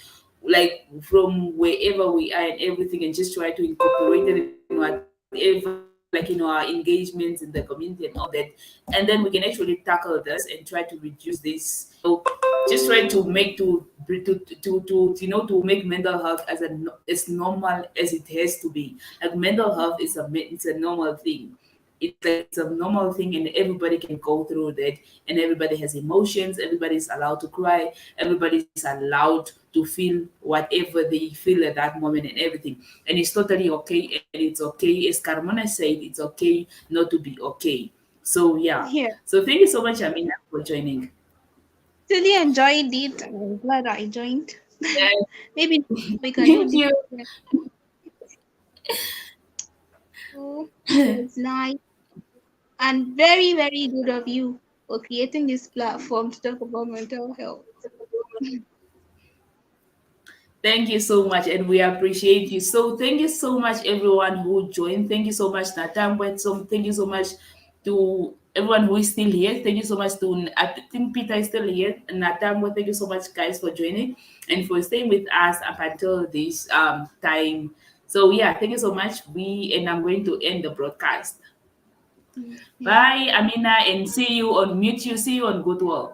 like from wherever we are and everything, and just try to incorporate it in whatever like our engagements in the community and all that, and then we can actually tackle this and try to reduce this. So just try to make to make mental health as normal as it has to be. Like mental health is it's a normal thing. It's a normal thing, and everybody can go through that, and everybody has emotions. Everybody's allowed to cry. Everybody's allowed to feel whatever they feel at that moment and everything, and it's totally okay. And it's okay, as Carmona said, it's okay not to be okay. So yeah, Yeah, so thank you so much, Amina, for joining. really enjoyed it. I'm glad I joined. And Maybe we can do thank this you. again. Oh, it was nice and very, very good of you for creating this platform to talk about mental health. Thank you so much, and we appreciate you. So, thank you so much, everyone who joined. Thank you so much, Natambwe. So, thank you so much to everyone who is still here. Thank you so much to I think Peter is still here. Natambwe, thank you so much, guys, for joining and for staying with us up until this time. So, yeah, thank you so much. I'm going to end the broadcast. Yeah. Bye, Amina, and see you on mute. You see you on Good World.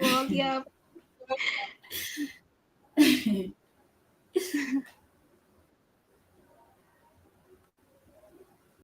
Well, yeah.